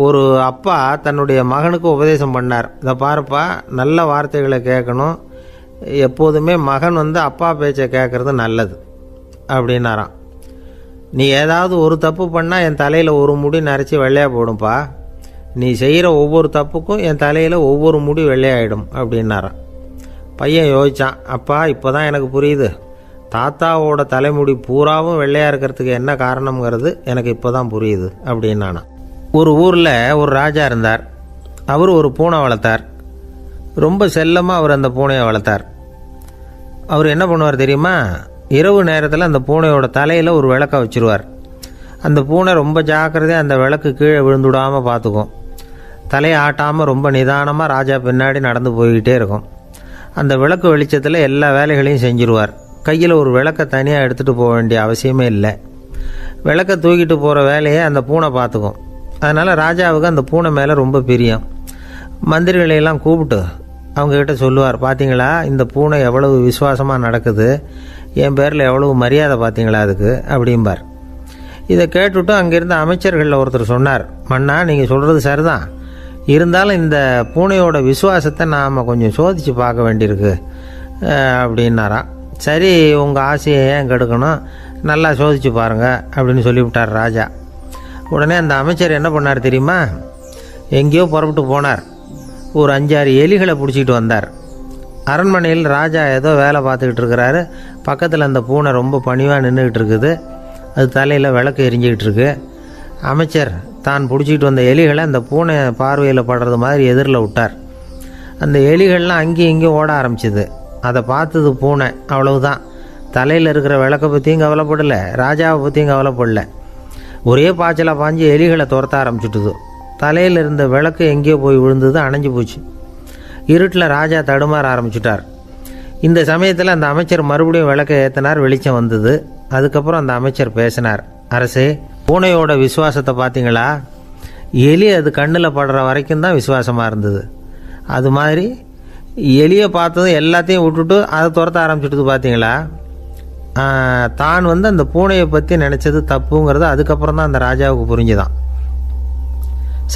ஒரு அப்பா தன்னுடைய மகனுக்கு உபதேசம் பண்ணார். இதை பாருப்பா, நல்ல வார்த்தைகளை கேட்கணும், எப்போதுமே மகன் அப்பா பேச்சை கேட்குறது நல்லது அப்படின்னாராம். நீ ஏதாவது ஒரு தப்பு பண்ணால் என் தலையில் ஒரு முடி நரைச்சி வெள்ளையாக போடும்பா, நீ செய்கிற ஒவ்வொரு தப்புக்கும் என் தலையில் ஒவ்வொரு முடி வெள்ளையாயிடும் அப்படின்னாராம். பையன் யோசித்தான், அப்பா இப்போ தான் எனக்கு புரியுது, தாத்தாவோட தலைமுடி பூராவும் வெள்ளையாக இருக்கிறதுக்கு என்ன காரணங்கிறது எனக்கு இப்போ தான் புரியுது அப்படின்னானா. ஒரு ஊரில் ஒரு ராஜா இருந்தார். அவர் ஒரு பூனை வளர்த்தார். ரொம்ப செல்லமாக அவர் அந்த பூனையை வளர்த்தார். அவர் என்ன பண்ணுவார் தெரியுமா? இரவு நேரத்தில் அந்த பூனையோட தலையில் ஒரு விளக்கை வச்சுருவார். அந்த பூனை ரொம்ப ஜாக்கிரதையாக அந்த விளக்கு கீழே விழுந்துடாமல் பார்த்துக்கும். தலையை ஆட்டாமல் ரொம்ப நிதானமாக ராஜா பின்னாடி நடந்து போய்கிட்டே இருக்கும். அந்த விளக்கு வெளிச்சத்தில் எல்லா வேலைகளையும் செஞ்சுருவார். கையில் ஒரு விளக்கை தனியாக எடுத்துகிட்டு போக வேண்டிய அவசியமே இல்லை. விளக்கை தூக்கிட்டு போகிற வேலையை அந்த பூனை பார்த்துக்கும். அதனால் ராஜாவுக்கு அந்த பூனை மேலே ரொம்ப பிரியம். மந்திரிகளையெல்லாம் கூப்பிட்டு அவங்கக்கிட்ட சொல்லுவார், பார்த்தீங்களா இந்த பூனை எவ்வளவு விசுவாசமாக நடக்குது, என் பேரில் எவ்வளவு மரியாதை பார்த்தீங்களா அதுக்கு அப்படிம்பார். இதை கேட்டுவிட்டு அங்கேருந்த அமைச்சர்களில் ஒருத்தர் சொன்னார், மன்னா நீங்கள் சொல்கிறது சரிதான், இருந்தாலும் இந்த பூனையோட விசுவாசத்தை நாம் கொஞ்சம் சோதித்து பார்க்க வேண்டியிருக்கு அப்படின்னாராம். சரி, உங்கள் ஆசையை ஏன் கெடுக்கணும், நல்லா சோதித்து பாருங்கள் அப்படின்னு சொல்லிவிட்டார் ராஜா. உடனே அந்த அமைச்சர் என்ன பண்ணார் தெரியுமா? எங்கேயோ புறப்பட்டு போனார். ஒரு 5-6 எலிகளை பிடிச்சிக்கிட்டு வந்தார். அரண்மனையில் ராஜா ஏதோ வேலை பார்த்துக்கிட்டு இருக்கிறாரு. பக்கத்தில் அந்த பூனை ரொம்ப பணிவாக நின்றுக்கிட்டு இருக்குது. அது தலையில் விளக்கு எரிஞ்சிக்கிட்டு இருக்கு. அமைச்சர் தான் பிடிச்சிக்கிட்டு வந்த எலிகளை அந்த பூனை பார்வையில் படுறது மாதிரி எதிரில் விட்டார். அந்த எலிகள்லாம் அங்கேயும் இங்கேயும் ஓட ஆரம்பிச்சிது. அதை பார்த்தது பூனை. அவ்வளவுதான். தலையில் இருக்கிற விளக்கை பற்றியும் கவலைப்படலை, ராஜாவை பற்றியும் கவலைப்படலை. ஒரே பாய்ச்சலாக பாஞ்சு எலிகளை துரத்த ஆரம்பிச்சுட்டுது. தலையில் இருந்த விளக்கு எங்கேயோ போய் விழுந்தது, அணைஞ்சு போச்சு. இருட்டில் ராஜா தடுமாற ஆரம்பிச்சுட்டார். இந்த சமயத்தில் அந்த அமைச்சர் மறுபடியும் விளக்கை ஏற்றினார். வெளிச்சம் வந்தது. அதுக்கப்புறம் அந்த அமைச்சர் பேசினார், அரசே, பூனையோட விசுவாசத்தை பார்த்தீங்களா? எலி அது கண்ணில் படுற வரைக்கும் தான் விசுவாசமாக இருந்தது. அது மாதிரி எலியை பார்த்ததும் எல்லாத்தையும் விட்டுட்டு அதை துரத்த ஆரம்பிச்சுட்டு பார்த்தீங்களா? தான் அந்த பூனையை பற்றி நினச்சது தப்புங்கிறது அதுக்கப்புறம் தான் அந்த ராஜாவுக்கு புரிஞ்சுதான்.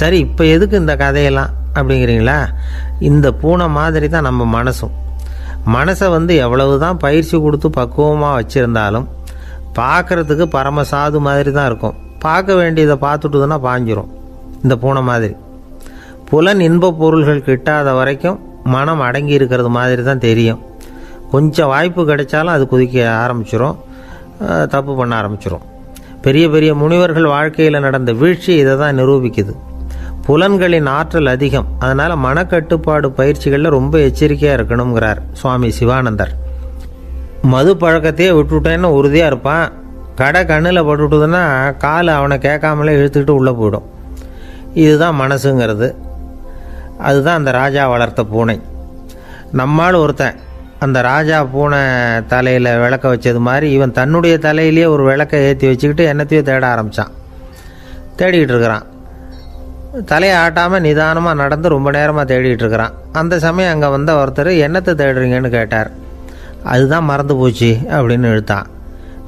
சரி, இப்போ எதுக்கு இந்த கதையெல்லாம் அப்படிங்கிறீங்களா? இந்த பூனை மாதிரி தான் நம்ம மனசும். மனசை எவ்வளவு தான் பயிற்சி கொடுத்து பக்குவமாக வச்சுருந்தாலும் பார்க்குறதுக்கு பரமசாது மாதிரி தான் இருக்கும். பார்க்க வேண்டியதை பார்த்துட்டுதுன்னா பாஞ்சிரும். இந்த பூனை மாதிரி புலன் இன்ப பொருள்கள் கிட்டாத வரைக்கும் மனம் அடங்கி இருக்கிறது மாதிரி தான் தெரியும். கொஞ்சம் வாய்ப்பு கிடைச்சாலும் அது குதிக்க ஆரம்பிச்சிடும், தப்பு பண்ண ஆரம்பிச்சிடும். பெரிய பெரிய முனிவர்கள் வாழ்க்கையில் நடந்த வீழ்ச்சி இதை தான் நிரூபிக்குது. புலன்களின் ஆற்றல் அதிகம். அதனால் மனக்கட்டுப்பாடு பயிற்சிகளில் ரொம்ப எச்சரிக்கையாக இருக்கணுங்கிறார் சுவாமி சிவானந்தர். மது பழக்கத்தையே விட்டுவிட்டேன்னு உறுதியாக இருப்பான். கடை கண்ணில் பட்டுவிட்டதுன்னா கால் அவனை கேட்காமலே இழுத்துக்கிட்டு உள்ளே போயிடும். இதுதான் மனசுங்கிறது. அதுதான் அந்த ராஜா வளர்த்த பூனை. நம்மால் ஒருத்தன் அந்த ராஜா பூனை தலையில் விளக்க வச்சது மாதிரி இவன் தன்னுடைய தலையிலேயே ஒரு விளக்கை ஏற்றி வச்சுக்கிட்டு என்னத்தையோ தேட ஆரம்பித்தான். தேடிக்கிட்டு இருக்கிறான். தலையை ஆட்டாமல் நிதானமாக நடந்து ரொம்ப நேரமாக தேடிகிட்டு இருக்கிறான். அந்த சமயம் அங்கே வந்த ஒருத்தர், என்னத்தை தேடுறீங்கன்னு கேட்டார். அதுதான் மறந்து போச்சு அப்படின்னு இழுத்தான்.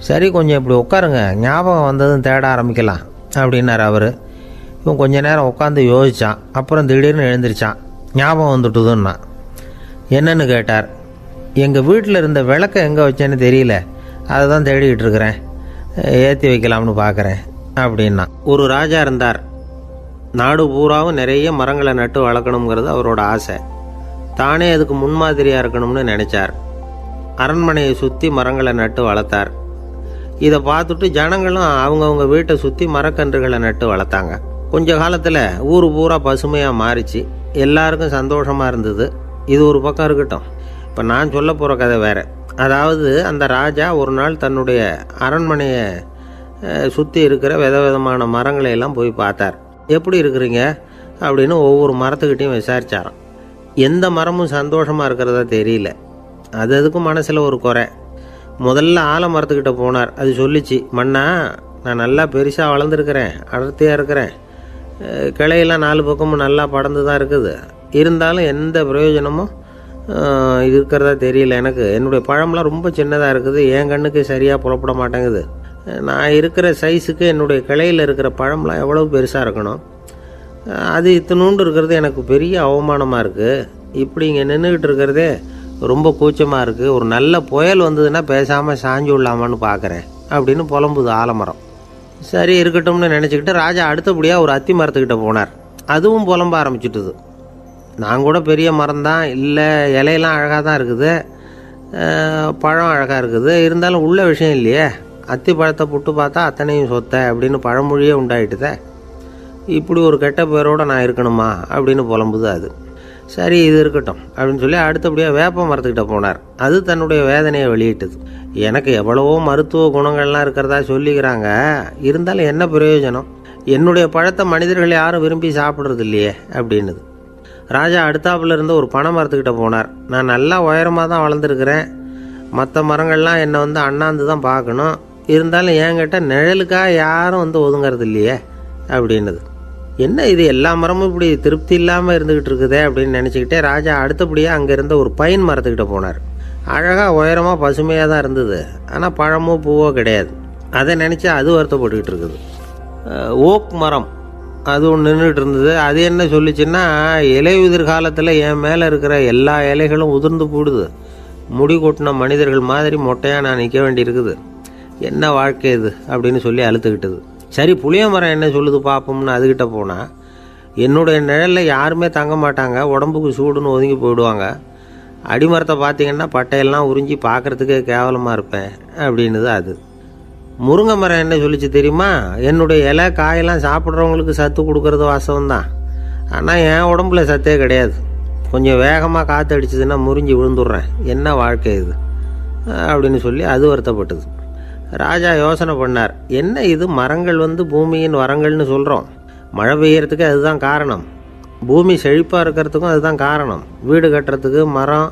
சரி, கொஞ்சம் இப்படி உட்காருங்க, ஞாபகம் வந்ததும் தேட ஆரம்பிக்கலாம் அப்படின்னார் அவர். இவன் கொஞ்ச நேரம் உட்காந்து யோசித்தான். அப்புறம் திடீர்னு எழுந்திரிச்சான். ஞாபகம் வந்துட்டுதுன்னா. என்னன்னு கேட்டார். எங்கள் வீட்டில் இருந்த விளக்கை எங்கே வச்சேன்னு தெரியல, அதை தான் தேடிக்கிட்டு இருக்கிறேன், ஏற்றி வைக்கலாம்னு பார்க்குறேன் அப்படின்னா. ஒரு ராஜா இருந்தார். நாடு பூராவும் நிறைய மரங்களை நட்டு வளர்க்கணுங்கிறது அவரோட ஆசை. தானே அதுக்கு முன்மாதிரியாக இருக்கணும்னு நினச்சார். அரண்மனையை சுற்றி மரங்களை நட்டு வளர்த்தார். இதை பார்த்துட்டு ஜனங்களும் அவங்கவுங்க வீட்டை சுற்றி மரக்கன்றுகளை நட்டு வளர்த்தாங்க. கொஞ்ச காலத்தில் ஊர் பூரா பசுமையாக மாறிச்சு. எல்லாருக்கும் சந்தோஷமாக இருந்தது. இது ஒரு பக்கம் இருக்கட்டும். இப்போ நான் சொல்ல போகிற கதை வேறு. அதாவது அந்த ராஜா ஒரு நாள் தன்னுடைய அரண்மனையை சுற்றி இருக்கிற விதவிதமான மரங்களை எல்லாம் போய் பார்த்தார். எப்படி இருக்கிறீங்க அப்படின்னு ஒவ்வொரு மரத்துக்கிட்டையும் விசாரித்தாராம். எந்த மரமும் சந்தோஷமாக இருக்கிறதா தெரியல. அதுக்கும் மனசில் ஒரு குறை. முதல்ல ஆலமரத்துக்கிட்ட போனார். அது சொல்லிச்சு, மண்ணா, நான் நல்லா பெருசாக வளர்ந்துருக்கிறேன், அடர்த்தியாக இருக்கிறேன், கிளையெல்லாம் 4 பக்கமும் நல்லா படர்ந்து தான் இருக்குது, இருந்தாலும் எந்த பிரயோஜனமும் இருக்கிறதா தெரியல எனக்கு. என்னுடைய பழம்லாம் ரொம்ப சின்னதாக இருக்குது, என் கண்ணுக்கு சரியாக புறப்பட மாட்டேங்குது. நான் இருக்கிற சைஸுக்கு என்னுடைய கிளையில் இருக்கிற பழம்லாம் எவ்வளோ பெருசாக இருக்கணும். அது இத்தினூண்டு இருக்கிறது எனக்கு பெரிய அவமானமாக இருக்குது. இப்படி இங்கே நின்றுக்கிட்டு இருக்கிறதே ரொம்ப கூச்சமாக இருக்குது. ஒரு நல்ல புயல் வந்ததுன்னா பேசாமல் சாஞ்சு விடலாமான்னு பார்க்குறேன் அப்படின்னு புலம்புது ஆலமரம். சரி இருக்கட்டும்னு நினச்சிக்கிட்டு ராஜா அடுத்தபடியாக ஒரு அத்தி மரத்துக்கிட்ட போனார். அதுவும் புலம்ப ஆரம்பிச்சுட்டுது. நான் கூட பெரிய மரம்தான், இல்லை இலையெல்லாம் அழகாக தான் இருக்குது, பழம் அழகாக இருக்குது, இருந்தாலும் உள்ள விஷயம் இல்லையே, அத்தி பழத்தை புட்டு பார்த்தா அத்தனையும் சொத்தை அப்படின்னு பழமொழியே உண்டாயிட்டுதே. இப்படி ஒரு கெட்ட பேரோடு நான் இருக்கணுமா அப்படின்னு புலம்புது அது. சரி இது இருக்கட்டும் அப்படின்னு சொல்லி அடுத்தபடியாக வேப்ப மரத்துக்கிட்ட போனார். அது தன்னுடைய வேதனையை வெளியிட்டது. எனக்கு எவ்வளவோ மருத்துவ குணங்கள்லாம் இருக்கிறதா சொல்லிக்கிறாங்க, இருந்தாலும் என்ன பிரயோஜனம், என்னுடைய பழத்தை மனிதர்கள் யாரும் விரும்பி சாப்பிட்றது இல்லையே அப்படின்னுது. ராஜா அடுத்தாப்புல இருந்து ஒரு பனை மரத்துக்கிட்ட போனார். நான் நல்லா உயரமாக தான் வளர்ந்துருக்கிறேன், மற்ற மரங்கள்லாம் என்னை அண்ணாந்து தான் பார்க்கணும், இருந்தாலும் என்கிட்ட நிழலுக்காக யாரும் ஒதுங்கிறது இல்லையே அப்படின்னுது. என்ன இது எல்லா மரமும் இப்படி திருப்தி இல்லாமல் இருந்துக்கிட்டு இருக்குதே அப்படின்னு நினச்சிக்கிட்டே ராஜா அடுத்தபடியாக அங்கே இருந்த ஒரு பைன் மரத்துக்கிட்ட போனார். அழகாக உயரமாக பசுமையாக தான் இருந்தது, ஆனால் பழமோ பூவோ கிடையாது. அதை நினச்சி அது வருத்தப்பட்டுக்கிட்டு இருக்குது. ஓக் மரம் அது ஒன்று நின்றுட்டு இருந்தது. அது என்ன சொல்லிச்சுன்னா, இலையுதிர் காலத்தில் என் மேலே இருக்கிற எல்லா இலைகளும் உதிர்ந்து போடுது, முடி கொட்டின மனிதர்கள் மாதிரி மொட்டையாக நான் நிற்க வேண்டியிருக்குது, என்ன வாழ்க்கை இது அப்படின்னு சொல்லி அழுத்துக்கிட்டது. சரி புளிய மரம் என்ன சொல்லுது பார்ப்போம்னு அதுக்கிட்ட போனால், என்னுடைய நிழலில் யாருமே தங்க மாட்டாங்க, உடம்புக்கு சூடுன்னு ஒதுங்கி போயிடுவாங்க, அடிமரத்தை பார்த்திங்கன்னா பட்டையெல்லாம் உறிஞ்சி பார்க்குறதுக்கே கேவலமாக இருப்பேன் அப்படின்னுது அது. முருங்கை மரம் என்ன சொல்லிச்சு தெரியுமா, என்னுடைய இலை காயெல்லாம் சாப்பிட்றவங்களுக்கு சத்து கொடுக்கறது வாசம்தான், ஆனால் என் உடம்புல சத்தே கிடையாது, கொஞ்சம் வேகமாக காற்று அடிச்சதுன்னா முறிஞ்சி விழுந்துடுறேன், என்ன வாழ்க்கை இது அப்படின்னு சொல்லி அது வருத்தப்பட்டது. ராஜா யோசனை பண்ணார், என்ன இது மரங்கள் பூமியின் வரங்கள்னு சொல்கிறோம், மழை பெய்யறதுக்கு அதுதான் காரணம், பூமி செழிப்பாக இருக்கிறதுக்கும் அதுதான் காரணம், வீடு கட்டுறதுக்கு மரம்,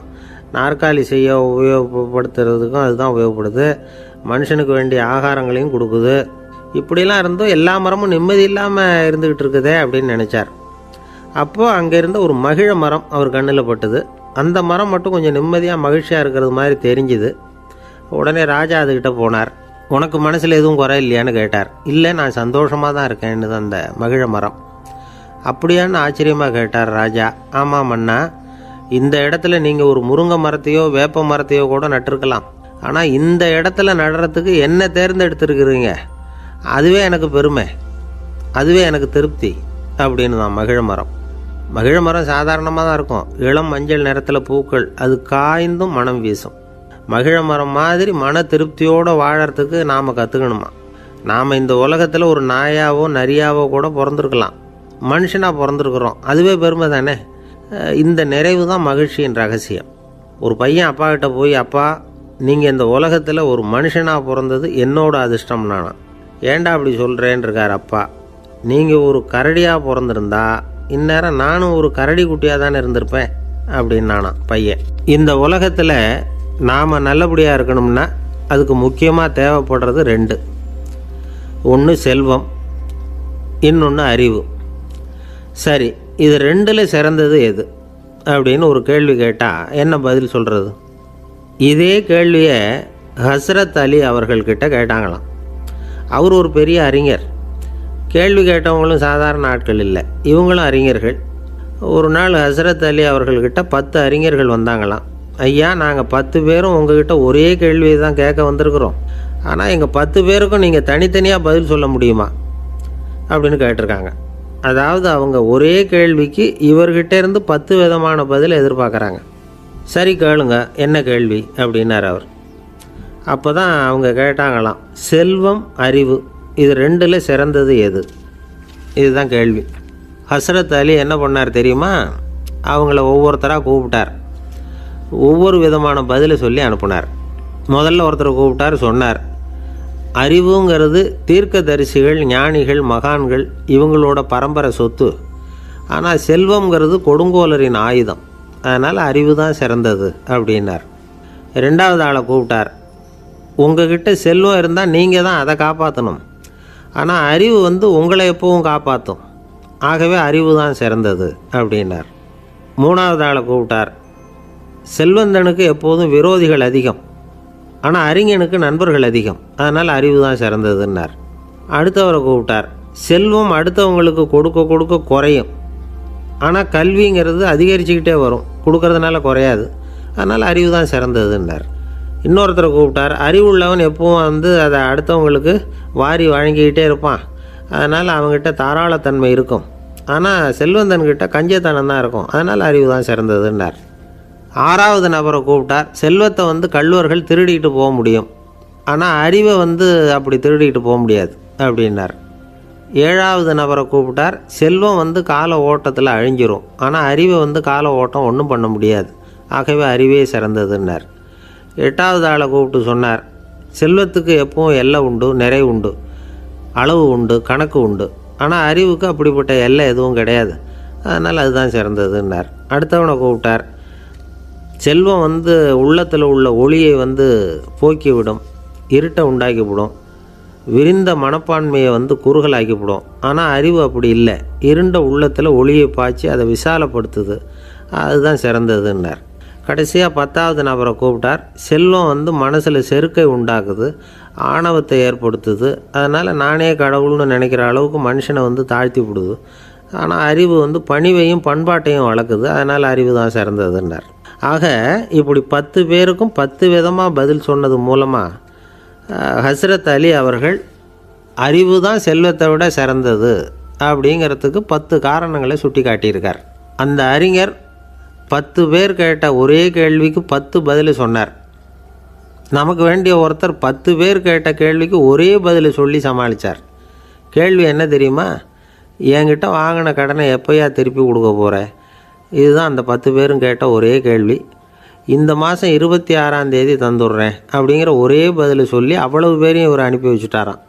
நாற்காலி செய்ய உபயோகப்படுத்துறதுக்கும் அதுதான் உபயோகப்படுது, மனுஷனுக்கு வேண்டிய ஆகாரங்களையும் கொடுக்குது, இப்படிலாம் இருந்தும் எல்லா மரமும் நிம்மதி இல்லாமல் இருந்துக்கிட்டு இருக்குதே அப்படின்னு நினச்சார். அப்போது அங்கே இருந்த ஒரு மகிழ மரம் அவர் கண்ணில் பட்டுது. அந்த மரம் மட்டும் கொஞ்சம் நிம்மதியாக மகிழ்ச்சியாக இருக்கிறது மாதிரி தெரிஞ்சுது. உடனே ராஜா அதுக்கிட்ட போனார். உனக்கு மனசில் எதுவும் குறை இல்லையான்னு கேட்டார். இல்லை நான் சந்தோஷமாக தான் இருக்கேன்னு அந்த மகிழ மரம். அப்படியான்னு ஆச்சரியமாக கேட்டார் ராஜா. ஆமாம் மன்னா, இந்த இடத்துல நீங்கள் ஒரு முருங்கை மரத்தையோ வேப்ப மரத்தையோ கூட நட்டிருக்கலாம், ஆனால் இந்த இடத்துல நடுறதுக்கு என்ன தேர்ந்தெடுத்துருக்குறீங்க, அதுவே எனக்கு பெருமை, அதுவே எனக்கு திருப்தி அப்படின்னு தான் மகிழ மரம். மகிழ மரம் சாதாரணமாக தான் இருக்கும், இளம் மஞ்சள் நிறத்தில் பூக்கள், அது காய்ந்தும் மனம் வீசும். மகிழ மரம் மாதிரி மன திருப்தியோடு வாழறதுக்கு நாம் கற்றுக்கணுமா. நாம் இந்த உலகத்தில் ஒரு நாயாவோ நரியாவோ கூட பிறந்திருக்கலாம், மனுஷனாக பிறந்திருக்கிறோம், அதுவே பெருமை தானே. இந்த நிறைவு தான் மகிழ்ச்சியின் ரகசியம். ஒரு பையன் அப்பா கிட்ட போய், அப்பா நீங்கள் இந்த உலகத்தில் ஒரு மனுஷனாக பிறந்தது என்னோட அதிர்ஷ்டம் நானா. ஏண்டா அப்படி சொல்கிறேன்னு இருக்கார் அப்பா. நீங்கள் ஒரு கரடியாக பிறந்திருந்தா இந்நேரம் நானும் ஒரு கரடி குட்டியாக தானே இருந்திருப்பேன் அப்படின்னு நானா பையன். இந்த உலகத்தில் நாம் நல்லபடியாக இருக்கணும்னா அதுக்கு முக்கியமாக தேவைப்படுறது ரெண்டு, ஒன்று செல்வம், இன்னொன்று அறிவு. சரி இது ரெண்டில் சிறந்தது எது அப்படின்னு ஒரு கேள்வி கேட்டால் என்ன பதில் சொல்கிறது? இதே கேள்வியை ஹஸ்ரத் அலி அவர்கள்கிட்ட கேட்டாங்களாம். அவர் ஒரு பெரிய அறிஞர். கேள்வி கேட்டவங்களும் சாதாரண ஆட்கள் இல்லை, இவங்களும் அறிஞர்கள். ஒரு நாள் ஹஸ்ரத் அலி அவர்கள்கிட்ட 10 அறிஞர்கள் வந்தாங்களாம். ஐயா நாங்கள் 10 பேரும் உங்ககிட்ட ஒரே கேள்வியை தான் கேட்க வந்திருக்கிறோம், ஆனால் எங்கள் 10 பேருக்கும் நீங்கள் தனித்தனியாக பதில் சொல்ல முடியுமா அப்படின்னு கேட்டிருக்காங்க. அதாவது அவங்க ஒரே கேள்விக்கு இவர்கிட்ட இருந்து 10 விதமான பதில் எதிர்பார்க்குறாங்க. சரி கேளுங்க என்ன கேள்வி அப்படின்னார் அவர். அப்போ தான் அவங்க கேட்டாங்களாம், செல்வம் அறிவு இது ரெண்டில் சிறந்தது எது, இதுதான் கேள்வி. ஹஸ்ரத் அலி என்ன பண்ணார் தெரியுமா, அவங்கள ஒவ்வொருத்தராக கூப்பிட்டார், ஒவ்வொரு விதமான பதிலை சொல்லி அனுப்புனார். முதல்ல ஒருத்தரை கூப்பிட்டார், சொன்னார், அறிவுங்கிறது தீர்க்கதரிசிகள், ஞானிகள், மகான்கள் இவங்களோட பரம்பரை சொத்து, ஆனால் செல்வங்கிறது கொடுங்கோலரின் ஆயுதம், அதனால் அறிவு தான் சிறந்தது அப்படின்னார். 2வது ஆளை கூப்பிட்டார், உங்ககிட்ட செல்வம் இருந்தால் நீங்கள் தான் அதை காப்பாற்றணும், ஆனால் அறிவு உங்களை எப்பவும் காப்பாற்றும், ஆகவே அறிவு தான் சிறந்தது அப்படின்னார். 3வது ஆளை கூப்பிட்டார், செல்வந்தனுக்கு எப்போதும் விரோதிகள் அதிகம், ஆனால் அறிஞனுக்கு நண்பர்கள் அதிகம், அதனால் அறிவு தான் சிறந்ததுன்னார். அடுத்தவரை கூப்பிட்டார், செல்வம் அடுத்தவங்களுக்கு கொடுக்க கொடுக்க குறையும். ஆனால் கல்விங்கிறது அதிகரிச்சுக்கிட்டே வரும், கொடுக்கறதுனால குறையாது. அதனால் அறிவு தான் சிறந்ததுன்னார். இன்னொருத்தரை கூப்பிட்டார். அறிவுள்ளவன் எப்பவும் அதை அடுத்தவங்களுக்கு வாரி வழங்கிக்கிட்டே இருப்பான். அதனால் அவங்ககிட்ட தாராளத்தன்மை இருக்கும். ஆனால் செல்வந்தன்கிட்ட கஞ்சத்தனம் தான் இருக்கும். அதனால் அறிவு தான் சிறந்ததுன்னார். 6வது நபரை கூப்பிட்டார். செல்வத்தை கள்வர்கள் திருடிட்டு போக முடியும், ஆனால் அறிவை அப்படி திருடிட்டு போக முடியாது அப்படின்னார். 7வது நபரை கூப்பிட்டார். செல்வம் கால ஓட்டத்தில் அழிஞ்சிரும், ஆனால் அறிவை கால ஓட்டம் ஒன்றும் பண்ண முடியாது. ஆகவே அறிவே சிறந்ததுன்னார். 8வது ஆளை கூப்பிட்டு சொன்னார், செல்வத்துக்கு எப்பவும் எல்லை உண்டு, நிறை உண்டு, அளவு உண்டு, கணக்கு உண்டு. ஆனால் அறிவுக்கு அப்படிப்பட்ட எல்லை எதுவும் கிடையாது. அதனால் அதுதான் சிறந்ததுன்னார். அடுத்தவனை கூப்பிட்டார். செல்வம் உள்ளத்தில் உள்ள ஒளியை போக்கிவிடும், இருட்டை உண்டாக்கிவிடும், விரிந்த மனப்பான்மையை குறுகலாக்கிவிடும். ஆனால் அறிவு அப்படி இல்லை, இருண்ட உள்ளத்தில் ஒளியை பாய்ச்சி அதை விசாலப்படுத்துது. அதுதான் சிறந்ததுன்னார். கடைசியாக 10வது நபரை கூப்பிட்டார். செல்வம் மனசில் செருக்கை உண்டாக்குது, ஆணவத்தை ஏற்படுத்துது. அதனால் நானே கடவுள்னு நினைக்கிற அளவுக்கு மனுஷனை தாழ்த்தி விடுது. ஆனால் அறிவு பணிவையும் பண்பாட்டையும் வளர்க்குது. அதனால் அறிவு தான் சிறந்ததுன்னார். ஆக இப்படி 10 பேருக்கும் 10 விதமாக பதில் சொன்னது மூலமாக ஹஸ்ரத் அலி அவர்கள் அறிவு தான் செல்வத்தை விட சிறந்தது அப்படிங்கிறதுக்கு 10 காரணங்களை சுட்டி காட்டியிருக்கார். அந்த அறிஞர் 10 பேர் கேட்ட ஒரே கேள்விக்கு 10 பதில் சொன்னார். நமக்கு வேண்டிய ஒருத்தர் 10 பேர் கேட்ட கேள்விக்கு ஒரே பதில் சொல்லி சமாளித்தார். கேள்வி என்ன தெரியுமா? என்கிட்ட வாங்கின கடனை எப்போயா திருப்பி கொடுக்க போகிறேன்? இதுதான் அந்த 10 பேரும் கேட்ட ஒரே கேள்வி. இந்த மாதம் 26ஆம் தேதி தந்துடுறேன் அப்படிங்கிற ஒரே பதில் சொல்லி அவ்வளவு பேரையும் இவர் அனுப்பி வச்சுட்டாராம்.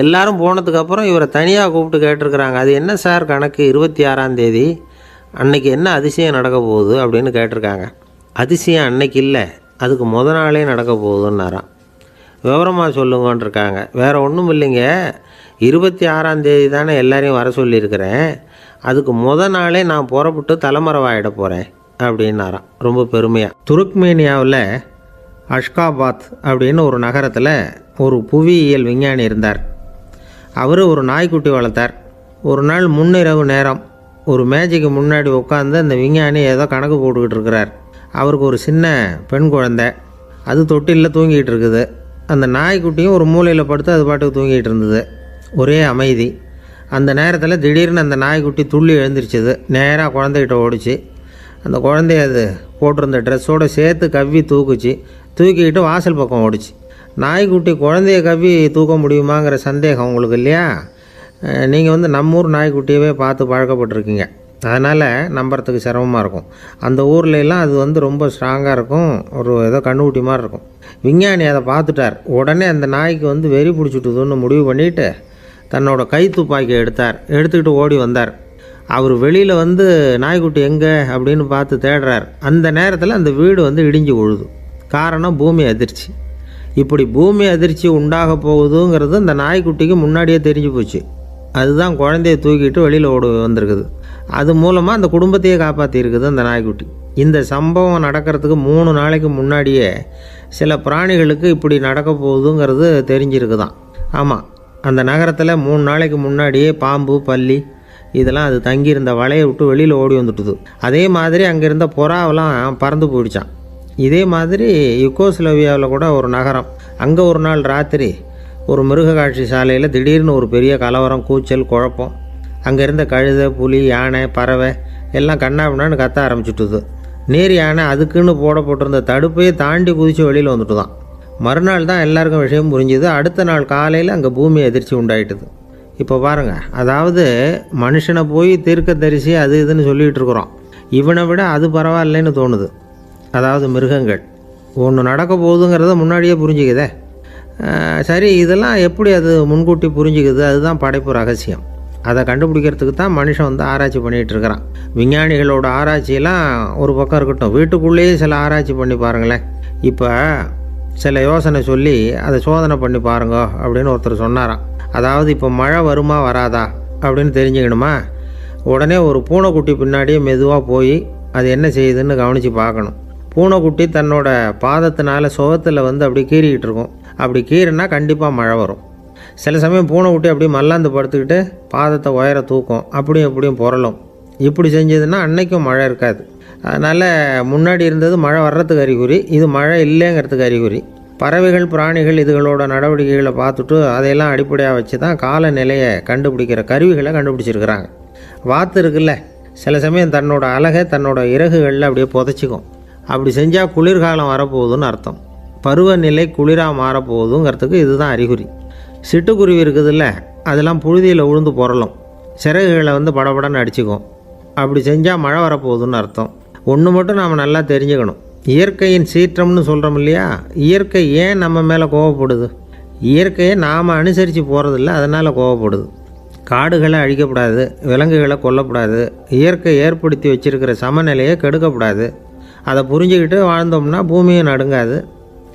எல்லாரும் போனதுக்கப்புறம் இவரை தனியாக கூப்பிட்டு கேட்டிருக்கிறாங்க. அது என்ன சார் கணக்கு, 26ஆம் தேதி அன்னைக்கு என்ன அதிசயம் நடக்க போகுது அப்படின்னு கேட்டிருக்காங்க. அதிசயம் அன்னைக்கு இல்லை, அதுக்கு நாளே நடக்க போகுதுன்னாராம். விவரமாக சொல்லுங்கன்றிருக்காங்க. வேறு ஒன்றும் இல்லைங்க, 26ஆம் தேதி தானே எல்லாரையும் வர சொல்லியிருக்கிறேன், அதுக்கு நாளே நான் புறப்பட்டு தலைமறைவாயிட போகிறேன் அப்படின்னாராம் ரொம்ப பெருமையாக. துருக்மேனியாவில் அஷ்காபாத் அப்படின்னு ஒரு நகரத்தில் ஒரு புவியியல் விஞ்ஞானி இருந்தார். அவர் ஒரு நாய்க்குட்டி வளர்த்தார். ஒரு நாள் முன்னிரவு நேரம் ஒரு மேஜைக்கு முன்னாடி உட்காந்து அந்த விஞ்ஞானி ஏதோ கணக்கு போட்டுக்கிட்டு இருக்கிறார். அவருக்கு ஒரு சின்ன பெண் குழந்தை, அது தொட்டிலில் தூங்கிட்டு இருக்குது. அந்த நாய்க்குட்டியும் ஒரு மூலையில் படுத்து அது பாட்டுக்கு தூங்கிட்டு இருந்தது. ஒரே அமைதி. அந்த நேரத்தில் திடீர்னு அந்த நாய்க்குட்டி துள்ளி எழுந்திரிச்சிது. நேராக குழந்தைகிட்ட ஓடிச்சு. அந்த குழந்தைய அது போட்டிருந்த ட்ரெஸ்ஸோடு சேர்த்து கவ்வி தூக்குச்சு. தூக்கிக்கிட்டு வாசல் பக்கம் ஓடிச்சு. நாய்க்குட்டி குழந்தைய கவ்வி தூக்க முடியுமாங்கிற சந்தேகம் உங்களுக்கு இல்லையா? நீங்கள் நம்ம ஊர் நாய்க்குட்டியவே பார்த்து பழக்கப்பட்டிருக்கீங்க, அதனால் நம்புறதுக்கு சிரமமாக இருக்கும். அந்த ஊர்லெலாம் அது ரொம்ப ஸ்ட்ராங்காக இருக்கும், ஒரு ஏதோ கண்ணுக்குட்டி மாதிரி இருக்கும். விஞ்ஞானி அதை பார்த்துட்டார். உடனே அந்த நாய்க்கு வெறி பிடிச்சிட்டுதுன்னு முடிவு பண்ணிவிட்டு தன்னோட கை துப்பாக்கி எடுத்துக்கிட்டு ஓடி வந்தார். அவர் வெளியில் நாய்க்குட்டி எங்கே அப்படின்னு பார்த்து தேடுறார். அந்த நேரத்தில் அந்த வீடு இடிஞ்சு விழுது. காரணம் பூமி அதிர்ச்சி. இப்படி பூமி அதிர்ச்சி உண்டாக போகுதுங்கிறது அந்த நாய்க்குட்டிக்கு முன்னாடியே தெரிஞ்சு போச்சு. அதுதான் குழந்தைய தூக்கிட்டு வெளியில் ஓடி வந்திருக்குது. அது மூலமாக அந்த குடும்பத்தையே காப்பாற்றிருக்குது அந்த நாய்க்குட்டி. இந்த சம்பவம் நடக்கிறதுக்கு 3 நாளைக்கு முன்னாடியே சில பிராணிகளுக்கு இப்படி நடக்க போகுதுங்கிறது தெரிஞ்சிருக்குதான். ஆமாம், அந்த நகரத்தில் 3 நாளைக்கு முன்னாடியே பாம்பு, பல்லி இதெல்லாம் அது தங்கியிருந்த வலையை விட்டு வெளியில் ஓடி வந்துட்டுது. அதே மாதிரி அங்கே இருந்த புறாவெல்லாம் பறந்து போயிடுச்சான். இதே மாதிரி யுகோஸ்லோவியாவில் கூட ஒரு நகரம், அங்கே ஒரு நாள் ராத்திரி ஒரு மிருக காட்சி சாலையில் திடீர்னு ஒரு பெரிய கலவரம், கூச்சல், குழப்பம். அங்கே இருந்த கழுதை, புலி, யானை, பறவை எல்லாம் கண்ணாபின்னான்னு கத்த ஆரம்பிச்சுட்டுது. நேர் யானை அதுக்குன்னு போடப்பட்டிருந்த தடுப்பையே தாண்டி குதித்து வெளியில் வந்துட்டு தான். மறுநாள் தான் எல்லாருக்கும் விஷயம் புரிஞ்சுது. அடுத்த நாள் காலையில் அங்கே பூமி அதிர்ச்சி உண்டாயிட்டுது. இப்போ பாருங்கள், அதாவது மனுஷனை போய் தீர்க்க தரிசி அது இதுன்னு சொல்லிகிட்டு இருக்கிறோம். இவனை விட அது பரவாயில்லைன்னு தோணுது. அதாவது மிருகங்கள் ஒன்று நடக்க போகுதுங்கிறத முன்னாடியே புரிஞ்சுக்குதே. சரி, இதெல்லாம் எப்படி அது முன்கூட்டி புரிஞ்சுக்குது? அதுதான் படைப்பு ரகசியம். அதை கண்டுபிடிக்கிறதுக்கு தான் மனுஷன் ஆராய்ச்சி பண்ணிகிட்டு இருக்கிறான். விஞ்ஞானிகளோட ஆராய்ச்சியெல்லாம் ஒரு பக்கம் இருக்கட்டும், வீட்டுக்குள்ளேயே சில ஆராய்ச்சி பண்ணி பாருங்களேன். இப்போ சில யோசனை சொல்லி அதை சோதனை பண்ணி பாருங்க அப்படின்னு ஒருத்தர் சொன்னாராம். அதாவது இப்போ மழை வருமா வராதா அப்படின்னு தெரிஞ்சுக்கணுமா, உடனே ஒரு பூனைக்குட்டி பின்னாடியே மெதுவாக போய் அது என்ன செய்யுதுன்னு கவனித்து பார்க்கணும். பூனைக்குட்டி தன்னோட பாதத்தினால சுகத்தில் அப்படி கீறிக்கிட்டு இருக்கும். அப்படி கீறினா கண்டிப்பாக மழை வரும். சில சமயம் பூனை விட்டு அப்படியே மல்லாந்து படுத்துக்கிட்டு பாதத்தை உயர தூக்கும், அப்படியும் இப்படியும் புரளும். இப்படி செஞ்சதுன்னா அன்னைக்கும் மழை இருக்காது. அதனால் முன்னாடி இருந்தது மழை வர்றதுக்கு அறிகுறி, இது மழை இல்லைங்கிறதுக்கு அறிகுறி. பறவைகள் பிராணிகள் இதுகளோட நடவடிக்கைகளை பார்த்துட்டு அதையெல்லாம் அடிப்படையாக வச்சு தான் காலநிலையை கண்டுபிடிக்கிற கருவிகளை கண்டுபிடிச்சிருக்கிறாங்க. வாத்து இருக்குல்ல, சில சமயம் தன்னோட அழகை தன்னோட இறகுகளில் அப்படியே புதைச்சிக்கும். அப்படி செஞ்சால் குளிர்காலம் வரப்போகுதுன்னு அர்த்தம். பருவநிலை குளிராக மாறப்போகுதுங்கிறதுக்கு இதுதான் அறிகுறி. சிட்டுக்குருவி இருக்குதுல்ல, அதெல்லாம் புழுதியில் உழுந்து புரளும், சிறகுகளை படபடன்னு அடிச்சுக்கும். அப்படி செஞ்சால் மழை வரப்போகுதுன்னு அர்த்தம். ஒன்று மட்டும் நாம் நல்லா தெரிஞ்சுக்கணும், இயற்கையின் சீற்றம்னு சொல்கிறோம் இல்லையா, இயற்கை ஏன் நம்ம மேலே கோவப்படுது? இயற்கையை நாம் அனுசரித்து போகிறதில்ல, அதனால் கோவப்படுது. காடுகளை அழிக்கப்படாது, விலங்குகளை கொல்லக்கூடாது, இயற்கை ஏற்படுத்தி வச்சுருக்கிற சமநிலையை கெடுக்கக்கூடாது. அதை புரிஞ்சுக்கிட்டு வாழ்ந்தோம்னா பூமியும் நடுங்காது,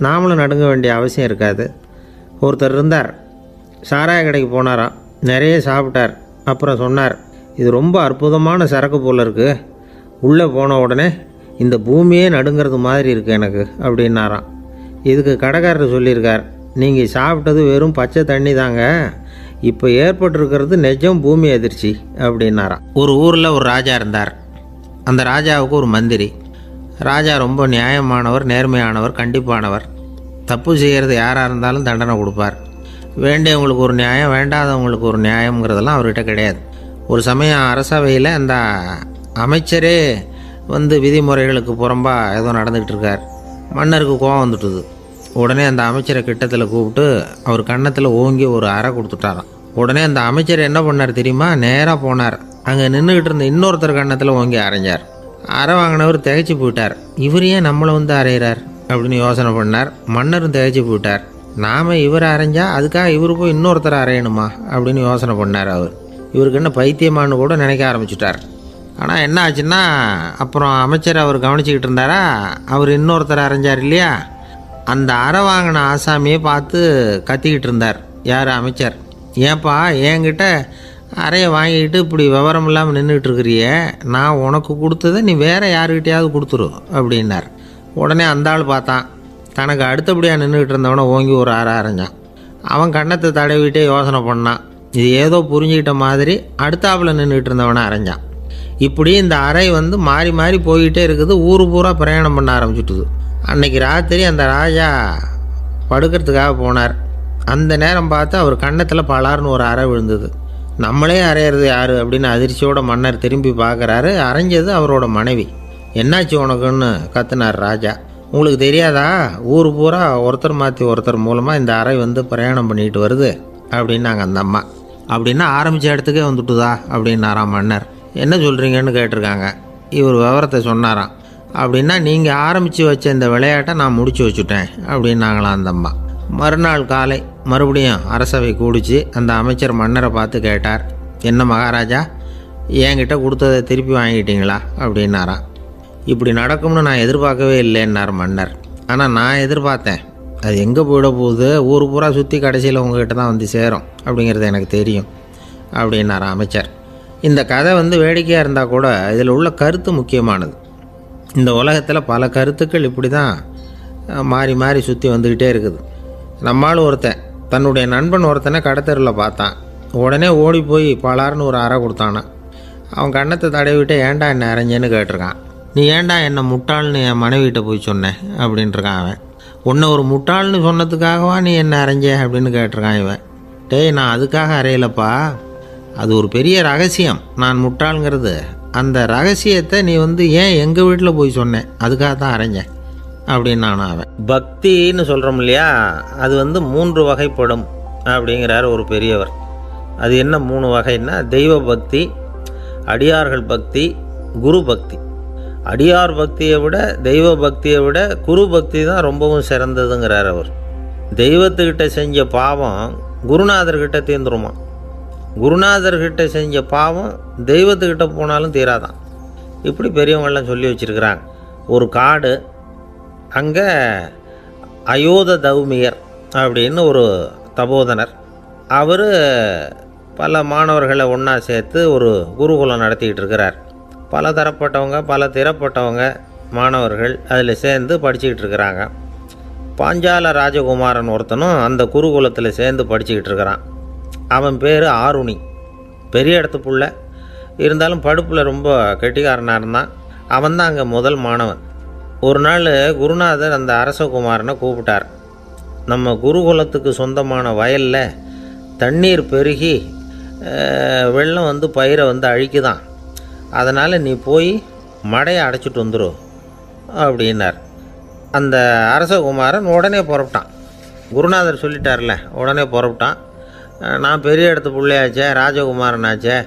நாமளும் நடுங்க வேண்டிய அவசியம் இருக்காது. ஒருத்தர் இருந்தார், சாராய கடைக்கு போனாராம், நிறைய சாப்பிட்டார். அப்புறம் சொன்னார், இது ரொம்ப அற்புதமான சரக்கு போல் இருக்குது, உள்ளே போன உடனே இந்த பூமியே நடுங்கிறது மாதிரி இருக்குது எனக்கு அப்படின்னாராம். இதுக்கு கடைக்காரர் சொல்லியிருக்கார், நீங்கள் சாப்பிட்டது வெறும் பச்சை தண்ணி தாங்க, இப்போ ஏற்பட்டிருக்கிறது நிஜம் பூமி அதிர்ச்சி அப்படின்னாராம். ஒரு ஊரில் ஒரு ராஜா இருந்தார். அந்த ராஜாவுக்கு ஒரு மந்திரி. ராஜா ரொம்ப நியாயமானவர், நேர்மையானவர், கண்டிப்பானவர். தப்பு செய்கிறது யாராக இருந்தாலும் தண்டனை கொடுப்பார். வேண்டியவங்களுக்கு ஒரு நியாயம், வேண்டாதவங்களுக்கு ஒரு நியாயங்கிறதெல்லாம் அவர்கிட்ட கிடையாது. ஒரு சமயம் அரசவையில் அந்த அமைச்சரே விதிமுறைகளுக்கு புறம்பாக ஏதோ நடந்துக்கிட்டு இருக்கார். மன்னருக்கு கோபம் வந்துட்டுது. உடனே அந்த அமைச்சரை கிட்டத்தில் கூப்பிட்டு அவர் கன்னத்தில் ஓங்கி ஒரு அறை கொடுத்துட்டாராம். உடனே அந்த அமைச்சர் என்ன பண்ணார் தெரியுமா, நேராக போனார், அங்கே நின்றுக்கிட்டு இருந்த இன்னொருத்தர் கன்னத்தில் ஓங்கி அரைஞ்சார். அறை வாங்கினவர் திகைச்சு போயிட்டார். இவர் ஏன் நம்மளை அரைகிறார் அப்படின்னு யோசனை பண்ணார். மன்னரும் திகைச்சு போயிட்டார். நாம் இவர் அரைஞ்சா அதுக்காக இவரு போய் இன்னொருத்தரை அரையணுமா அப்படின்னு யோசனை பண்ணார். இவருக்கு என்ன பைத்தியமானு கூட நினைக்க ஆரம்பிச்சுட்டார். ஆனால் என்ன ஆச்சுன்னா, அப்புறம் அமைச்சர் அவர் கவனிச்சிக்கிட்டு இருந்தாரா, அவர் இன்னொருத்தர் அரைஞ்சார் இல்லையா, அந்த அறை வாங்கின ஆசாமியை பார்த்து கத்திக்கிட்டு இருந்தார். யார்? அமைச்சர். ஏன்பா என்கிட்ட அறையை வாங்கிக்கிட்டு இப்படி விவரம் இல்லாமல் நின்றுக்கிட்டு இருக்கிறியே, நான் உனக்கு கொடுத்ததை நீ வேறு யாருக்கிட்டையாவது கொடுத்துரு அப்படின்னார். உடனே அந்த ஆள் பார்த்தான், தனக்கு அடுத்தபடியாக நின்றுக்கிட்டு இருந்தவனை ஓங்கி ஒரு அறை அரைஞ்சான். அவன் கன்னத்தை தடவிட்டே யோசனை பண்ணான். இது ஏதோ புரிஞ்சுக்கிட்ட மாதிரி அடுத்தாப்பில் நின்றுக்கிட்டு இருந்தவனை அரைஞ்சான். இப்படி இந்த அறை மாறி மாறி போய்கிட்டே இருக்குது. ஊர் பூரா பிரயாணம் பண்ண ஆரம்பிச்சுட்டுது. அன்னைக்கு ராத்திரி அந்த ராஜா படுக்கிறதுக்காக போனார். அந்த நேரம் பார்த்து அவர் கன்னத்தில் பலார்னு ஒரு அறை விழுந்தது. நம்மளே அரையிறது யார் அப்படின்னு அதிர்ச்சியோட மன்னர் திரும்பி பார்க்குறாரு. அரைஞ்சது அவரோட மனைவி. என்னாச்சு உனக்குன்னு கத்துனார் ராஜா. உங்களுக்கு தெரியாதா, ஊர் பூரா ஒருத்தர் மாற்றி ஒருத்தர் மூலமாக இந்த அறை பிரயாணம் பண்ணிட்டு வருது அப்படின்னாங்க அந்த அம்மா. அப்படின்னா ஆரம்பித்த இடத்துக்கே வந்துட்டுதா அப்படின்னாராம் மன்னர். என்ன சொல்கிறீங்கன்னு கேட்டிருக்காங்க. இவர் விவரத்தை சொன்னாராம். அப்படின்னா நீங்கள் ஆரம்பித்து வச்ச இந்த விளையாட்டை நான் முடிச்சு வச்சுட்டேன் அப்படின்னாங்களாம் அந்த அம்மா. மறுநாள் காலை மறுபடியும் அரசவை கூடிச்சு அந்த அமைச்சர் மன்னரை பார்த்து கேட்டார், என்ன மகாராஜா, என்கிட்ட கொடுத்ததை திருப்பி வாங்கிட்டீங்களா அப்படின்னாராம். இப்படி நடக்கும்னு நான் எதிர்பார்க்கவே இல்லைன்னார் மன்னர். ஆனால் நான் எதிர்பார்த்தேன், அது எங்கே போயிட போகுது, ஊர் பூரா சுற்றி கடைசியில் உங்ககிட்ட தான் சேரும் அப்படிங்கிறது எனக்கு தெரியும் அப்படின்னார் அமைச்சர். இந்த கதை வேடிக்கையாக இருந்தால் கூட இதில் உள்ள கருத்து முக்கியமானது. இந்த உலகத்தில் பல கருத்துக்கள் இப்படி தான் மாறி மாறி சுற்றி வந்துக்கிட்டே இருக்குது. நம்மால் ஒருத்தன் தன்னுடைய நண்பன் ஒருத்தனை கடத்தெருவில் பார்த்தான். உடனே ஓடி போய் பலார்னு ஒரு அறை கொடுத்தானான். அவன் கன்னத்தை தடவிட்டு ஏன்டா என்ன அரைஞ்சேன்னு கேட்டிருக்கான். நீ ஏன்டா என்னை முட்டாள்னு என் மனைவிட்ட போய் சொன்னேன் அப்படின்ட்டுருக்கான் அவன். உன்னை ஒரு முட்டாள்னு சொன்னதுக்காகவா நீ என்ன அரைஞ்சே அப்படின்னு கேட்டிருக்கான் இவன். டேய், நான் அதுக்காக அறையலப்பா, அது ஒரு பெரிய ரகசியம், நான் முட்டாளுங்கிறது. அந்த ரகசியத்தை நீ ஏன் எங்கள் வீட்டில் போய் சொன்னேன், அதுக்காக தான் அரைஞ்சேன் அப்படின்னு நான் அவன். பக்தின்னு சொல்கிறோம் இல்லையா, அது 3 வகைப்படும் அப்படிங்கிறார் ஒரு பெரியவர். அது என்ன 3 வகைன்னா, தெய்வ பக்தி, அடியார்கள் பக்தி, குரு பக்தி. அடியார் பக்தியை விட தெய்வ பக்தியை விட குரு பக்தி தான் ரொம்பவும் சிறந்ததுங்கிறார் அவர். தெய்வத்துக்கிட்ட செஞ்ச பாவம் குருநாதர்கிட்ட தீர்ந்துருமா, குருநாதர்கிட்ட செஞ்ச பாவம் தெய்வத்துக்கிட்ட போனாலும் தீராதான். இப்படி பெரியவங்கள்லாம் சொல்லி வச்சுருக்கிறாங்க. ஒரு காடு, அங்கே அயோத தௌமியர் அப்படின்னு ஒரு தபோதனர், அவர் பல மாணவர்களை ஒன்றா சேர்த்து ஒரு குருகுலம் நடத்திக்கிட்டு இருக்கிறார். பல தரப்பட்டவங்க பல திறப்பட்டவங்க மாணவர்கள் அதில் சேர்ந்து படிச்சுக்கிட்டு இருக்கிறாங்க. பாஞ்சால ராஜகுமாரன் ஒருத்தனும் அந்த குருகுலத்தில் சேர்ந்து படிச்சுக்கிட்டு இருக்கிறான். அவன் பேர் ஆருணி. பெரிய இடத்து புள்ள, இருந்தாலும் படுப்பில் ரொம்ப கெட்டிக்காரனாக இருந்தான். அவன் தான் அங்கே முதல் மாணவன். ஒரு நாள் குருநாதர் அந்த அரசகுமாரனை கூப்பிட்டார். நம்ம குருகுலத்துக்கு சொந்தமான வயலில் தண்ணீர் பெருகி வெள்ளம் வந்து பயிரை வந்து அழிக்குதான். அதனால் நீ போய் மடையை அடைச்சிட்டு வந்துடும் அப்படின்னார். அந்த அரசகுமாரன் உடனே புறப்பட்டான். குருநாதர் சொல்லிட்டார்ல, உடனே புறப்பட்டான். நான் பெரிய இடத்து பிள்ளையாச்சே, ராஜகுமாரனாச்சே,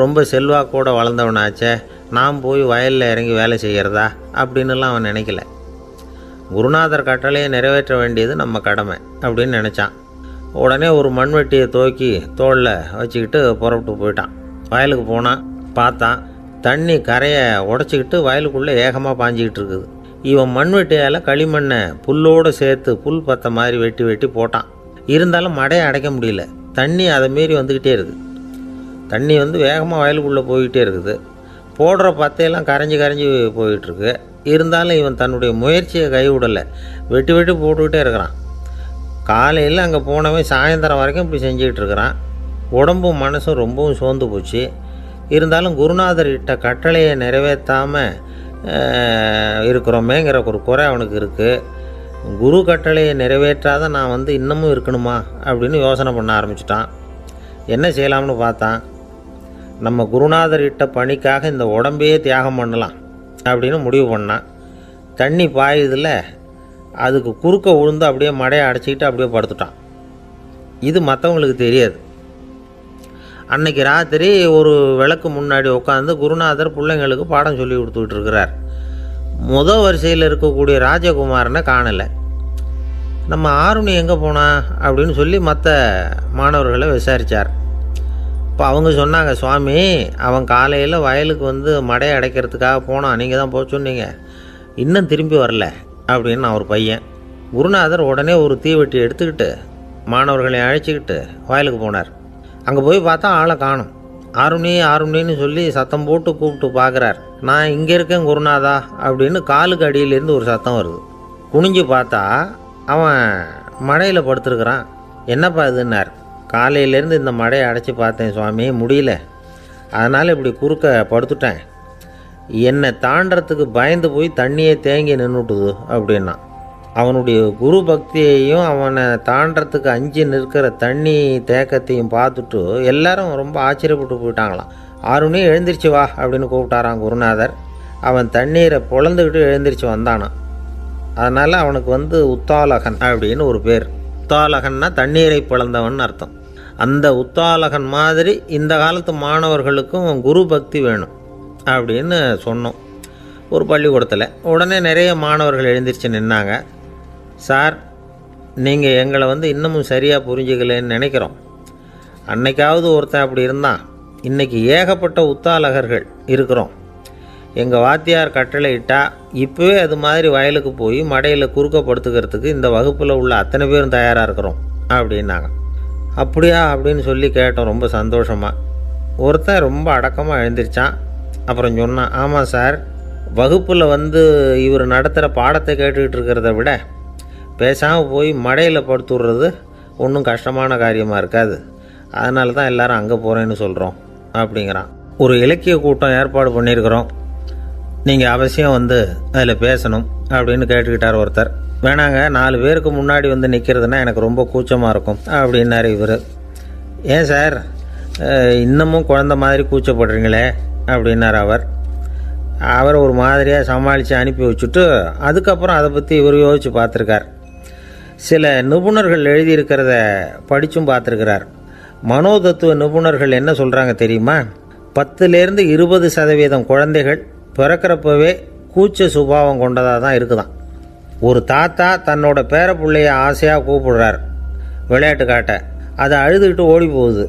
ரொம்ப செல்வாக்கூட வளர்ந்தவனாச்சே, நான் போய் வயலில் இறங்கி வேலை செய்கிறதா அப்படின்னுலாம் அவன் நினைக்கல. குருநாதர் கட்டளையை நிறைவேற்ற வேண்டியது நம்ம கடமை அப்படின்னு நினச்சான். உடனே ஒரு மண்வெட்டியை தூக்கி தோளில் வச்சுக்கிட்டு புறப்பட்டு போயிட்டான். வயலுக்கு போனான். பார்த்தான், தண்ணி கரையை உடச்சிக்கிட்டு வயலுக்குள்ளே ஏகமாக பாஞ்சிக்கிட்டு இருக்குது. இவன் மண்வெட்டியால் களிமண்ணை புல்லோடு சேர்த்து புல் பற்ற மாதிரி வெட்டி வெட்டி போட்டான். இருந்தாலும் மடையை அடைக்க முடியல. தண்ணி அதை மீறி வந்துக்கிட்டே இருக்குது. தண்ணி வந்து வேகமாக வயலுக்குள்ளே போய்கிட்டே இருக்குது. போடுற பத்தையெல்லாம் கரைஞ்சி கரைஞ்சி போயிட்டுருக்கு. இருந்தாலும் இவன் தன்னுடைய முயற்சியை கைவிடலை. வெட்டி வெட்டி போட்டுக்கிட்டே இருக்கிறான். காலையில் அங்கே போனவன் சாயந்தரம் வரைக்கும் இப்படி செஞ்சுக்கிட்டு இருக்கிறான். உடம்பும் மனசும் ரொம்பவும் சோர்ந்து போச்சு. இருந்தாலும் குருநாதர் இட்ட கட்டளையை நிறைவேற்றாமல் இருக்கிறோமேங்கிற ஒரு குறை அவனுக்கு இருக்குது. குரு கட்டளையை நிறைவேற்றாத நான் வந்து இன்னமும் இருக்கணுமா அப்படின்னு யோசனை பண்ண ஆரம்பிச்சிட்டான். என்ன செய்யலாம்னு பார்த்தான். நம்ம குருநாதர் இட்ட பணிக்காக இந்த உடம்பையே தியாகம் பண்ணலாம் அப்படின்னு முடிவு பண்ணான். தண்ணி பாயுதில் அதுக்கு குறுக்க விழுந்து அப்படியே மடையை அடைச்சிக்கிட்டு அப்படியே படுத்துட்டான். இது மற்றவங்களுக்கு தெரியாது. அன்னைக்கு ராத்திரி ஒரு விளக்கு முன்னாடி உட்காந்து குருநாதர் பிள்ளைங்களுக்கு பாடம் சொல்லி கொடுத்துக்கிட்டு இருக்கிறார். முதல் வரிசையில் இருக்கக்கூடிய ராஜகுமாரனை காணலை. நம்ம ஆருணி எங்கே போனா அப்படின்னு சொல்லி மற்ற மாணவர்களை விசாரித்தார். இப்போ அவங்க சொன்னாங்க, சுவாமி அவன் காலையில் வயலுக்கு வந்து மடையை அடைக்கிறதுக்காக போனான், நீங்கள் தான் போக சொன்னீங்க, இன்னும் திரும்பி வரல அப்படின்னு அவர் பையன். குருநாதர் உடனே ஒரு தீவெட்டி எடுத்துக்கிட்டு மாணவர்களை அழைச்சிக்கிட்டு வயலுக்கு போனார். அங்கே போய் பார்த்தா ஆளை காணும். ஆருணி ஆருணின்னு சொல்லி சத்தம் போட்டு கூப்பிட்டு பார்க்குறார். நான் இங்கே இருக்கேன் குருநாதா அப்படின்னு காலுக்கு அடியிலேருந்து ஒரு சத்தம் வருது. குனிஞ்சு பார்த்தா அவன் மடையில் படுத்துருக்குறான். என்னப்பா இதுன்னார். காலையிலேருந்து இந்த மடையை அடைச்சி பார்த்தேன் சுவாமி, முடியல, அதனால் இப்படி குறுக்க படுத்துட்டேன். என்னை தாண்டறதுக்கு பயந்து போய் தண்ணியே தேங்கி நின்றுட்டுது அப்படின்னா. அவனுடைய குரு பக்தியையும் அவனை தாண்டறதுக்கு அஞ்சு நிற்கிற தண்ணி தேக்கத்தையும் பார்த்துட்டு எல்லாரும் ரொம்ப ஆச்சரியப்பட்டு போயிட்டாங்களாம். ஆருணி எழுந்திரிச்சு வா அப்படின்னு கூப்பிட்டாரான் குருநாதர். அவன் தண்ணீரை பொழந்துக்கிட்டு எழுந்திரிச்சு வந்தானான். அதனால் அவனுக்கு வந்து உத்தாலகன் அப்படின்னு ஒரு பேர். உத்தாலகன்னா தண்ணீரை பிளந்தவன் அர்த்தம். அந்த உத்தாலகன் மாதிரி இந்த காலத்து மாணவர்களுக்கும் குரு பக்தி வேணும் அப்படின்னு சொன்னோம் ஒரு பள்ளிக்கூடத்தில். உடனே நிறைய மாணவர்கள் எழுந்திரிச்சு நின்னாங்க. சார், நீங்கள் எங்களை வந்து இன்னமும் சரியாக புரிஞ்சுக்கலன்னு நினைக்கிறோம். அன்னைக்காவது ஒருத்தன் அப்படி இருந்தான், இன்றைக்கி ஏகப்பட்ட உத்தாலகர்கள் இருக்கிறோம். எங்கள் வாத்தியார் கட்டளை இட்டால் இப்போவே அது மாதிரி வயலுக்கு போய் மடையில் குறுக்கப்படுத்துக்கிறதுக்கு இந்த வகுப்பில் உள்ள அத்தனை பேரும் தயாராக இருக்கிறோம் அப்படின்னாங்க. அப்படியா அப்படின்னு சொல்லி கேட்டோம் ரொம்ப சந்தோஷமாக. ஒருத்தன் ரொம்ப அடக்கமாக எழுந்திரிச்சான். அப்புறம் சொன்னான், ஆமாம் சார், வகுப்பில் வந்து இவர் நடத்துகிற பாடத்தை கேட்டுக்கிட்டு இருக்கிறத விட பேசாமல் போய் மடையில் படுத்துடுறது ஒன்றும் கஷ்டமான காரியமாக இருக்காது, அதனால தான் எல்லோரும் அங்கே போகிறேன்னு சொல்கிறோம் அப்படிங்கிறான். ஒரு இலக்கிய கூட்டம் ஏற்பாடு பண்ணியிருக்கிறோம், நீங்கள் அவசியம் வந்து அதில் பேசணும் அப்படின்னு கேட்டுக்கிட்டார் ஒருத்தர். வேணாங்க, 4 பேருக்கு முன்னாடி வந்து நிற்கிறதுனா எனக்கு ரொம்ப கூச்சமாக இருக்கும் அப்படின்னாரு இவர். ஏன் சார் இன்னமும் குழந்த மாதிரி கூச்சப்படுறீங்களே அப்படின்னார் அவர். அவரை ஒரு மாதிரியாக சமாளித்து அனுப்பி வச்சுட்டு அதுக்கப்புறம் அதை பற்றி இவர் யோசித்து பார்த்துருக்கார். சில நிபுணர்கள் எழுதியிருக்கிறத படித்தும் பார்த்துருக்கிறார். மனோதத்துவ நிபுணர்கள் என்ன சொல்கிறாங்க தெரியுமா? 10லேருந்து 20% குழந்தைகள் பிறக்கிறப்பவே கூச்ச சுபாவம் கொண்டதாக தான் இருக்குதான். ஒரு தாத்தா தன்னோட பேர பிள்ளைய ஆசையாக கூப்பிடுறார் விளையாட்டு காட்ட, அதை அழுதுகிட்டு ஓடி போகுது.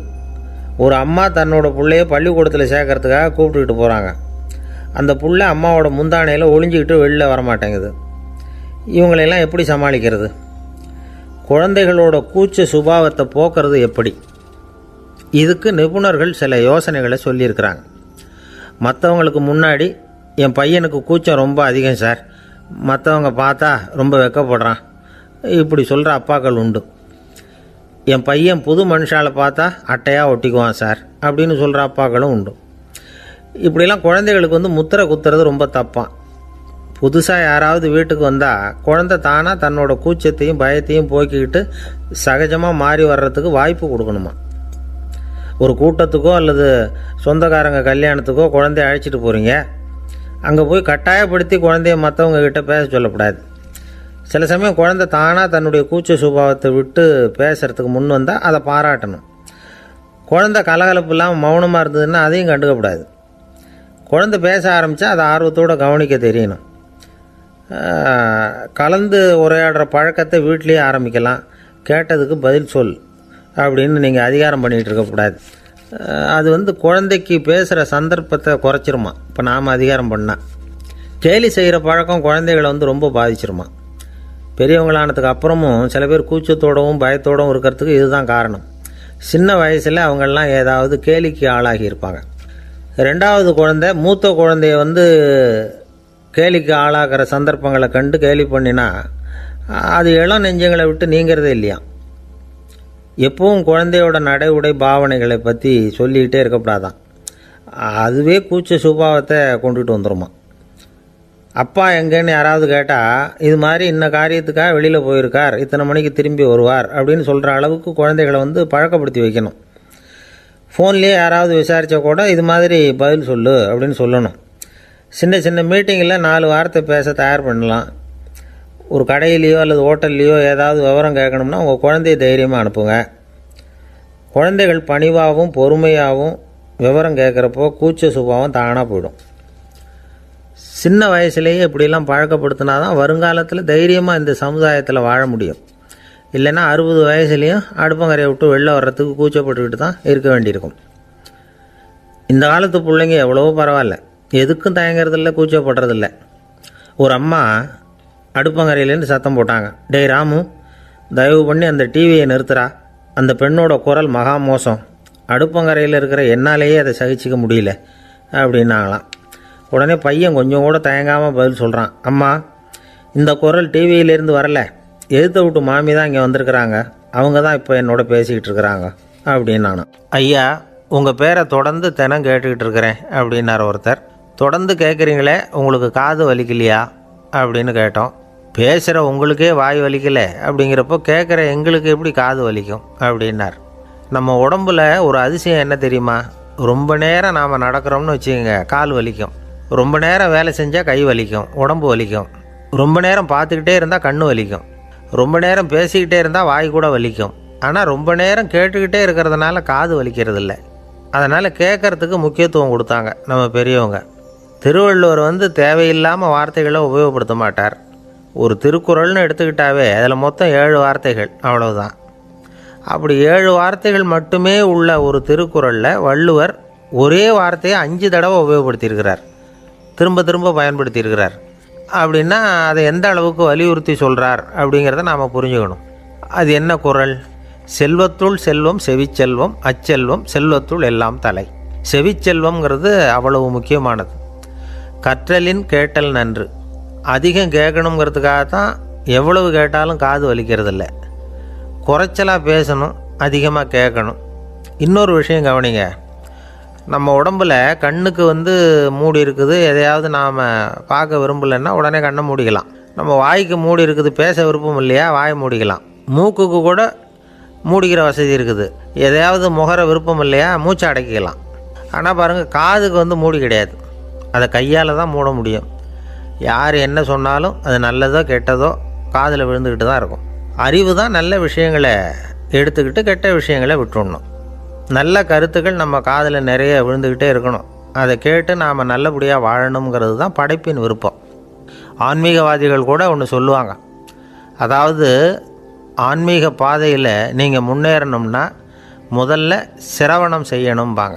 ஒரு அம்மா தன்னோட பிள்ளைய பள்ளிக்கூடத்தில் சேர்க்கறதுக்காக கூப்பிட்டுக்கிட்டு போகிறாங்க. அந்த புள்ள அம்மாவோட முந்தானையில் ஒளிஞ்சிக்கிட்டு வெளில வரமாட்டேங்குது. இவங்களெல்லாம் எப்படி சமாளிக்கிறது? குழந்தைகளோட கூச்ச சுபாவத்தை போக்குறது எப்படி? இதுக்கு நிபுணர்கள் சில யோசனைகளை சொல்லியிருக்கிறாங்க. மற்றவங்களுக்கு முன்னாடி என் பையனுக்கு கூச்சம் ரொம்ப அதிகம் சார், மற்றவங்க பார்த்தா ரொம்ப வெக்கப்படுறான், இப்படி சொல்கிற அப்பாக்கள் உண்டு. என் பையன் புது மனுஷாலை பார்த்தா அட்டையாக ஒட்டிக்குவான் சார் அப்படின்னு சொல்கிற அப்பாக்களும் உண்டு. இப்படிலாம் குழந்தைகளுக்கு முத்திரை குத்துறது ரொம்ப தப்பான். புதுசாக யாராவது வீட்டுக்கு வந்தால் குழந்தை தானாக தன்னோட கூச்சத்தையும் பயத்தையும் போக்கிக்கிட்டு சகஜமாக மாறி வர்றதுக்கு வாய்ப்பு கொடுக்கணுமா. ஒரு கூட்டத்துக்கோ அல்லது சொந்தக்காரங்க கல்யாணத்துக்கோ குழந்தைய அழைச்சிட்டு போகிறீங்க, அங்கே போய் கட்டாயப்படுத்தி குழந்தைய மற்றவங்க கிட்ட பேச சொல்லக்கூடாது. சில சமயம் குழந்தை தானாக தன்னுடைய கூச்ச சுபாவத்தை விட்டு பேசுகிறதுக்கு முன் வந்தால் அதை பாராட்டணும். குழந்தை கலகலப்பு இல்லாமல் மௌனமாக இருந்ததுன்னா அதையும் கண்டுக்கக்கூடாது. குழந்தை பேச ஆரம்பித்தா அதை ஆர்வத்தோடு கவனிக்க தெரியணும். கலந்து உரையாடுற பழக்கத்தை வீட்லேயே ஆரம்பிக்கலாம். கேட்டதுக்கு பதில் சொல் அப்படின்னு நீங்கள் அதிகாரம் பண்ணிகிட்டு இருக்கக்கூடாது. அது குழந்தைக்கு பேசுகிற சந்தர்ப்பத்தை குறைச்சிருமா. இப்போ நாம் அதிகாரம் பண்ணால் கேலி செய்கிற பழக்கம் குழந்தைகளை ரொம்ப பாதிச்சிருமா. பெரியவங்களானதுக்கு அப்புறமும் சில பேர் கூச்சத்தோடவும் பயத்தோடவும் இருக்கிறதுக்கு இதுதான் காரணம். சின்ன வயசில் அவங்கெல்லாம் ஏதாவது கேலிக்கு ஆளாகி இருப்பாங்க. ரெண்டாவது குழந்தை மூத்த குழந்தைய கேலிக்கு ஆளாகிற சந்தர்ப்பங்களை கண்டு கேலி பண்ணினா அது இளம் நெஞ்சங்களை விட்டு நீங்கிறதே இல்லையா. எப்பவும் குழந்தையோட நடை உடை பாவனைகளை பற்றி சொல்லிக்கிட்டே இருக்கக்கூடாதான். அதுவே கூச்ச சுபாவத்தை கொண்டுட்டு வந்துடுமா. அப்பா எங்கேன்னு யாராவது கேட்டால் இது மாதிரி இன்ன காரியத்துக்காக வெளியில் போயிருக்கார், இத்தனை மணிக்கு திரும்பி வருவார் அப்படின்னு சொல்கிற அளவுக்கு குழந்தைகளை பழக்கப்படுத்தி வைக்கணும். ஃபோன்லேயே யாராவது விசாரித்தா கூட இது மாதிரி பதில் சொல்லு அப்படின்னு சொல்லணும். சின்ன சின்ன மீட்டிங்கில் 4 வார்த்தை பேச தயார் பண்ணலாம். ஒரு கடையிலையோ அல்லது ஹோட்டல்லையோ ஏதாவது விவரம் கேட்கணும்னா உங்கள் குழந்தைய தைரியமாக அனுப்புங்க. குழந்தைகள் பணிவாகவும் பொறுமையாகவும் விவரம் கேட்குறப்போ கூச்ச சுபாவம் தானாக போயிடும். சின்ன வயசுலேயே இப்படிலாம் பழக்கப்படுத்தினா தான் வருங்காலத்தில் தைரியமாக இந்த சமுதாயத்தில் வாழ முடியும். இல்லைன்னா 60 வயசுலேயும் அடுப்பங்கரையை விட்டு வெளில வர்றதுக்கு கூச்சப்பட்டுக்கிட்டு தான் இருக்க வேண்டியிருக்கும். இந்த காலத்து பிள்ளைங்க எவ்வளவோ பரவாயில்ல, எதுக்கும் தயங்கிறதில்ல, கூச்சப்படுறதில்ல. ஒரு அம்மா அடுப்பங்கரையிலேருந்து சத்தம் போட்டாங்க, டேய் ராமு, தயவு பண்ணி அந்த டிவியை நிறுத்துறா, அந்த பெண்ணோட குரல் மகா மோசம், அடுப்பங்கரையில் இருக்கிற என்னாலேயே அதை சகிச்சிக்க முடியல அப்படின்னாங்களாம். உடனே பையன் கொஞ்சம் கூட தயங்காமல் பதில் சொல்கிறான், அம்மா இந்த குரல் டிவியிலேருந்து வரல, எதிர்த்த விட்டு மாமி தான் இங்கே வந்திருக்கிறாங்க, அவங்க தான் இப்போ என்னோட பேசிக்கிட்டு இருக்கிறாங்க அப்படின்னு நானும். ஐயா உங்கள் பேரை தொடர்ந்து தினம் கேட்டுக்கிட்டு இருக்கிறேன் அப்படின்னார் ஒருத்தர். தொடர்ந்து கேட்குறீங்களே, உங்களுக்கு காது வலிக்கலையா அப்படின்னு கேட்டோம். பேசுகிற உங்களுக்கே வாய் வலிக்கலை அப்படிங்கிறப்போ கேட்குற எங்களுக்கு எப்படி காது வலிக்கும் அப்படின்னார். நம்ம உடம்புல ஒரு அதிசயம் என்ன தெரியுமா, ரொம்ப நேரம் நாம் நடக்கிறோம்னு வச்சுக்கோங்க, கால் வலிக்கும். ரொம்ப நேரம் வேலை செஞ்சால் கை வலிக்கும், உடம்பு வலிக்கும். ரொம்ப நேரம் பார்த்துக்கிட்டே இருந்தால் கண்ணு வலிக்கும். ரொம்ப நேரம் பேசிக்கிட்டே இருந்தால் வாய் கூட வலிக்கும். ஆனால் ரொம்ப நேரம் கேட்டுக்கிட்டே இருக்கிறதுனால காது வலிக்கிறது இல்லை. அதனால் கேட்குறதுக்கு முக்கியத்துவம் கொடுத்தாங்க நம்ம பெரியவங்க. திருவள்ளுவர் தேவையில்லாமல் வார்த்தைகளை உபயோகப்படுத்த மாட்டார். ஒரு திருக்குறள்னு எடுத்துக்கிட்டாவே அதில் மொத்தம் 7 வார்த்தைகள், அவ்வளவுதான். அப்படி 7 வார்த்தைகள் மட்டுமே உள்ள ஒரு திருக்குறளில் வள்ளுவர் ஒரே வார்த்தையை 5 தடவை உபயோகப்படுத்தியிருக்கிறார், திரும்ப திரும்ப பயன்படுத்தியிருக்கிறார். அப்படின்னா அதை எந்த அளவுக்கு வலியுறுத்தி சொல்கிறார் அப்படிங்கிறத நாம் புரிஞ்சுக்கணும். அது என்ன குறள்? செல்வத்துள் செல்வம் செவிச்செல்வம், அச்செல்வம் செல்வத்துள் எல்லாம் தலை. செவிச்செல்வம்ங்கிறது அவ்வளவு முக்கியமானது. கற்றலின் கேட்டல் நன்று. அதிகம் கேட்கணுங்கிறதுக்காகத்தான் எவ்வளவு கேட்டாலும் காது வலிக்கிறதில்ல. குறைச்சலாக பேசணும், அதிகமாக கேட்கணும். இன்னொரு விஷயம் கவனிங்க, நம்ம உடம்பில் கண்ணுக்கு மூடி இருக்குது, எதையாவது நாம் பார்க்க விரும்பலைன்னா உடனே கண்ணை மூடிக்கலாம். நம்ம வாய்க்கு மூடி இருக்குது, பேச விருப்பம் இல்லையா, வாயை மூடிக்கலாம். மூக்குக்கு கூட மூடிக்கிற வசதி இருக்குது, எதையாவது முகர விருப்பம் இல்லையா, மூச்சை அடக்கிக்கலாம். ஆனால் பாருங்கள், காதுக்கு மூடி கிடையாது, அதை கையால் தான் மூட முடியும். யார் என்ன சொன்னாலும் அது நல்லதோ கெட்டதோ காதில் விழுந்துக்கிட்டு தான் இருக்கும். அறிவு தான் நல்ல விஷயங்களை எடுத்துக்கிட்டு கெட்ட விஷயங்களை விட்டுடணும். நல்ல கருத்துக்கள் நம்ம காதில் நிறைய விழுந்துக்கிட்டே இருக்கணும். அதை கேட்டு நாம் நல்லபடியாக வாழணுங்கிறது தான் படைப்பின் விருப்பம். ஆன்மீகவாதிகள் கூட ஒன்று சொல்லுவாங்க, அதாவது ஆன்மீக பாதையில் நீங்கள் முன்னேறணும்னா முதல்ல சிரவணம் செய்யணும்பாங்க.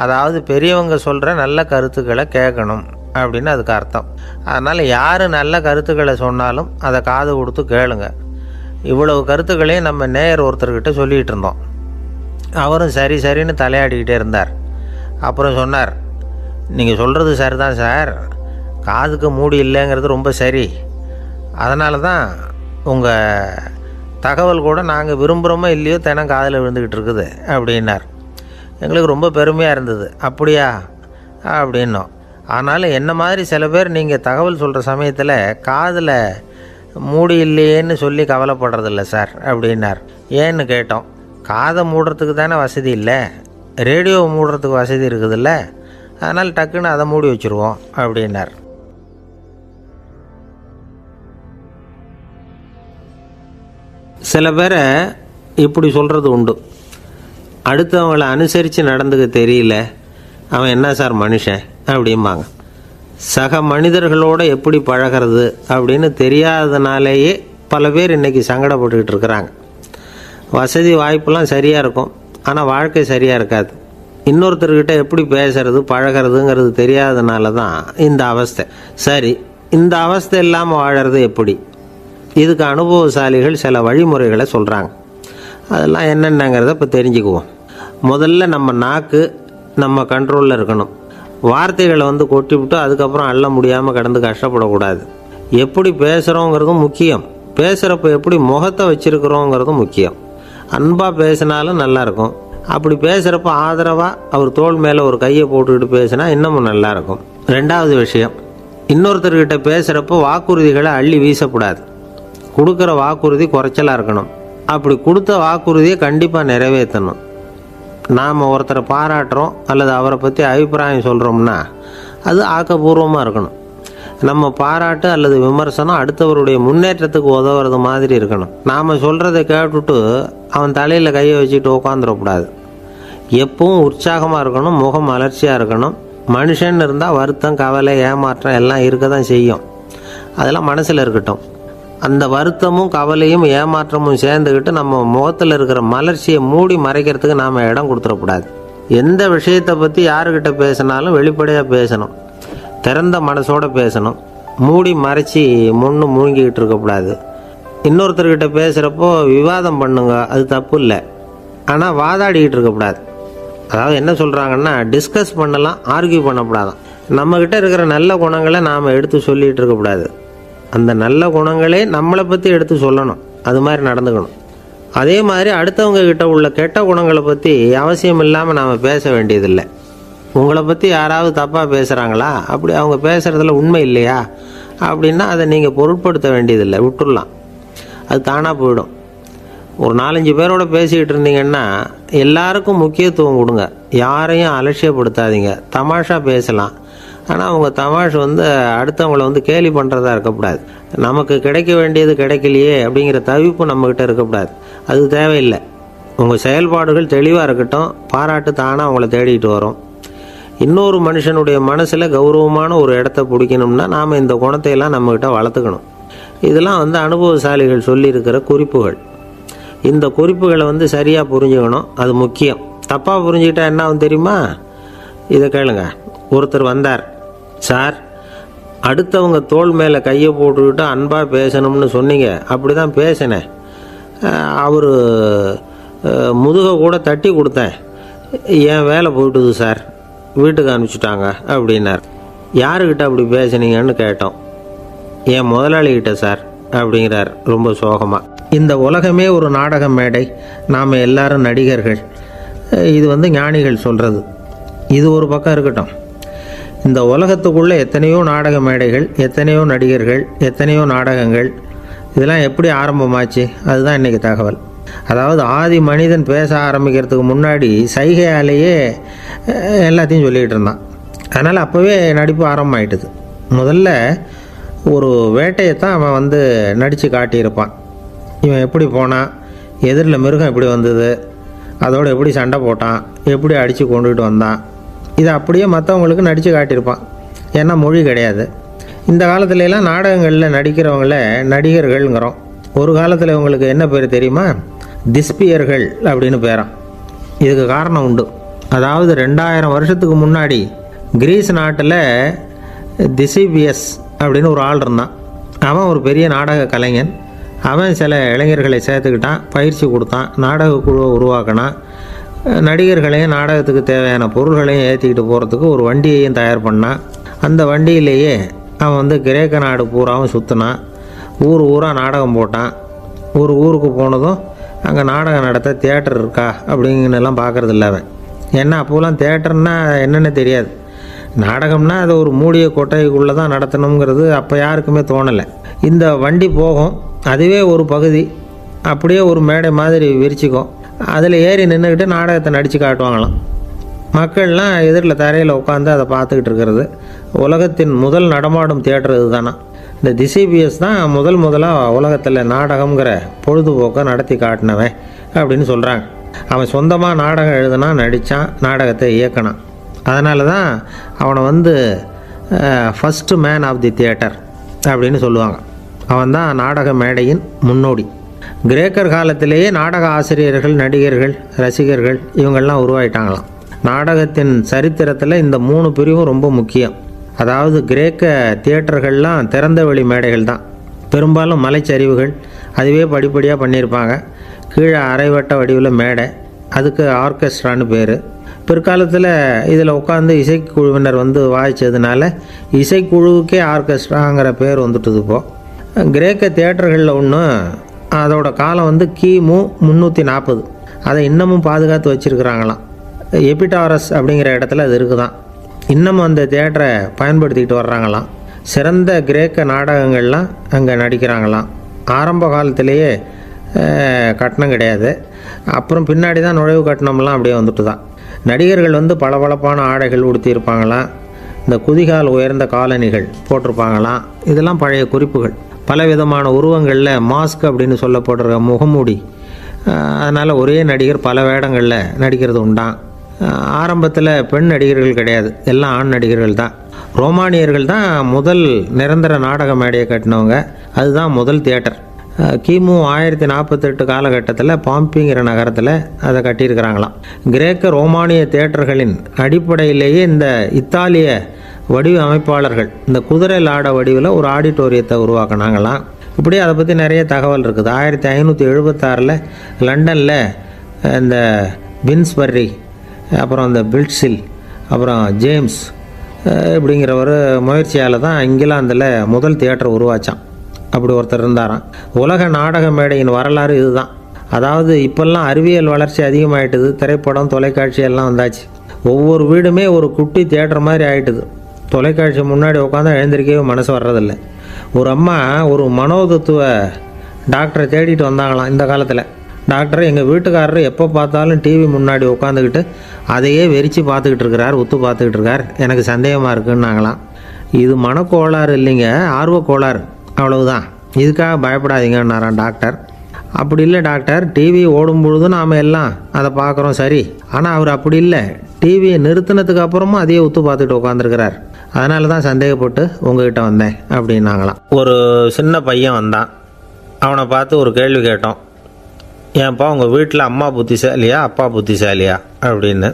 அதாவது பெரியவங்க சொல்கிற நல்ல கருத்துக்களை கேட்கணும் அப்படின்னு அதுக்கு அர்த்தம். அதனால் யார் நல்ல கருத்துக்களை சொன்னாலும் அதை காது கொடுத்து கேளுங்க. இவ்வளவு கருத்துக்களையும் நம்ம நேயர் ஒருத்தர்கிட்ட சொல்லிகிட்டு இருந்தோம். அவரும் சரி சரின்னு தலையாடிக்கிட்டே இருந்தார். அப்புறம் சொன்னார், நீங்கள் சொல்கிறது சரிதான் சார், காதுக்கு மூடி இல்லைங்கிறது ரொம்ப சரி, அதனால தான் உங்கள் தகவல் கூட நாங்கள் விரும்புகிறோமோ இல்லையோ தினம் காதில் விழுந்துக்கிட்டு இருக்குது அப்படின்னார். எங்களுக்கு ரொம்ப பெருமையாக இருந்தது. அப்படியா அப்படின்னோம். ஆனாலும் என்ன மாதிரி சில பேர் நீங்கள் தகவல் சொல்கிற சமயத்தில் காதில் மூடி இல்லையேன்னு சொல்லி கவலைப்படுறதில்ல சார் அப்படின்னார். ஏன்னு கேட்டோம். காதை மூடுறதுக்கு தானே வசதி இல்லை, ரேடியோவை மூடுறதுக்கு வசதி இருக்குதுல்ல, அதனால் டக்குன்னு அதை மூடி வச்சுருவோம் அப்படின்னார். சில பேரை இப்படி சொல்கிறது உண்டு. அடுத்தவங்களை அனுசரித்து நடந்துக்க தெரியல, அவன் என்ன சார் மனுஷன் அப்படிம்பாங்க. சக மனிதர்களோடு எப்படி பழகிறது அப்படின்னு தெரியாததுனாலேயே பல பேர் இன்றைக்கி சங்கடப்பட்டுக்கிட்டு இருக்கிறாங்க. வசதி வாய்ப்பெல்லாம் சரியாக இருக்கும், ஆனால் வாழ்க்கை சரியாக இருக்காது. இன்னொருத்தர்கிட்ட எப்படி பேசுறது பழகிறதுங்கிறது தெரியாததுனால தான் இந்த அவஸ்தை. சரி, இந்த அவஸ்தை இல்லாமல் வாழறது எப்படி? இதுக்கு அனுபவசாலிகள் சில வழிமுறைகளை சொல்கிறாங்க. அதெல்லாம் என்னென்னங்கிறத இப்போ தெரிஞ்சுக்குவோம். முதல்ல நம்ம நாக்கு நம்ம கண்ட்ரோலில் இருக்கணும். வார்த்தைகளை கொட்டிவிட்டு அதுக்கப்புறம் அள்ள முடியாமல் கடந்து கஷ்டப்படக்கூடாது. எப்படி பேசுகிறோங்கிறதும் முக்கியம், பேசுகிறப்ப எப்படி முகத்தை வச்சுருக்கிறோங்கிறதும் முக்கியம். அன்பாக பேசினாலும் நல்லாயிருக்கும். அப்படி பேசுகிறப்ப ஆதரவாக அவர் தோள் மேலே ஒரு கையை போட்டுக்கிட்டு பேசினா இன்னமும் நல்லாயிருக்கும். ரெண்டாவது விஷயம், இன்னொருத்தர்கிட்ட பேசுகிறப்போ வாக்குறுதிகளை அள்ளி வீசக்கூடாது. கொடுக்குற வாக்குறுதி குறைச்சலாக இருக்கணும். அப்படி கொடுத்த வாக்குறுதியை கண்டிப்பாக நிறைவேற்றணும். நாம் ஒருத்தரை பாராட்டுறோம் அல்லது அவரை பற்றி அபிப்பிராயம் சொல்கிறோம்னா அது ஆக்கப்பூர்வமாக இருக்கணும். நம்ம பாராட்டு அல்லது விமர்சனம் அடுத்தவருடைய முன்னேற்றத்துக்கு உதவுறது மாதிரி இருக்கணும். நாம் சொல்கிறத கேட்டுட்டு அவன் தலையில் கையை வச்சுட்டு உட்காந்துடக்கூடாது. எப்பவும் உற்சாகமாக இருக்கணும், முகம் மலர்ச்சியாக இருக்கணும். மனுஷன் இருந்தால் வருத்தம், கவலை, ஏமாற்றம் எல்லாம் இருக்க தான் செய்யும். அதெல்லாம் மனசில் இருக்கட்டும். அந்த வருத்தமும் கவலையும் ஏமாற்றமும் சேர்ந்துக்கிட்டு நம்ம முகத்தில் இருக்கிற மலர்ச்சியை மூடி மறைக்கிறதுக்கு நாம் இடம் கொடுத்துடக்கூடாது. எந்த விஷயத்தை பற்றி யாருக்கிட்ட பேசினாலும் வெளிப்படையாக பேசணும், திறந்த மனசோடு பேசணும். மூடி மறைச்சி மூழ்கிக்கிட்டு இருக்கக்கூடாது. இன்னொருத்தர்கிட்ட பேசுகிறப்போ விவாதம் பண்ணுங்க, அது தப்பு இல்லை. ஆனால் வாதாடிக்கிட்டு இருக்கக்கூடாது. அதாவது என்ன சொல்கிறாங்கன்னா, டிஸ்கஸ் பண்ணலாம், ஆர்கியூ பண்ணக்கூடாதான். நம்மக்கிட்ட இருக்கிற நல்ல குணங்களை நாம் எடுத்து சொல்லிகிட்டு இருக்கக்கூடாது. அந்த நல்ல குணங்களே நம்மளை பற்றி எடுத்து சொல்லணும், அது மாதிரி நடந்துக்கணும். அதே மாதிரி அடுத்தவங்க கிட்ட உள்ள கெட்ட குணங்களை பற்றி அவசியம் இல்லாமல் நாம் பேச வேண்டியதில்லை. உங்களை பற்றி யாராவது தப்பாக பேசுகிறாங்களா, அப்படி அவங்க பேசுகிறதுல உண்மை இல்லையா அப்படின்னா அதை நீங்கள் பொருட்படுத்த வேண்டியதில்லை, விட்டுடலாம். அது தானாக போயிடும். ஒரு 4-5 பேரோட பேசிக்கிட்டு இருந்தீங்கன்னா எல்லாருக்கும் முக்கியத்துவம் கொடுங்க, யாரையும் அலட்சியப்படுத்தாதீங்க. தமாஷா பேசலாம், ஆனால் அவங்க தமாஷ் அடுத்தவங்களை கேலி பண்ணுறதா இருக்கக்கூடாது. நமக்கு கிடைக்க வேண்டியது கிடைக்கலையே அப்படிங்கிற தவிப்பு நம்மக்கிட்ட இருக்கக்கூடாது, அது தேவையில்லை. உங்கள் செயல்பாடுகள் தெளிவாக இருக்கட்டும், பாராட்டு தானாக அவங்கள தேடிட்டு வரும். இன்னொரு மனுஷனுடைய மனசில் கௌரவமான ஒரு இடத்த பிடிக்கணும்னா நாம் இந்த குணத்தையெல்லாம் நம்மக்கிட்ட வளர்த்துக்கணும். இதெல்லாம் அனுபவசாலிகள் சொல்லியிருக்கிற குறிப்புகள். இந்த குறிப்புகளை சரியாக புரிஞ்சுக்கணும், அது முக்கியம். தப்பாக புரிஞ்சுக்கிட்டா என்ன ஆகும் தெரியுமா? இதை கேளுங்க. ஒருத்தர் வந்தார், சார் அடுத்தவங்க தோள் மேலே கையை போட்டுக்கிட்டு அன்பாக பேசணும்னு சொன்னீங்க, அப்படி தான் பேசினேன். அவர் முதுகை கூட தட்டி கொடுத்தேன், என் வேலை போயிட்டுது சார், வீட்டுக்கு அனுப்பிச்சிட்டாங்க அப்படின்னார். யாருக்கிட்ட அப்படி பேசுனீங்கன்னு கேட்டோம். என் முதலாளிகிட்ட சார் அப்படிங்கிறார் ரொம்ப சோகமாக. இந்த உலகமே ஒரு நாடக மேடை, நாம் எல்லாரும் நடிகர்கள். இது ஞானிகள் சொல்கிறது. இது ஒரு பக்கம் இருக்கட்டும். இந்த உலகத்துக்குள்ளே எத்தனையோ நாடக மேடைகள், எத்தனையோ நடிகர்கள், எத்தனையோ நாடகங்கள், இதெல்லாம் எப்படி ஆரம்பமாச்சு? அதுதான் இன்றைக்கி தகவல். அதாவது ஆதி மனிதன் பேச ஆரம்பிக்கிறதுக்கு முன்னாடி சைகையாலேயே எல்லாத்தையும் சொல்லிக்கிட்டு இருந்தான். அதனால் அப்போவே நடிப்பு ஆரம்பமாயிட்டுது. முதல்ல ஒரு வேட்டையைத்தான் அவன் நடித்து காட்டியிருப்பான். இவன் எப்படி போனான், எதிரில் மிருகம் எப்படி வந்தது, அதோடு எப்படி சண்டை போட்டான், எப்படி அடித்து கொண்டுகிட்டு வந்தான், இதை அப்படியே மற்றவங்களுக்கு நடித்து காட்டியிருப்பான். ஏன்னா மொழி கிடையாது. இந்த காலத்துலலாம் நாடகங்களில் நடிக்கிறவங்கள நடிகர்கள்ங்கிறோம். ஒரு காலத்தில் இவங்களுக்கு என்ன பேர் தெரியுமா? திஸ்பியர்கள் அப்படின்னு பேரான். இதுக்கு காரணம் உண்டு. அதாவது 2000 வருஷத்துக்கு முன்னாடி கிரீஸ் நாட்டில் திசிபியஸ் அப்படின்னு ஒரு ஆள் இருந்தான். அவன் ஒரு பெரிய நாடக கலைஞன். அவன் சில இளைஞர்களை சேர்த்துக்கிட்டான், பயிற்சி கொடுத்தான், நாடக குழுவை உருவாக்கினான். நடிகர்களையும் நாடகத்துக்கு தேவையான பொருள்களையும் ஏற்றிக்கிட்டு போகிறதுக்கு ஒரு வண்டியையும் தயார் பண்ணான். அந்த வண்டியிலேயே அவன் கிரேக்க நாடு பூராவும் சுற்றினான். ஊர் ஊராக நாடகம் போட்டான். ஒரு ஊருக்கு போனதும் அங்கே நாடகம் நடத்த தியேட்டர் இருக்கா அப்படிங்கன்னெல்லாம் பார்க்குறது இல்லை அவன். ஏன்னா அப்போலாம் தியேட்டர்னா என்னென்னு தெரியாது. நாடகம்னா அது ஒரு மூடிய கொட்டைக்குள்ளே தான் நடத்தணுங்கிறது அப்போ யாருக்குமே தோணலை. இந்த வண்டி போகும், அதுவே ஒரு பகுதி அப்படியே ஒரு மேடை மாதிரி விரிச்சிக்கும். அதில் ஏறி நின்றுக்கிட்டு நாடகத்தை நடித்து காட்டுவாங்களாம். மக்கள்லாம் எதிரில் தரையில் உட்காந்து அதை பார்த்துக்கிட்டு இருக்கிறது. உலகத்தின் முதல் நடமாடும் தியேட்டர் இது தானா. இந்த திசிபிஎஸ் தான் முதலாக உலகத்தில் நாடகங்கிற பொழுதுபோக்கை நடத்தி காட்டினவன் அப்படின்னு சொல்கிறாங்க. அவன் சொந்தமாக நாடகம் எழுதுனா, நடித்தான், நாடகத்தை இயக்கினான். அதனால தான் அவனை first man of the theatre அப்படின்னு சொல்லுவாங்க. அவன் தான் நாடக மேடையின் முன்னோடி. கிரேக்கர் காலத்திலேயே நாடக ஆசிரியர்கள், நடிகர்கள், ரசிகர்கள் இவங்கள்லாம் உருவாயிட்டாங்களாம். நாடகத்தின் சரித்திரத்தில் இந்த 3 பிரிவும் ரொம்ப முக்கியம். அதாவது கிரேக்க தியேட்டர்கள்லாம் திறந்த வெளி மேடைகள் தான். பெரும்பாலும் மலைச்சரிவுகள், அதுவே படிப்படியாக பண்ணியிருப்பாங்க. கீழே அரைவட்ட வடிவில் மேடை, அதுக்கு ஆர்கெஸ்ட்ரான்னு பேர். பிற்காலத்தில் இதில் உட்காந்து இசைக்குழுவினர் வாய்ச்சதுனால இசைக்குழுவுக்கே ஆர்கெஸ்ட்ராங்கிற பேர் வந்துட்டுது. இப்போது கிரேக்க தியேட்டர்களில் ஒன்று, அதோட காலம் கிமு 340. அதை இன்னமும் பாதுகாத்து வச்சுருக்கிறாங்களாம். எபிடாரஸ் அப்படிங்கிற இடத்துல அது இருக்குதான். இன்னமும் அந்த தியேட்டரை பயன்படுத்திக்கிட்டு வர்றாங்களாம். சிறந்த கிரேக்க நாடகங்கள்லாம் அங்கே நடிக்கிறாங்களாம். ஆரம்ப காலத்திலேயே கட்டணம் கிடையாது. அப்புறம் பின்னாடி தான் நுழைவு கட்டணம்லாம் அப்படியே வந்துட்டு தான். நடிகர்கள் பளபளப்பான ஆடைகள் உடுத்தியிருப்பாங்களாம். இந்த குதிகால் உயர்ந்த காலணிகள் போட்டிருப்பாங்களாம். இதெல்லாம் பழைய குறிப்புகள். பலவிதமான உருவங்களில் மாஸ்க் அப்படின்னு சொல்லப்படுற முகமூடி. அதனால் ஒரே நடிகர் பல வேடங்களில் நடிக்கிறது உண்டான். ஆரம்பத்தில் பெண் நடிகர்கள் கிடையாது, எல்லாம் ஆண் நடிகர்கள் தான். ரோமானியர்கள் தான் முதல் நிரந்தர நாடக மேடையை கட்டினவங்க. அதுதான் முதல் தியேட்டர். கிமு 1048 காலகட்டத்தில் பாம்பிங்கிற நகரத்தில் அதை கட்டியிருக்கிறாங்களாம். கிரேக்க ரோமானிய தியேட்டர்களின் அடிப்படையிலேயே இந்த இத்தாலிய வடிவ அமைப்பாளர்கள் இந்த குதிரை லாட வடிவில் ஒரு ஆடிட்டோரியத்தை உருவாக்கினாங்களாம். இப்படி அதை பற்றி நிறைய தகவல் இருக்குது. 1576 லண்டனில் இந்த பின்ஸ்பர்ரி, அப்புறம் இந்த பில்ட்ஸில், அப்புறம் ஜேம்ஸ் இப்படிங்கிற ஒரு முயற்சியால் தான் இங்கிலாந்தில் முதல் தியேட்டர் உருவாச்சான். அப்படி ஒருத்தர் இருந்தாராம். உலக நாடக மேடையின் வரலாறு இதுதான். அதாவது இப்போல்லாம் அறிவியல் வளர்ச்சி அதிகமாகிட்டுது. திரைப்படம், தொலைக்காட்சி எல்லாம் வந்தாச்சு. ஒவ்வொரு வீடுமே ஒரு குட்டி தியேட்டர் மாதிரி ஆகிட்டுது. தொலைக்காட்சி முன்னாடி உட்காந்து எழுந்திருக்கவே மனசு வர்றதில்லை. ஒரு அம்மா ஒரு மனோதத்துவ டாக்டரை தேடிட்டு வந்தாங்களாம் இந்த காலத்தில். டாக்டர், எங்கள் வீட்டுக்காரர் எப்போ பார்த்தாலும் டிவி முன்னாடி உட்காந்துக்கிட்டு அதையே வெறிச்சு பார்த்துக்கிட்டு இருக்கிறார், உத்து பார்த்துக்கிட்டு இருக்கார், எனக்கு சந்தேகமாக இருக்குன்னாங்களாம். இது மனக்கோளாறு இல்லைங்க, ஆர்வக்கோளாறு, அவ்வளவுதான், இதுக்காக பயப்படாதீங்கன்னாரான் டாக்டர். அப்படி இல்லை டாக்டர், டிவி ஓடும் பொழுது நாம் எல்லாம் அதை பார்க்குறோம், சரி, ஆனால் அவர் அப்படி இல்லை, டிவியை நிறுத்தினதுக்கு அப்புறமும் அதையே உத்து பார்த்துட்டு உட்காந்துருக்கிறார், அதனால தான் சந்தேகப்பட்டு உங்ககிட்ட வந்தேன் அப்படின்னாங்களாம். ஒரு சின்ன பையன் வந்தான். அவனை பார்த்து ஒரு கேள்வி கேட்டோம். ஏன்ப்பா உங்கள் வீட்டில் அம்மா புத்திசாலியா அப்பா புத்திசாலியா அப்படின்னு.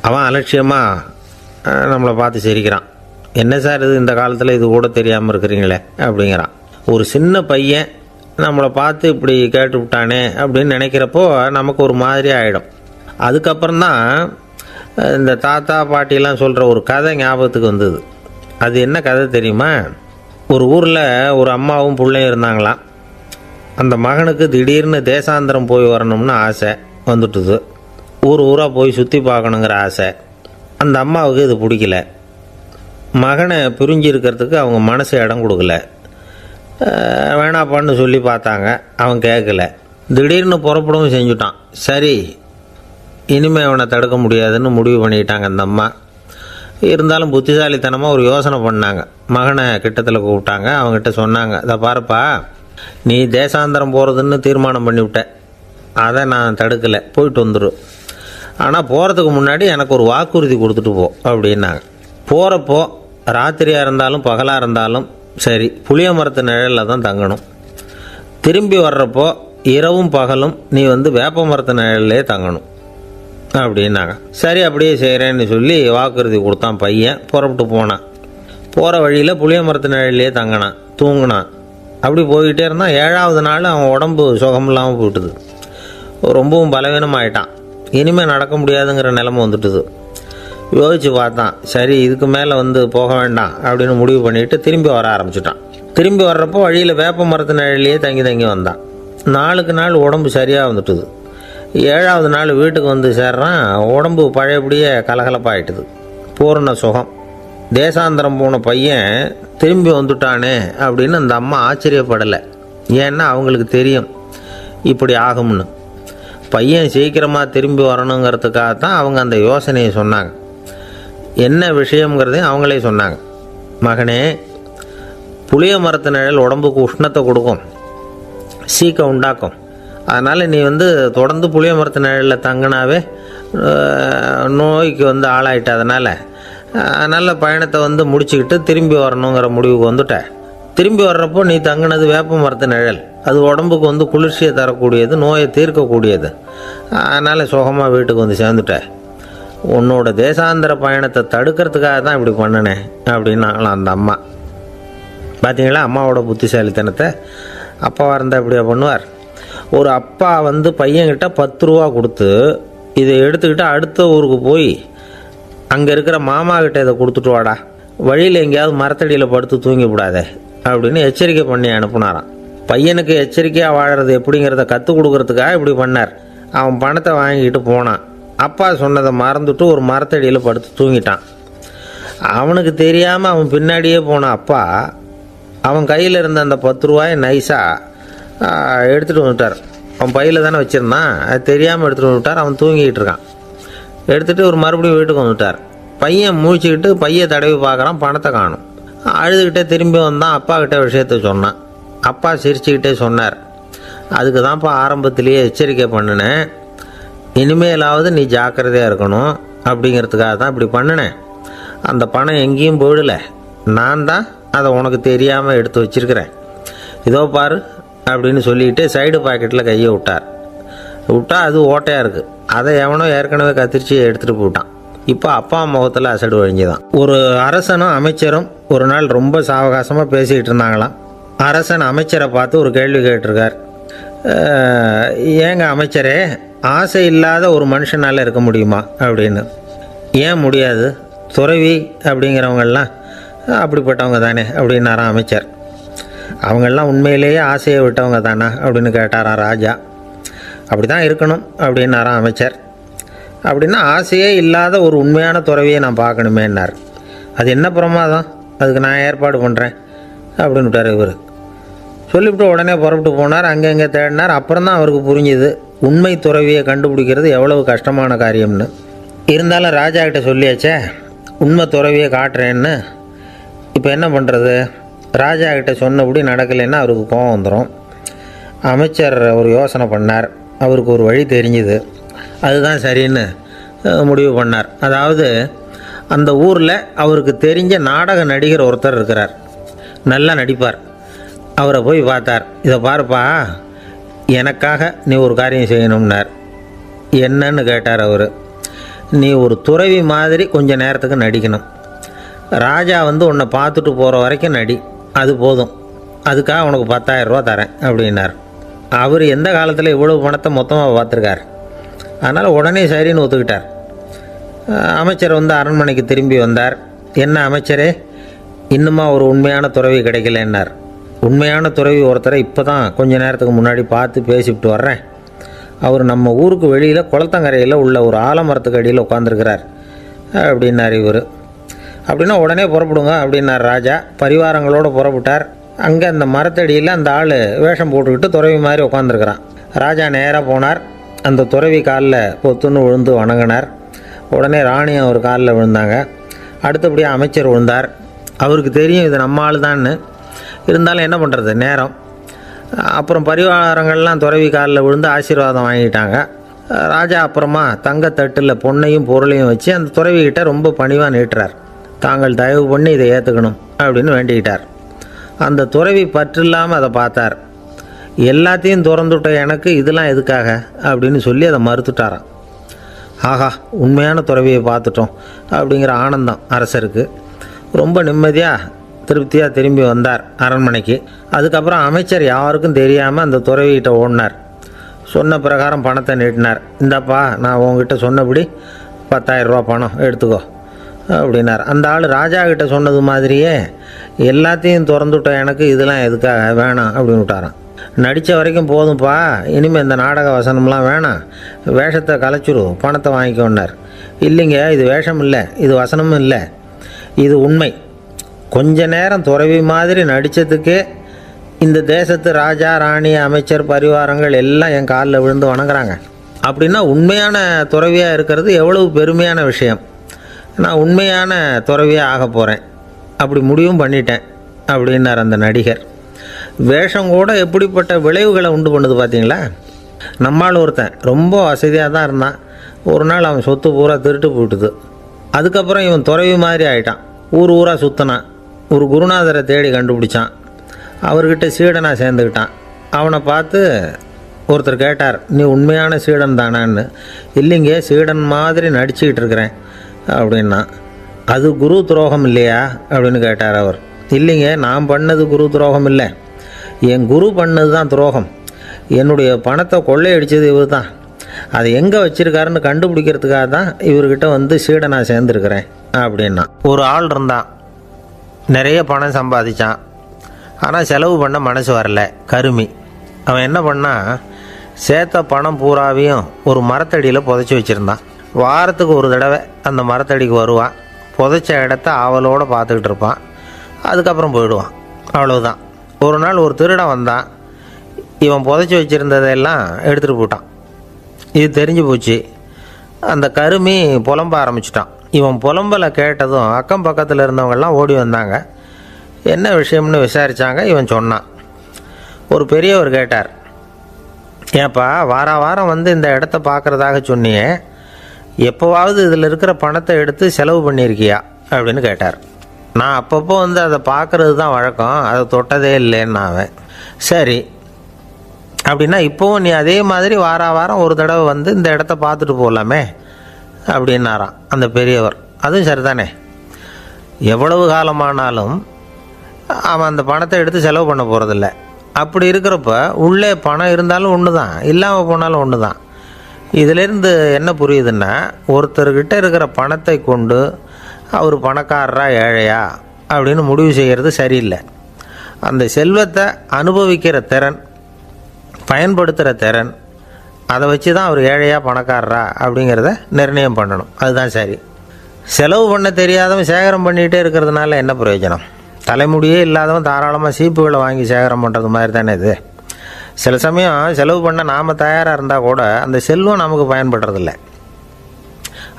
அவன் அலட்சியமாக நம்மளை பார்த்து சிரிக்கிறான். என்ன சார் இது, இந்த காலத்தில் இது கூட தெரியாமல் இருக்கிறீங்களே அப்படிங்கிறான். ஒரு சின்ன பையன் நம்மளை பார்த்து இப்படி கேட்டு விட்டானே அப்படின்னு நினைக்கிறப்போ நமக்கு ஒரு மாதிரி ஆகிடும். அதுக்கப்புறம்தான் இந்த தாத்தா பாட்டிலாம் சொல்கிற ஒரு கதை ஞாபகத்துக்கு வந்தது. அது என்ன கதை தெரியுமா? ஒரு ஊரில் ஒரு அம்மாவும் பிள்ளையும் இருந்தாங்களாம். அந்த மகனுக்கு திடீர்னு தேசாந்திரம் போய் வரணும்னு ஆசை வந்துட்டுது. ஊராக போய் சுற்றி பார்க்கணுங்கிற ஆசை. அந்த அம்மாவுக்கு இது பிடிக்கல. மகனை பிரிஞ்சு இருக்கிறதுக்கு அவங்க மனசு இடம் கொடுக்கல. வேணாப்பான்னு சொல்லி பார்த்தாங்க, அவன் கேட்கல. திடீர்னு புறப்படவும் செஞ்சுட்டான். சரி, இனிமேல் அவனை தடுக்க முடியாதுன்னு முடிவு பண்ணிட்டாங்க அந்த அம்மா. இருந்தாலும் புத்திசாலித்தனமாக ஒரு யோசனை பண்ணாங்க. மகனை கிட்டத்தில் கூப்பிட்டாங்க. அவங்ககிட்ட சொன்னாங்க, இதை பாருப்பா, நீ தேசாந்திரம் போகிறதுன்னு தீர்மானம் பண்ணிவிட்ட, அதை நான் தடுக்கலை, போயிட்டு வந்துடும். ஆனால் போகிறதுக்கு முன்னாடி எனக்கு ஒரு வாக்குறுதி கொடுத்துட்டு போ அப்படின்னாங்க. போகிறப்போ ராத்திரியாக இருந்தாலும் பகலாக இருந்தாலும் சரி, புளிய மரத்து நிழலில் தான் தங்கணும். திரும்பி வர்றப்போ இரவும் பகலும் நீ வேப்ப மரத்து நிழல்லே தங்கணும் அப்படின்னாங்க. சரி, அப்படியே செய்கிறேன்னு சொல்லி வாக்குறுதி கொடுத்தான் பையன். புறப்பட்டு போனான். போகிற வழியில் புளிய மரத்து நிழல்லே தங்கினான், தூங்கினான். அப்படி போய்கிட்டே இருந்தான். 7ஆவது நாள் அவன் உடம்பு சுகமில்லாமல் போயிட்டுது. ரொம்பவும் பலவீனமாயிட்டான். இனிமேல் நடக்க முடியாதுங்கிற நிலைமை வந்துட்டுது. யோசித்து பார்த்தான். சரி, இதுக்கு மேலே போக வேண்டாம் அப்படின்னு முடிவு பண்ணிவிட்டு திரும்பி வர ஆரம்பிச்சிட்டான். திரும்பி வர்றப்போ வழியில் வேப்ப மரத்து நிழல்லையே தங்கி வந்தான். நாளுக்கு நாள் உடம்பு சரியாக வந்துட்டுது. 7வது நாள் வீட்டுக்கு வந்து சேர்றான். உடம்பு பழையபடியே கலகலப்பாயிட்டுது. பூரண சுகம். தேசாந்திரம் போன பையன் திரும்பி வந்துட்டானே அப்படின்னு அந்த அம்மா ஆச்சரியப்படலை. ஏன்னா அவங்களுக்கு தெரியும் இப்படி ஆகும்னு. பையன் சீக்கிரமாக திரும்பி வரணுங்கிறதுக்காகத்தான் அவங்க அந்த யோசனையை சொன்னாங்க. என்ன விஷயங்கிறதையும் அவங்களே சொன்னாங்க. மகனே, புளிய மரத்து நிழல் உடம்புக்கு உஷ்ணத்தை கொடுக்கும், சீக்கம் உண்டாக்கும். அதனால் நீ தொடர்ந்து புளிய மரத்து நிழலில் தங்கினாவே நோய்க்கு ஆளாயிட்ட. அதனால் பயணத்தை முடிச்சுக்கிட்டு திரும்பி வரணுங்கிற முடிவுக்கு வந்துட்ட. திரும்பி வர்றப்போ நீ தங்கினது வேப்ப மரத்து நிழல். அது உடம்புக்கு குளிர்ச்சியை தரக்கூடியது, நோயை தீர்க்கக்கூடியது. அதனால் சுகமாக வீட்டுக்கு சேர்ந்துட்ட. உன்னோட தேசாந்திர பயணத்தை தடுக்கிறதுக்காக தான் இப்படி பண்ணினேன் அப்படின்னாங்களாம் அந்த அம்மா. பார்த்தீங்களா அம்மாவோட புத்திசாலித்தனத்தை? அப்பாவாக இருந்தால் இப்படியா பண்ணுவார்? ஒரு அப்பா பையன்கிட்ட 10 ரூபா கொடுத்து இதை எடுத்துக்கிட்டு அடுத்த ஊருக்கு போய் அங்கே இருக்கிற மாமா கிட்ட இதை கொடுத்துட்டு வாடா, வழியில் எங்கேயாவது மரத்தடியில் படுத்து தூங்கி விடாதே அப்படின்னு எச்சரிக்கை பண்ணி அனுப்புனாராம். பையனுக்கு எச்சரிக்கையாக வாழறது எப்படிங்கிறத கற்றுக் கொடுக்கறதுக்காக இப்படி பண்ணார். அவன் பணத்தை வாங்கிக்கிட்டு போனான். அப்பா சொன்னதை மறந்துட்டு ஒரு மரத்தடியில் படுத்து தூங்கிட்டான். அவனுக்கு தெரியாமல் அவன் பின்னாடியே போன அப்பா அவன் கையில் இருந்த அந்த 10 ரூபாயை நைஸாக எடுத்துகிட்டு வந்துட்டார். அவன் பையில் தானே வச்சுருந்தான், அது தெரியாமல் எடுத்துகிட்டு வந்துட்டார். அவன் தூங்கிக்கிட்டு இருக்கான். எடுத்துகிட்டு ஒரு மறுபடியும் வீட்டுக்கு வந்துட்டார். பையன் முழிச்சுக்கிட்டு பையை தடவி பார்க்குறான், பணத்தை காணும். அழுதுகிட்டே திரும்பி வந்தான். அப்பா கிட்ட விஷயத்த சொன்னான். அப்பா சிரிச்சுக்கிட்டே சொன்னார், அதுக்கு தான்ப்பா ஆரம்பத்திலேயே எச்சரிக்கை பண்ணினேன், இனிமேலாவது நீ ஜாக்கிரதையாக இருக்கணும் அப்படிங்கிறதுக்காக தான் இப்படி பண்ணினேன். அந்த பணம் எங்கேயும் போயிடலை, நான் தான் அதை உனக்கு தெரியாமல் எடுத்து வச்சிருக்கிறேன். இதோ பாரு அப்படின்னு சொல்லிட்டு சைடு பாக்கெட்டில் கையை விட்டா அது ஓட்டையாக இருக்குது. அதை எவனோ ஏற்கனவே கத்திரிச்சு எடுத்துகிட்டு போட்டான். இப்போ அப்பா முகத்தில் அசடு வழிஞ்சுதான். ஒரு அரசனும் அமைச்சரும் ஒரு நாள் ரொம்ப சாவகாசமாக பேசிக்கிட்டு இருந்தாங்களாம். அரசன் அமைச்சரை பார்த்து ஒரு கேள்வி கேட்டிருக்கார். ஏங்க அமைச்சரே, ஆசை இல்லாத ஒரு மனுஷனால் இருக்க முடியுமா அப்படின்னு. ஏன் முடியாது, துறவி அப்படிங்கிறவங்கெல்லாம் அப்படிப்பட்டவங்க தானே அப்படின்னாராம் அமைச்சர். அவங்கெல்லாம் உண்மையிலேயே ஆசையை விட்டவங்க தானா அப்படின்னு கேட்டாராம் ராஜா. அப்படி தான் இருக்கணும் அப்படின்னாராம் அமைச்சர். அப்படின்னா ஆசையே இல்லாத ஒரு உண்மையான துறவியை நான் பார்க்கணுமேன்னார். அது என்ன பிரமாதம், அதுக்கு நான் ஏற்பாடு பண்ணுறேன் அப்படின்னு விட்டார் இவர். சொல்லிவிட்டு உடனே புறப்பட்டு போனார். அங்கங்கே தேடினார். அப்புறம் தான் அவருக்கு புரிஞ்சுது உண்மை துறவியை கண்டுபிடிக்கிறது எவ்வளவு கஷ்டமான காரியம்னு. இருந்தாலும் ராஜா கிட்ட சொல்லியாச்சே உண்மை துறவியை காட்டுறேன்னு. இப்போ என்ன பண்ணுறது? ராஜா கிட்ட சொன்னபடி நடக்கலைன்னா அவருக்கு கோபம் வந்துடும். அமைச்சர் ஒரு யோசனை பண்ணார். அவருக்கு ஒரு வழி தெரிஞ்சுது. அதுதான் சரின்னு முடிவு பண்ணார். அதாவது அந்த ஊரில் அவருக்கு தெரிஞ்ச நாடக நடிகர் ஒருத்தர் இருக்கிறார், நல்லா நடிப்பார். அவரை போய் பார்த்தார். இதை பாருப்பா, எனக்காக நீ ஒரு காரியம் செய்யணும்னார். என்னன்னு கேட்டார் அவர். நீ ஒரு துறவி மாதிரி கொஞ்சம் நேரத்துக்கு நடிக்கணும். ராஜா உன்னை பார்த்துட்டு போகிற வரைக்கும் நடி, அது போதும். அதுக்காக உனக்கு 10,000 ரூபா தரேன் அப்படின்னார். அவர் எந்த காலத்தில் இவ்வளவு பணத்தை மொத்தமாக பார்த்துருக்கார். அதனால் உடனே சரின்னு ஒத்துக்கிட்டார். அமைச்சர் அரண்மனைக்கு திரும்பி வந்தார். என்ன அமைச்சரே, இன்னுமா ஒரு உண்மையான துறவி கிடைக்கலன்னார். உண்மையான துறவி ஒருத்தரை இப்போ தான் கொஞ்ச நேரத்துக்கு முன்னாடி பார்த்து பேசிவிட்டு வர்றேன். அவர் நம்ம ஊருக்கு வெளியில் குளத்தங்கரையில் உள்ள ஒரு ஆலமரத்துக்கு அடியில் உட்காந்துருக்கிறார் அப்படின்னார் இவர். அப்படின்னா உடனே புறப்படுங்க அப்படின்னார் ராஜா. பரிவாரங்களோடு புறப்பட்டார். அங்கே அந்த மரத்தடியில் அந்த ஆள் வேஷம் போட்டுக்கிட்டு துறவி மாதிரி உட்காந்துருக்கிறான். ராஜா நேராக போனார். அந்த துறவி காலில் பொத்துன்னு விழுந்து வணங்கினார். உடனே ராணியும் அவர் காலில் விழுந்தாங்க. அடுத்தபடியாக அமைச்சர் விழுந்தார். அவருக்கு தெரியும் இது நம்ம ஆள் தான்னு. இருந்தாலும் என்ன பண்ணுறது, நேரம். அப்புறம் பரிவாரங்கள்லாம் துறவி காலில் விழுந்து ஆசீர்வாதம் வாங்கிட்டாங்க. ராஜா அப்புறமா தங்கத்தட்டில் பொன்னையும் பொருளையும் வச்சு அந்த துறவிக்கிட்ட ரொம்ப பணிவாக நீட்டுறார். தாங்கள் தயவு பண்ணி இதை ஏற்றுக்கணும் அப்படின்னு வேண்டிக்கிட்டார். அந்த துறவி பற்றில்லாமல் அதை பார்த்தார். எல்லாத்தையும் திறந்துவிட்ட எனக்கு இதெல்லாம் எதுக்காக அப்படின்னு சொல்லி அதை மறுத்துட்டாராம். ஆஹா, உண்மையான துறவியை பார்த்துட்டோம் அப்படிங்கிற ஆனந்தம் அரசருக்கு. ரொம்ப நிம்மதியாக திருப்தியாக திரும்பி வந்தார் அரண்மனைக்கு. அதுக்கப்புறம் அமைச்சர் யாருக்கும் தெரியாமல் அந்த துறவிகிட்ட ஓடினார். சொன்ன பிரகாரம் பணத்தை நீட்டினார். இந்தாப்பா, நான் உங்ககிட்ட சொன்னபடி 10,000 ரூபா பணம் எடுத்துக்கோ அப்படின்னார். அந்த ஆள் ராஜா கிட்ட சொன்னது மாதிரியே எல்லாத்தையும் திறந்துவிட்ட எனக்கு இதெல்லாம் எதுக்காக வேணாம் அப்படின்னு விட்டாரான். நடித்த வரைக்கும் போதும்ப்பா, இனிமேல் இந்த நாடக வசனம்லாம் வேணாம், வேஷத்தை கலைச்சிரு, பணத்தை வாங்கிக்கோன்னார். இல்லைங்க, இது வேஷம் இல்லை, இது வசனமும் இல்லை, இது உண்மை. கொஞ்ச நேரம் துறவி மாதிரி நடித்ததுக்கே இந்த தேசத்து ராஜா ராணி அமைச்சர் பரிவாரங்கள் எல்லாம் என் காலில் விழுந்து வணங்குறாங்க. அப்படின்னா உண்மையான துறவியாக இருக்கிறது எவ்வளவு பெருமையான விஷயம். நான் உண்மையான துறவியாக ஆக போகிறேன், அப்படி முடிவும் பண்ணிட்டேன் அப்படின்னார் அந்த நடிகர். வேஷம் கூட எப்படிப்பட்ட விளைவுகளை உண்டு பண்ணுது பார்த்தீங்களா. நம்மால் ஒருத்தன் ரொம்ப வசதியாக தான் இருந்தான். ஒரு நாள் அவன் சொத்து பூரா திருட்டு போட்டுது. அதுக்கப்புறம் இவன் துறவி மாதிரி ஆகிட்டான். ஊர் ஊராக சுற்றினான். ஒரு குருநாதரை தேடி கண்டுபிடிச்சான். அவர்கிட்ட சீடனாக சேர்ந்துக்கிட்டான். அவனை பார்த்து ஒருத்தர் கேட்டார், நீ உண்மையான சீடன் தானான்னு. இல்லைங்க, சீடன் மாதிரி நடிச்சுக்கிட்டு இருக்கிறேன் அப்படின்னா. அது குரு துரோகம் இல்லையா அப்படின்னு கேட்டார் அவர். இல்லைங்க, நான் பண்ணது குரு துரோகம் இல்லை, என் குரு பண்ணது தான் துரோகம். என்னுடைய பணத்தை கொள்ளையடித்தது இவர் தான். அதை எங்கே வச்சுருக்காருன்னு கண்டுபிடிக்கிறதுக்காக தான் இவர்கிட்ட வந்து சீடனாக சேர்ந்துருக்கிறேன் அப்படின்னா. ஒரு ஆள் இருந்தான், நிறைய பணம் சம்பாதிச்சான். ஆனால் செலவு பண்ண மனசு வரல, கருமி. அவன் என்ன பண்ணான், சேர்த்த பணம் பூராவையும் ஒரு மரத்தடியில் புதைச்சி வச்சுருந்தான். வாரத்துக்கு ஒரு தடவை அந்த மரத்தடிக்கு வருவான். புதைச்ச இடத்த ஆவலோடு பார்த்துக்கிட்டு இருப்பான். அதுக்கப்புறம் போயிடுவான். அவ்வளவுதான். ஒரு நாள் ஒரு திருடன் வந்தான். இவன் புதைச்சி வச்சுருந்ததெல்லாம் எடுத்துகிட்டு போட்டான். இது தெரிஞ்சு போச்சு. அந்த கருமி புலம்ப ஆரம்பிச்சிட்டான். இவன் புலம்பலை கேட்டதும் அக்கம் பக்கத்தில் இருந்தவங்கெல்லாம் ஓடி வந்தாங்க. என்ன விஷயம்னு விசாரித்தாங்க. இவன் சொன்னான். ஒரு பெரியவர் கேட்டார், ஏப்பா வாரம் வந்து இந்த இடத்த பார்க்குறதாக சொன்னியே, எப்போவாவது இதில் இருக்கிற பணத்தை எடுத்து செலவு பண்ணியிருக்கியா அப்படின்னு கேட்டார். நான் அப்பப்போ வந்து அதை பார்க்குறது தான் வழக்கம், அதை தொட்டதே இல்லைன்னு அவன். சரி, அப்படின்னா இப்போவும் நீ அதே மாதிரி வாரம் ஒரு தடவை வந்து இந்த இடத்த பார்த்துட்டு போகலாமே அப்படின்னாராம் அந்த பெரியவர். அதுவும் சரிதானே, எவ்வளவு காலமானாலும் அவன் அந்த பணத்தை எடுத்து செலவு பண்ண போகிறதில்ல. அப்படி இருக்கிறப்ப உள்ளே பணம் இருந்தாலும் ஒன்று தான், இல்லாமல் போனாலும் ஒன்று தான். இதிலேருந்து என்ன புரியுதுன்னா, ஒருத்தர்கிட்ட இருக்கிற பணத்தை கொண்டு அவர் பணக்காரரா ஏழையா அப்படின்னு முடிவு செய்கிறது சரியில்லை. அந்த செல்வத்தை அனுபவிக்கிற திறன், பயன்படுத்துகிற திறன், அதை வச்சு தான் அவர் ஏழையா பணக்காரரா அப்படிங்கிறத நிர்ணயம் பண்ணணும். அதுதான் சரி. செலவு பண்ண தெரியாதவன் சேகரம் பண்ணிகிட்டே இருக்கிறதுனால என்ன பிரயோஜனம்? தலைமுடியே இல்லாதவன் தாராளமாக சீப்புகளை வாங்கி சேகரம் பண்ணுறது மாதிரி தானே இது. சில சமயம் செலவு பண்ண நாம் தயாராக இருந்தால் கூட அந்த செல்வம் நமக்கு பயன்படுறதில்ல.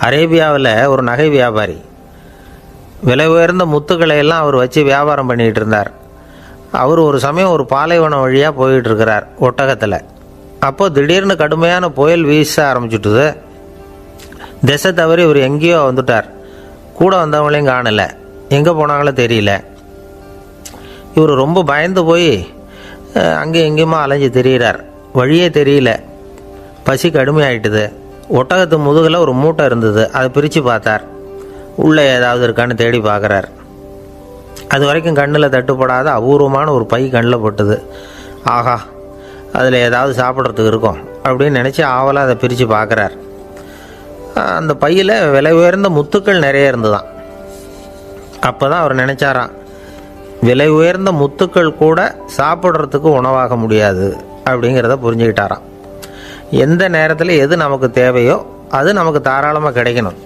அரேபியாவில் ஒரு நகை வியாபாரி விலை உயர்ந்த முத்துக்களை எல்லாம் அவர் வச்சு வியாபாரம் பண்ணிகிட்டு இருந்தார். அவர் ஒரு சமயம் ஒரு பாலைவனம் வழியாக போயிட்டுருக்கிறார் ஒட்டகத்தில். அப்போது திடீர்னு கடுமையான புயல் வீச ஆரம்பிச்சுட்டுது. திசை தவறி இவர் எங்கேயோ வந்துட்டார். கூட வந்தவங்களையும் காணலை, எங்கே போனாங்களோ தெரியல. இவர் ரொம்ப பயந்து போய் அங்கே எங்கேயுமா அலைஞ்சு திரியிறார். வழியே தெரியல. பசி கடுமையாயிட்டுது. ஒட்டகத்து முதுகில் ஒரு மூட்டை இருந்தது. அதை பிரித்து பார்த்தார். உள்ளே ஏதாவது இருக்கான்னு தேடி பார்க்குறார். அது வரைக்கும் கண்ணில் தட்டுப்படாத அபூர்வமான ஒரு பை கண்ணில் பட்டுது. ஆஹா, அதில் ஏதாவது சாப்பிட்றதுக்கு இருக்கும் அப்படின்னு நினச்சி ஆவலாக அதை பிரித்து பார்க்குறார். அந்த பையில் விலை உயர்ந்த முத்துக்கள் நிறைய இருந்துதான். அப்போ தான் அவர் நினச்சாராம், விலை உயர்ந்த முத்துக்கள் கூட சாப்பிட்றதுக்கு உணவாக முடியாது அப்படிங்கிறத புரிஞ்சுக்கிட்டாராம். எந்த நேரத்தில் எது நமக்கு தேவையோ அது நமக்கு தாராளமாக கிடைக்கணும்.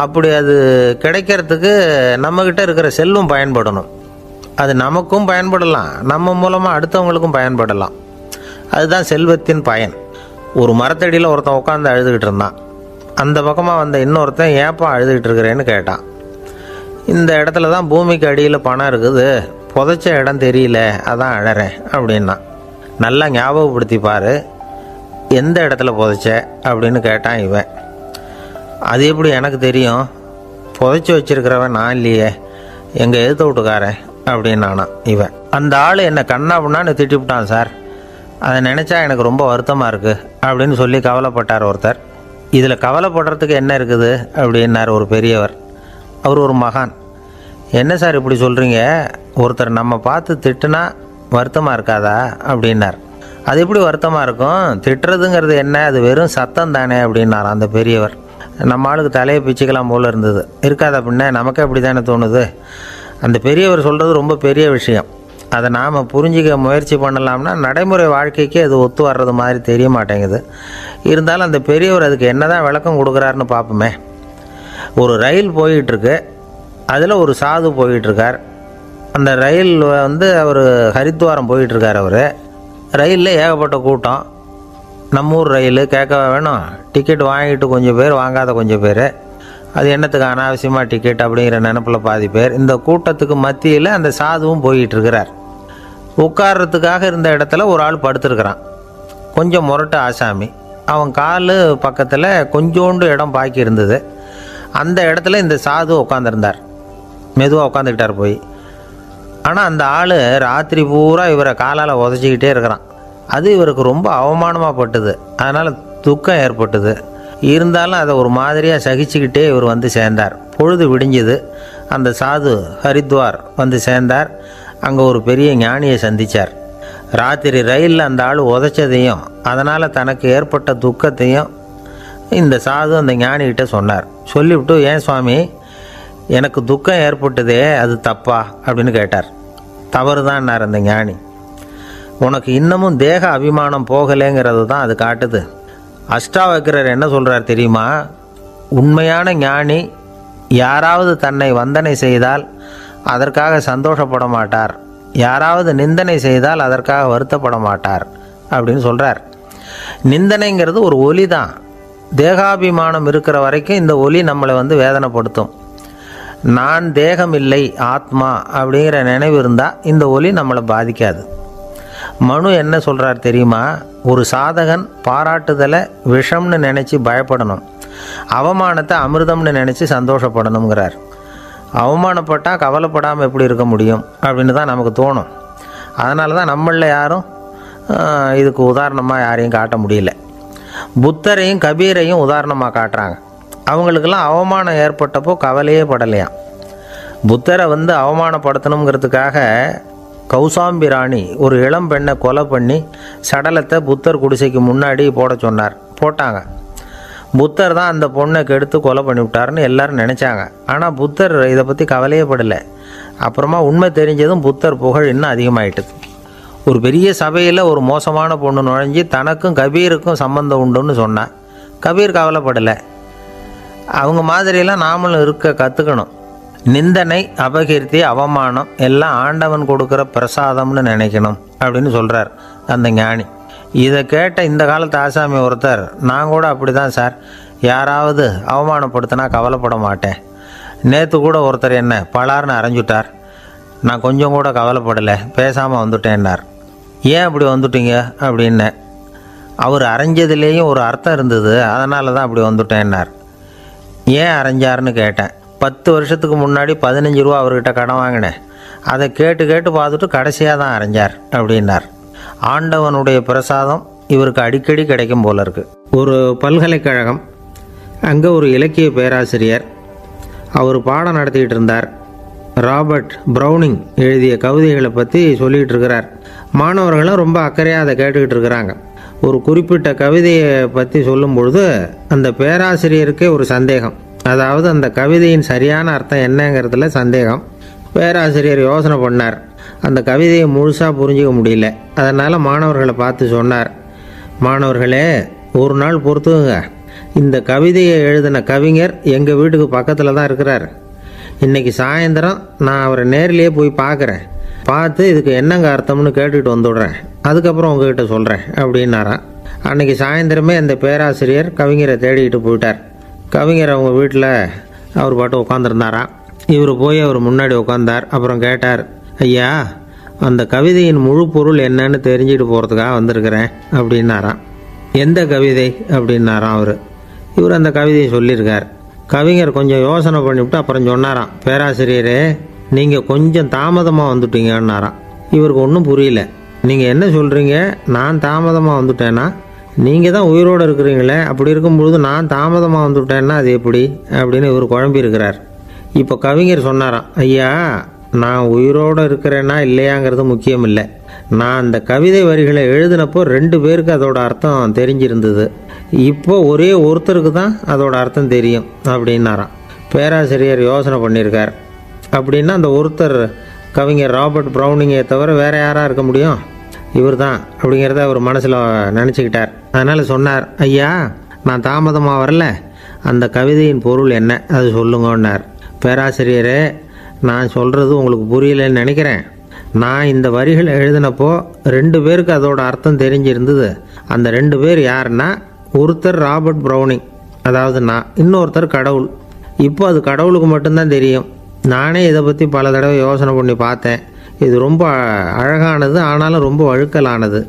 அப்படி அது கிடைக்கிறதுக்கு நம்மக்கிட்ட இருக்கிற செல்வம் பயன்படணும். அது நமக்கும் பயன்படலாம், நம்ம மூலமாக அடுத்தவங்களுக்கும் பயன்படலாம். அதுதான் செல்வத்தின் பயன். ஒரு மரத்தடியில் ஒருத்தன் உட்காந்து அழுதுகிட்டு இருந்தான். அந்த பக்கமாக வந்த இன்னொருத்தன் ஏப்பா அழுதுகிட்டு இருக்கிறேன்னு கேட்டான். இந்த இடத்துல தான் பூமிக்கு அடியில் பணம் இருக்குது, புதைச்ச இடம் தெரியல, அதான் அழறேன் அப்படின்னா. நல்லா ஞாபகப்படுத்தி பாரு, எந்த இடத்துல புதைச்ச அப்படின்னு கேட்டான் இவன். அது எப்படி எனக்கு தெரியும், புதைச்சி வச்சிருக்கிறவன் நான் இல்லையே, எங்கள் எதிர்த்த வீட்டுக்காரன் அப்படின்னானா இவன். அந்த ஆள் என்னை கண்ணா பண்ணான்னு திட்டிவிட்டான் சார், அதை நினச்சா எனக்கு ரொம்ப வருத்தமாக இருக்குது அப்படின்னு சொல்லி கவலைப்பட்டார் ஒருத்தர். இதில் கவலைப்படுறதுக்கு என்ன இருக்குது அப்படின்னார் ஒரு பெரியவர். அவர் ஒரு மகான். என்ன சார் இப்படி சொல்கிறீங்க, ஒருத்தர் நம்ம பார்த்து திட்டுனா வருத்தமாக இருக்காதா அப்படின்னார். அது எப்படி வருத்தமாக இருக்கும், திட்டுறதுங்கிறது என்ன, அது வெறும் சத்தம் தானே அப்படின்னார் அந்த பெரியவர். நம்ம ஆளுக்கு தலையை பிச்சுக்கலாம் போல் இருந்தது. இருக்காது அப்படின்னா நமக்கு அப்படி தானே தோணுது. அந்த பெரியவர் சொல்கிறது ரொம்ப பெரிய விஷயம். அதை நாம் புரிஞ்சிக்க முயற்சி பண்ணலாம்னா நடைமுறை வாழ்க்கைக்கு அது ஒத்து வர்றது மாதிரி தெரிய மாட்டேங்குது. இருந்தாலும் அந்த பெரியவர் அதுக்கு என்ன தான் விளக்கம் கொடுக்குறாருன்னு பார்ப்போமே. ஒரு ரயில் போயிட்டுருக்கு, அதில் ஒரு சாது போயிட்டுருக்கார். அந்த ரயில் அவர் ஹரித்வாரம் போயிட்டுருக்கார். அவர் ரயிலில் ஏகப்பட்ட கூட்டம். நம்ம ஊர் ரயில் கேட்க வேணும், டிக்கெட் வாங்கிட்டு கொஞ்சம் பேர், வாங்காத கொஞ்சம் பேர். அது என்னத்துக்கு அனாவசியமாக டிக்கெட் அப்படிங்கிற நினப்பில் பாதி பேர். இந்த கூட்டத்துக்கு மத்தியில் அந்த சாதுவும் போயிட்டுருக்கிறார். உட்கார்றதுக்காக இருந்த இடத்துல ஒரு ஆள் படுத்துருக்கிறான். கொஞ்சம் முரட்டு ஆசாமி. அவன் கால் பக்கத்தில் கொஞ்சோண்டு இடம் பாக்கி இருந்தது. அந்த இடத்துல இந்த சாது உட்காந்துருந்தார். மெதுவாக உட்காந்துக்கிட்டார் போய். ஆனால் அந்த ஆள் ராத்திரி பூரா இவரை காலால் உதச்சிக்கிட்டே இருக்கிறான். அது இவருக்கு ரொம்ப அவமானமாக பட்டுது. அதனால் துக்கம் ஏற்பட்டுது. இருந்தாலும் அதை ஒரு மாதிரியாக சகிச்சுக்கிட்டே இவர் வந்து சேர்ந்தார். பொழுது விடிஞ்சுது. அந்த சாது ஹரித்வார் வந்து சேர்ந்தார். அங்கே ஒரு பெரிய ஞானியை சந்தித்தார். ராத்திரி ரயிலில் அந்த ஆள் உதைச்சதையும் அதனால் தனக்கு ஏற்பட்ட துக்கத்தையும் இந்த சாது அந்த ஞானிகிட்ட சொன்னார். சொல்லிவிட்டு, ஏன் சுவாமி, எனக்கு துக்கம் ஏற்பட்டதே அது தப்பா அப்படின்னு கேட்டார். தவறு தான்னார் அந்த ஞானி. உனக்கு இன்னமும் தேக அபிமானம் போகலைங்கிறது தான் அது காட்டுது. அஷ்டாவக்கிரர் என்ன சொல்கிறார் தெரியுமா? உண்மையான ஞானி யாராவது தன்னை வந்தனை செய்தால் அதற்காக சந்தோஷப்பட மாட்டார், யாராவது நிந்தனை செய்தால் அதற்காக வருத்தப்பட மாட்டார் அப்படின்னு சொல்கிறார். நிந்தனைங்கிறது ஒரு ஒலி தான். தேகாபிமானம் இருக்கிற வரைக்கும் இந்த ஒலி நம்மளை வேதனைப்படுத்தும். நான் தேகம் இல்லை, ஆத்மா அப்படிங்கிற நினைவு இருந்தால் இந்த ஒலி நம்மளை பாதிக்காது. மனு என்ன சொல்கிறார் தெரியுமா? ஒரு சாதகன் பாராட்டுதலை விஷம்னு நினச்சி பயப்படணும், அவமானத்தை அமிர்தம்னு நினச்சி சந்தோஷப்படணுங்கிறார். அவமானப்பட்டால் கவலைப்படாமல் எப்படி இருக்க முடியும் அப்படின்னு தான் நமக்கு தோணும். அதனால தான் நம்மளில் யாரும் இதுக்கு உதாரணமாக யாரையும் காட்ட முடியல. புத்தரையும் கபீரையும் உதாரணமாக காட்டுறாங்க. அவங்களுக்கெல்லாம் அவமானம் ஏற்பட்டப்போ கவலையே படலையாம். புத்தரை அவமானப்படுத்தணுங்கிறதுக்காக கௌசாம்பி ராணி ஒரு இளம் பெண்ணை கொலை பண்ணி சடலத்தை புத்தர் குடிசைக்கு முன்னாடி போட சொன்னார். போட்டாங்க. புத்தர் தான் அந்த பொண்ணை கெடுத்து கொலை பண்ணிவிட்டாருன்னு எல்லாரும் நினச்சாங்க. ஆனால் புத்தர் இதை பற்றி கவலையே படலை. அப்புறமா உண்மை தெரிஞ்சதும் புத்தர் புகழ் இன்னும் அதிகமாயிட்டுது. ஒரு பெரிய சபையில் ஒரு மோசமான பொண்ணு நுழைஞ்சி தனக்கும் கபீருக்கும் சம்பந்தம் உண்டுன்னு சொன்னான். கபீர் கவலைப்படலை. அவங்க மாதிரியெல்லாம் நாமளும் இருக்க கற்றுக்கணும். நிந்தனை, அபகீர்த்தி, அவமானம் எல்லாம் ஆண்டவன் கொடுக்குற பிரசாதம்னு நினைக்கணும் அப்படின்னு சொல்கிறார் அந்த ஞானி. இதை கேட்ட இந்த காலத்து ஆசாமி ஒருத்தர், நான் கூட அப்படி தான் சார், யாராவது அவமானப்படுத்தினா கவலைப்பட மாட்டேன். நேற்று கூட ஒருத்தர் என்ன பலார்னு அரைஞ்சுட்டார், நான் கொஞ்சம் கூட கவலைப்படலை, பேசாமல் வந்துட்டேன்னார். ஏன் அப்படி வந்துட்டீங்க அப்படின்னு. அவர் அரைஞ்சதுலேயும் ஒரு அர்த்தம் இருந்தது, அதனால தான் அப்படி வந்துட்டேன்னார். ஏன் அரைஞ்சாருன்னு கேட்டேன். 10 வருஷத்துக்கு முன்னாடி 15 ரூபா அவர்கிட்ட கடன் வாங்கினேன், அதை கேட்டு கேட்டு பார்த்துட்டு கடைசியாக தான் அரைஞ்சார் அப்படின்னார். ஆண்டவனுடைய பிரசாதம் இவருக்கு அடிக்கடி கிடைக்கும் போல இருக்குது. ஒரு பல்கலைக்கழகம், அங்கே ஒரு இலக்கிய பேராசிரியர், அவர் பாடம் நடத்திக்கிட்டு இருந்தார். ராபர்ட் ப்ரௌனிங் எழுதிய கவிதைகளை பற்றி சொல்லிகிட்டு இருக்கிறார். மாணவர்களும் ரொம்ப அக்கறையாக அதை கேட்டுக்கிட்டு இருக்கிறாங்க. ஒரு குறிப்பிட்ட கவிதையை பற்றி சொல்லும் பொழுது அந்த பேராசிரியருக்கே ஒரு சந்தேகம். அதாவது அந்த கவிதையின் சரியான அர்த்தம் என்னங்கிறதுல சந்தேகம். பேராசிரியர் யோசனை பண்ணார். அந்த கவிதையை முழுசாக புரிஞ்சிக்க முடியல. அதனால் மாணவர்களை பார்த்து சொன்னார், மாணவர்களே, ஒரு நாள் பொறுத்துங்க, இந்த கவிதையை எழுதின கவிஞர் எங்கள் வீட்டுக்கு பக்கத்தில் தான் இருக்கிறார். இன்றைக்கி சாயந்தரம் நான் அவரை நேரிலேயே போய் பார்க்குறேன். பார்த்து இதுக்கு என்னங்க அர்த்தம்னு கேட்டுக்கிட்டு வந்துவிடுறேன். அதுக்கப்புறம் உங்ககிட்ட சொல்கிறேன் அப்படின்னாராம். அன்றைக்கி சாயந்தரமே அந்த பேராசிரியர் கவிஞரை தேடிக்கிட்டு போயிட்டார். கவிஞர் அவங்க வீட்டில் அவர் பாட்டு உட்காந்துருந்தாராம். இவர் போய் அவர் முன்னாடி உட்காந்தார். அப்புறம் கேட்டார், ஐயா, அந்த கவிதையின் முழு பொருள் என்னன்னு தெரிஞ்சுட்டு போகிறதுக்காக வந்திருக்கிறேன் அப்படின்னாராம். எந்த கவிதை அப்படின்னாராம் அவர். இவர் அந்த கவிதையை சொல்லியிருக்கார். கவிஞர் கொஞ்சம் யோசனை பண்ணிவிட்டு அப்புறம் சொன்னாராம், பேராசிரியரே, நீங்கள் கொஞ்சம் தாமதமாக வந்துட்டீங்கன்னாராம். இவருக்கு ஒன்றும் புரியல. நீங்கள் என்ன சொல்கிறீங்க? நான் தாமதமாக வந்துட்டேன்னா? நீங்கள் தான் உயிரோடு இருக்கிறீங்களே, அப்படி இருக்கும்பொழுது நான் தாமதமாக வந்துவிட்டேன்னா அது எப்படி அப்படின்னு இவர் குழம்பியிருக்கிறார். இப்போ கவிஞர் சொன்னாராம், ஐயா, நான் உயிரோடு இருக்கிறேன்னா இல்லையாங்கிறது முக்கியம் இல்லை. நான் அந்த கவிதை வரிகளை எழுதினப்போ 2 பேருக்கு அதோட அர்த்தம் தெரிஞ்சிருந்தது. இப்போ ஒரே ஒருத்தருக்கு தான் அதோட அர்த்தம் தெரியும் அப்படின்னாராம். பேராசிரியர் யோசனை பண்ணியிருக்கார். அப்படின்னா அந்த ஒருத்தர் கவிஞர் ராபர்ட் ப்ரௌனிங்கை தவிர வேறு யாராக இருக்க முடியும்? இவர் தான் அப்படிங்கிறத அவர் மனசில் நினச்சிக்கிட்டார். அதனால் சொன்னார், ஐயா நான் தாமதமாக வரல, அந்த கவிதையின் பொருள் என்ன அது சொல்லுங்கன்னார். பேராசிரியரே, நான் சொல்கிறது உங்களுக்கு புரியலன்னு நினைக்கிறேன். நான் இந்த வரிகள் எழுதினப்போ 2 பேருக்கு அதோட அர்த்தம் தெரிஞ்சிருந்தது. அந்த 2 பேர் யாருன்னா, ஒருத்தர் ராபர்ட் ப்ரௌனிங், அதாவது நான், இன்னொருத்தர் கடவுள். இப்போ அது கடவுளுக்கு மட்டும்தான் தெரியும். நானே இதை பற்றி பல தடவை யோசனை பண்ணி பார்த்தேன். இது ரொம்ப அழகானது, ஆனாலும் ரொம்ப வழுக்கலானது.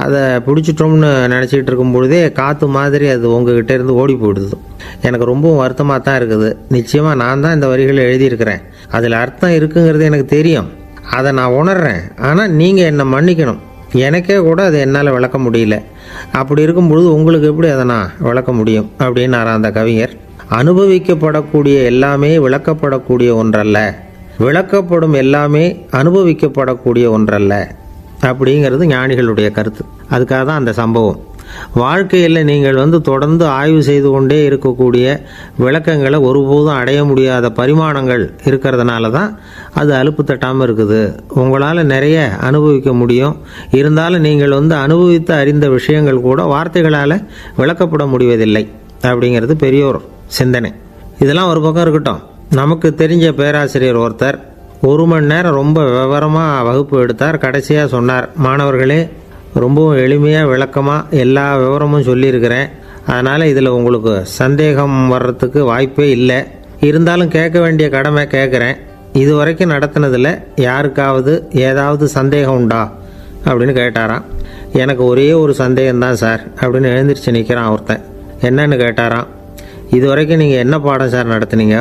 அதை பிடிச்சிட்டோம்னு நினச்சிக்கிட்டு இருக்கும் பொழுதே காற்று மாதிரி அது உங்ககிட்ட இருந்து ஓடி போயிடுது. எனக்கு ரொம்பவும் வருத்தமாக தான் இருக்குது. நிச்சயமாக நான் தான் இந்த வரிகளை எழுதியிருக்கிறேன். அதில் அர்த்தம் இருக்குங்கிறது எனக்கு தெரியும், அதை நான் உணர்றேன். ஆனால் நீங்கள் என்னை மன்னிக்கணும், எனக்கே கூட அதை என்னால் விளக்க முடியல. அப்படி இருக்கும் பொழுது உங்களுக்கு எப்படி அதை நான் விளக்க முடியும் அப்படின்னாரா அந்த கவிஞர். அனுபவிக்கப்படக்கூடிய எல்லாமே விளக்கப்படக்கூடிய ஒன்றல்ல, விளக்கப்படும் எல்லாமே அனுபவிக்கப்படக்கூடிய ஒன்றல்ல அப்படிங்கிறது ஞானிகளுடைய கருத்து. அதுக்காக தான் அந்த சம்பவம். வாழ்க்கையில் நீங்கள் தொடர்ந்து ஆய்வு செய்து கொண்டே இருக்கக்கூடிய விளக்கங்களை ஒருபோதும் அடைய முடியாத பரிமாணங்கள் இருக்கிறதுனால தான் அது அலுப்பு தட்டாமல் இருக்குது. உங்களால் நிறைய அனுபவிக்க முடியும், இருந்தாலும் நீங்கள் அனுபவித்து அறிந்த விஷயங்கள் கூட வார்த்தைகளால் விளக்கப்பட முடிவதில்லை அப்படிங்கிறது பெரியோர் சிந்தனை. இதெல்லாம் ஒரு பக்கம் இருக்கட்டும். நமக்கு தெரிஞ்ச பேராசிரியர் ஒருத்தர் 1 மணி நேரம் ரொம்ப விவரமாக வகுப்பு எடுத்தார். கடைசியாக சொன்னார், மாணவர்களே, ரொம்பவும் எளிமையாக விளக்கமாக எல்லா விவரமும் சொல்லியிருக்கிறேன். அதனால் இதில் உங்களுக்கு சந்தேகம் வர்றதுக்கு வாய்ப்பே இல்லை. இருந்தாலும் கேட்க வேண்டிய கடமை கேட்குறேன். இது வரைக்கும் நடத்தினதில் யாருக்காவது ஏதாவது சந்தேகம் உண்டா அப்படின்னு கேட்டாராம். எனக்கு ஒரே ஒரு சந்தேகம்தான் சார் அப்படின்னு எழுந்திரிச்சு நிற்கிறான் ஒருத்தன். என்னன்னு கேட்டாராம். இது வரைக்கும் நீங்கள் என்ன பாடம் சார் நடத்துனீங்க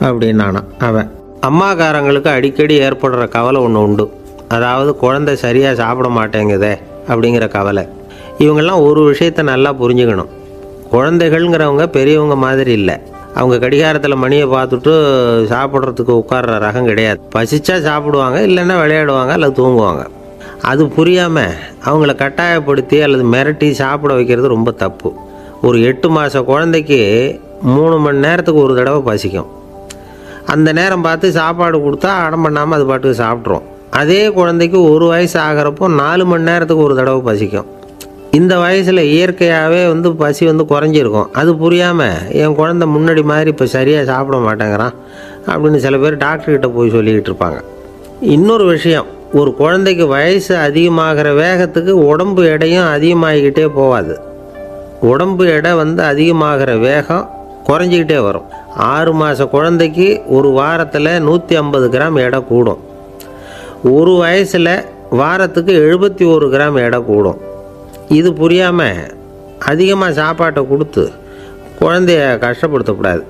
அப்படின்னானா அவன். அம்மாக்காரங்களுக்கு அடிக்கடி ஏற்படுற கவலை ஒன்று உண்டு. அதாவது குழந்தை சரியாக சாப்பிட மாட்டேங்குதே அப்படிங்கிற கவலை. இவங்கெல்லாம் ஒரு விஷயத்தை நல்லா புரிஞ்சுக்கணும். குழந்தைகள்ங்கிறவங்க பெரியவங்க மாதிரி இல்லை. அவங்க கடிகாரத்தில் மணியை பார்த்துட்டு சாப்பிட்றதுக்கு உட்கார்ற ரகம் கிடையாது. பசிச்சா சாப்பிடுவாங்க, இல்லைன்னா விளையாடுவாங்க அல்லது தூங்குவாங்க. அது புரியாமல் அவங்கள கட்டாயப்படுத்தி அல்லது மிரட்டி சாப்பிட வைக்கிறது ரொம்ப தப்பு. ஒரு 8 மாத குழந்தைக்கு 3 மணி நேரத்துக்கு ஒரு தடவை பசிக்கும். அந்த நேரம் பார்த்து சாப்பாடு கொடுத்தா அடம் பண்ணாமல் அது பாட்டுக்கு சாப்பிட்றோம். அதே குழந்தைக்கு 1 வயசு ஆகிறப்போ 4 மணி நேரத்துக்கு ஒரு தடவை பசிக்கும். இந்த வயசில் இயற்கையாகவே பசி குறைஞ்சிருக்கும். அது புரியாமல் என் குழந்தை முன்னாடி மாதிரி இப்போ சரியாக சாப்பிட மாட்டேங்கிறான் அப்படின்னு சில பேர் டாக்டர்கிட்ட போய் சொல்லிக்கிட்டு இருப்பாங்க. இன்னொரு விஷயம், ஒரு குழந்தைக்கு வயசு அதிகமாகிற வேகத்துக்கு உடம்பு எடையும் அதிகமாகிக்கிட்டே போகாது. உடம்பு எடை அதிகமாகிற வேகம் குறைஞ்சிக்கிட்டே வரும். 6 மாத குழந்தைக்கு ஒரு வாரத்தில் 150 கிராம் எடை கூடும். ஒரு வயசில் வாரத்துக்கு 71 கிராம் எடை கூடும். இது புரியாமல் அதிகமாக சாப்பாட்டை கொடுத்து குழந்தைய கஷ்டப்படுத்தக்கூடாது.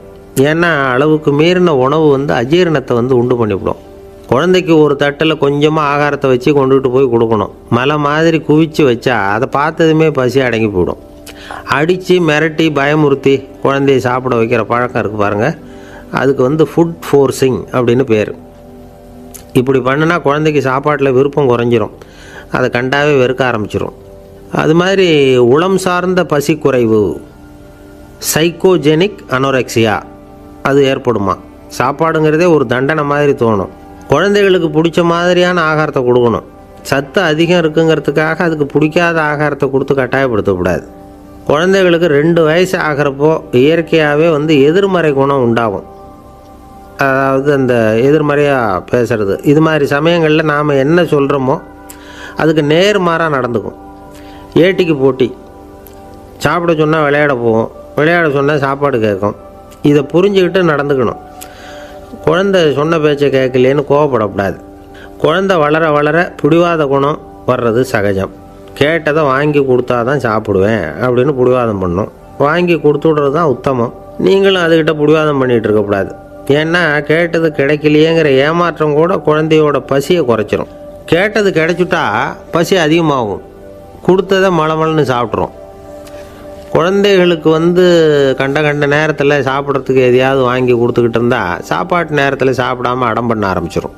ஏன்னா அளவுக்கு மீறின உணவு அஜீரணத்தை உண்டு பண்ணிவிடும். குழந்தைக்கு ஒரு தட்டில் கொஞ்சமாக ஆகாரத்தை வச்சு கொண்டுகிட்டு போய் கொடுக்கணும். மலை மாதிரி குவிச்சு வச்சா அதை பார்த்ததுமே பசி அடங்கி போயிடும். அடித்து மிரட்டி பயமுறுத்தி குழந்தைய சாப்பிட வைக்கிற பழக்கம் இருக்குது பாருங்கள். அதுக்கு ஃபுட் ஃபோர்ஸிங் அப்படின்னு பேர். இப்படி பண்ணினா குழந்தைக்கு சாப்பாட்டில் விருப்பம் குறைஞ்சிரும். அதை கண்டாவே வெறுக்க ஆரம்பிச்சிடும். அது மாதிரி உளம் சார்ந்த பசி குறைவு, சைக்கோஜெனிக் அனோரெக்சியா, அது ஏற்படுமா. சாப்பாடுங்கிறதே ஒரு தண்டனை மாதிரி தோணும். குழந்தைகளுக்கு பிடிச்ச மாதிரியான ஆகாரத்தை கொடுக்கணும். சத்து அதிகம் இருக்குங்கிறதுக்காக அதுக்கு பிடிக்காத ஆகாரத்தை கொடுத்து கட்டாயப்படுத்தக்கூடாது. குழந்தைகளுக்கு 2 வயசு ஆகிறப்போ இயற்கையாகவே எதிர்மறை குணம் உண்டாகும். அதாவது அந்த எதிர்மறையாக பேசுகிறது. இது மாதிரி சமயங்களில் நாம் என்ன சொல்கிறோமோ அதுக்கு நேர்மாறாக நடந்துக்கும். ஏட்டிக்கு போட்டி. சாப்பிட சொன்னால் விளையாட போவோம், விளையாட சொன்னால் சாப்பாடு கேட்கும். இதை புரிஞ்சுக்கிட்டு நடந்துக்கணும். குழந்தை சொன்ன பேச்சை கேட்கலேன்னு கோவப்படக்கூடாது. குழந்தை வளர வளர பிடிவாத குணம் வர்றது சகஜம். கேட்டதை வாங்கி கொடுத்தா தான் சாப்பிடுவேன் அப்படின்னு பிடிவாதம் பண்ணும். வாங்கி கொடுத்துடுறது தான் உத்தமம். நீங்களும் அதுக்கிட்ட பிடிவாதம் பண்ணிகிட்டு இருக்கக்கூடாது. ஏன்னா கேட்டது கிடைக்கலையேங்கிற ஏமாற்றம் கூட குழந்தையோட பசியை குறைச்சிரும். கேட்டது கிடைச்சிட்டா பசி அதிகமாகும். கொடுத்ததை மலமலன்னு சாப்பிட்றோம். குழந்தைகளுக்கு கண்ட நேரத்தில் சாப்பிட்றதுக்கு எதையாவது வாங்கி கொடுத்துக்கிட்டு இருந்தால் சாப்பாட்டு நேரத்தில் சாப்பிடாமல் அடம் பண்ண ஆரம்பிச்சிடும்.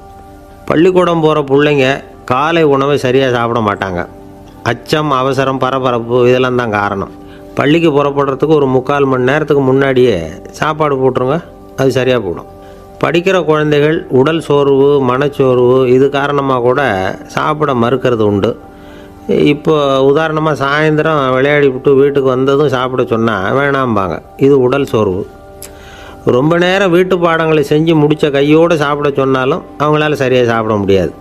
பள்ளிக்கூடம் போகிற பிள்ளைங்க காலை உணவை சரியாக சாப்பிட மாட்டாங்க. அச்சம், அவசரம், பரபரப்பு இதெல்லாம் தான் காரணம். பள்ளிக்கு புறப்படுறதுக்கு ஒரு 3/4 மணி நேரத்துக்கு முன்னாடியே சாப்பாடு போட்டுருங்க, அது சரியாக போடும். படிக்கிற குழந்தைகள் உடல் சோர்வு, மனச்சோர்வு இது காரணமாக கூட சாப்பிட மறுக்கிறது உண்டு. இப்போ உதாரணமாக சாயந்தரம் விளையாடி விட்டு வீட்டுக்கு வந்ததும் சாப்பிட சொன்னால் வேணாம்பாங்க. இது உடல் சோர்வு. ரொம்ப நேரம் வீட்டு பாடங்களை செஞ்சு முடித்த கையோடு சாப்பிட சொன்னாலும் அவங்களால சரியாக சாப்பிட முடியாது.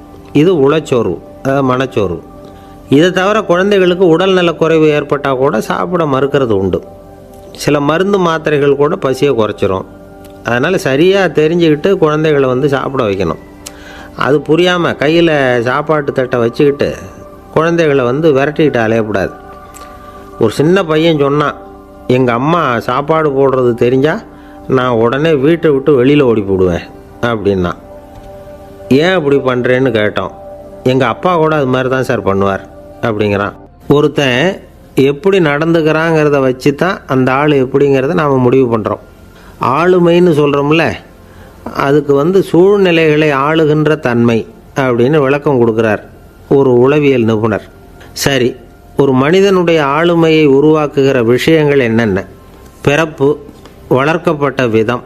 இது உளச்சோர்வு, அதாவது மனச்சோர்வு. இதை தவிர குழந்தைகளுக்கு உடல்நல குறைவு ஏற்பட்டால் கூட சாப்பிட மறுக்கிறது உண்டு. சில மருந்து மாத்திரைகள் கூட பசியை குறைச்சிரும். அதனால் சரியாக தெரிஞ்சுக்கிட்டு குழந்தைகளை சாப்பிட வைக்கணும். அது புரியாமல் கையில் சாப்பாட்டு தட்டை வச்சுக்கிட்டு குழந்தைகளை விரட்டிக்கிட்டு அலையக்கூடாது. ஒரு சின்ன பையன் சொன்னான், எங்கள் அம்மா சாப்பாடு போடுறது தெரிஞ்சால் நான் உடனே வீட்டை விட்டு வெளியில் ஓடி போடுவேன் அப்படின்னா. ஏன் அப்படி பண்ணுறேன்னு கேட்டோம். எங்கள் அப்பா கூட அது மாதிரி தான் சார் பண்ணுவார் அப்படிங்கிறான். ஒருத்தன் எப்படி நடந்துக்கிறாங்கிறத வச்சு தான் அந்த ஆள் எப்படிங்கிறத நாம் முடிவு பண்ணுறோம். ஆளுமைன்னு சொல்கிறோம்ல, அதுக்கு சூழ்நிலைகளை ஆளுகின்ற தன்மை அப்படின்னு விளக்கம் கொடுக்குறார் ஒரு உளவியல் நிபுணர். சரி, ஒரு மனிதனுடைய ஆளுமையை உருவாக்குகிற விஷயங்கள் என்னென்ன? பிறப்பு, வளர்க்கப்பட்ட விதம்,